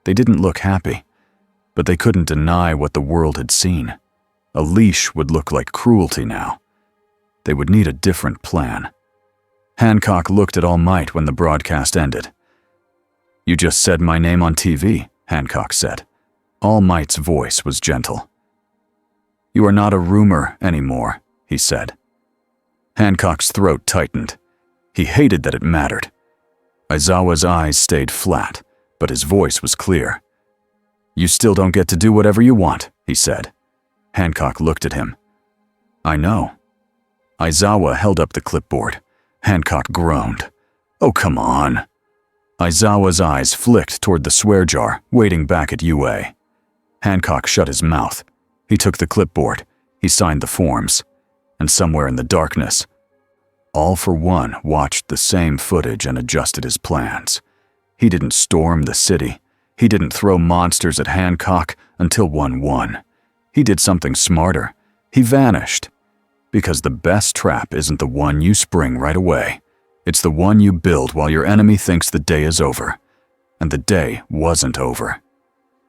They didn't look happy, but they couldn't deny what the world had seen. A leash would look like cruelty now. They would need a different plan. Hancock looked at All Might when the broadcast ended. "You just said my name on TV," Hancock said. All Might's voice was gentle. "You are not a rumor anymore," he said. Hancock's throat tightened. He hated that it mattered. Aizawa's eyes stayed flat, but his voice was clear. "You still don't get to do whatever you want," he said. Hancock looked at him. "I know." Aizawa held up the clipboard. Hancock groaned. "Oh, come on." Aizawa's eyes flicked toward the swear jar, waiting back at UA. Hancock shut his mouth. He took the clipboard. He signed the forms. And somewhere in the darkness, All for One watched the same footage and adjusted his plans. He didn't storm the city. He didn't throw monsters at Hancock until 1-1. He did something smarter. He vanished. Because the best trap isn't the one you spring right away. It's the one you build while your enemy thinks the day is over. And the day wasn't over.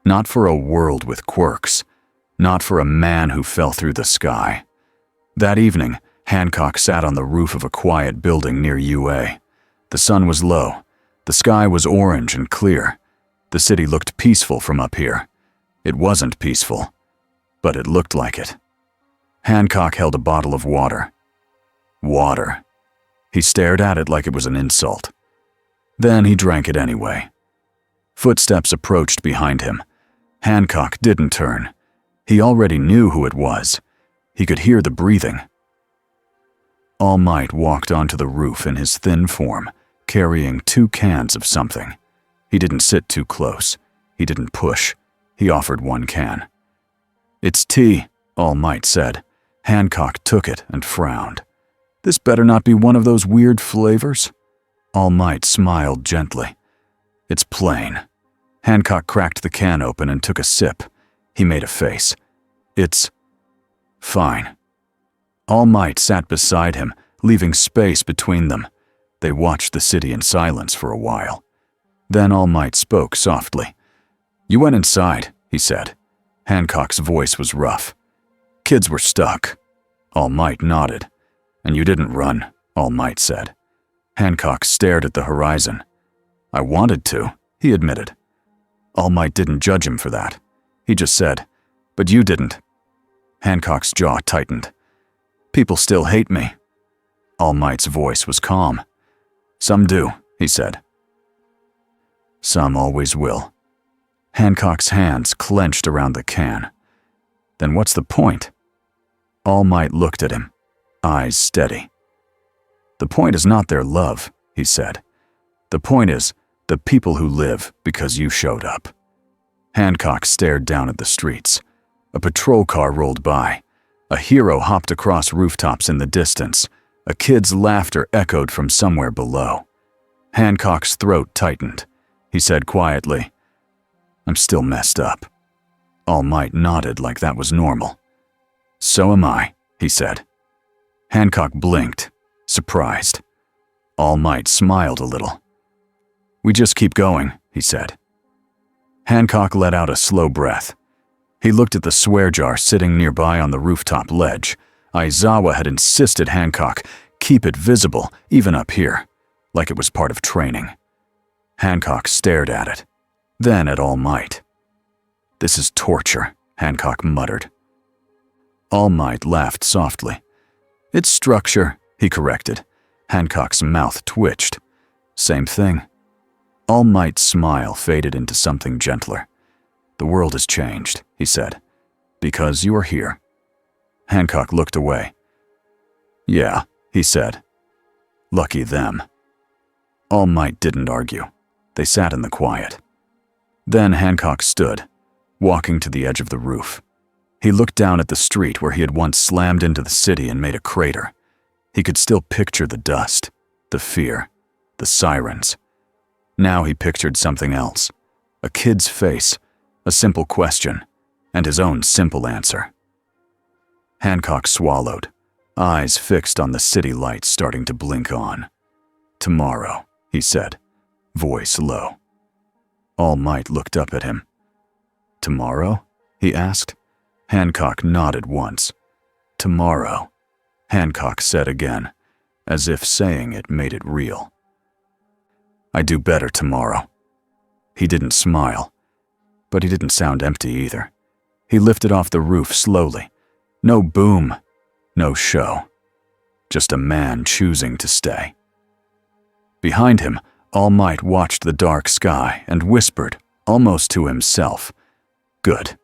Not for a world with quirks. Not for a man who fell through the sky. That evening, Hancock sat on the roof of a quiet building near UA. The sun was low. The sky was orange and clear. The city looked peaceful from up here. It wasn't peaceful, but it looked like it. Hancock held a bottle of water. Water. He stared at it like it was an insult. Then he drank it anyway. Footsteps approached behind him. Hancock didn't turn. He already knew who it was. He could hear the breathing. All Might walked onto the roof in his thin form, carrying 2 cans of something. He didn't sit too close. He didn't push. He offered 1 can. "It's tea," All Might said. Hancock took it and frowned. "This better not be one of those weird flavors." All Might smiled gently. "It's plain." Hancock cracked the can open and took a sip. He made a face. "It's fine." All Might sat beside him, leaving space between them. They watched the city in silence for a while. Then All Might spoke softly. "You went inside," he said. Hancock's voice was rough. "Kids were stuck." All Might nodded. "And you didn't run," All Might said. Hancock stared at the horizon. "I wanted to," he admitted. All Might didn't judge him for that. He just said, "But you didn't." Hancock's jaw tightened. "People still hate me." All Might's voice was calm. "Some do," he said. "Some always will." Hancock's hands clenched around the can. "Then what's the point?" All Might looked at him, eyes steady. "The point is not their love," he said. "The point is the people who live because you showed up." Hancock stared down at the streets. A patrol car rolled by. A hero hopped across rooftops in the distance. A kid's laughter echoed from somewhere below. Hancock's throat tightened. He said quietly, "I'm still messed up." All Might nodded like that was normal. "So am I," he said. Hancock blinked, surprised. All Might smiled a little. "We just keep going," he said. Hancock let out a slow breath. He looked at the swear jar sitting nearby on the rooftop ledge. Aizawa had insisted Hancock keep it visible, even up here, like it was part of training. Hancock stared at it, then at All Might. "This is torture," Hancock muttered. All Might laughed softly. "It's structure," he corrected. Hancock's mouth twitched. "Same thing." All Might's smile faded into something gentler. "The world has changed," he said, "because you are here." Hancock looked away. "Yeah," he said. "Lucky them." All Might didn't argue. They sat in the quiet. Then Hancock stood, walking to the edge of the roof. He looked down at the street where he had once slammed into the city and made a crater. He could still picture the dust, the fear, the sirens. Now he pictured something else. A kid's face, a simple question, and his own simple answer. Hancock swallowed, eyes fixed on the city lights starting to blink on. "Tomorrow," he said, voice low. All Might looked up at him. "Tomorrow?" he asked. Hancock nodded once. "Tomorrow," Hancock said again, as if saying it made it real. "I do better tomorrow." He didn't smile, but he didn't sound empty either. He lifted off the roof slowly. No boom, no show. Just a man choosing to stay. Behind him, All Might watched the dark sky and whispered, almost to himself, "Good."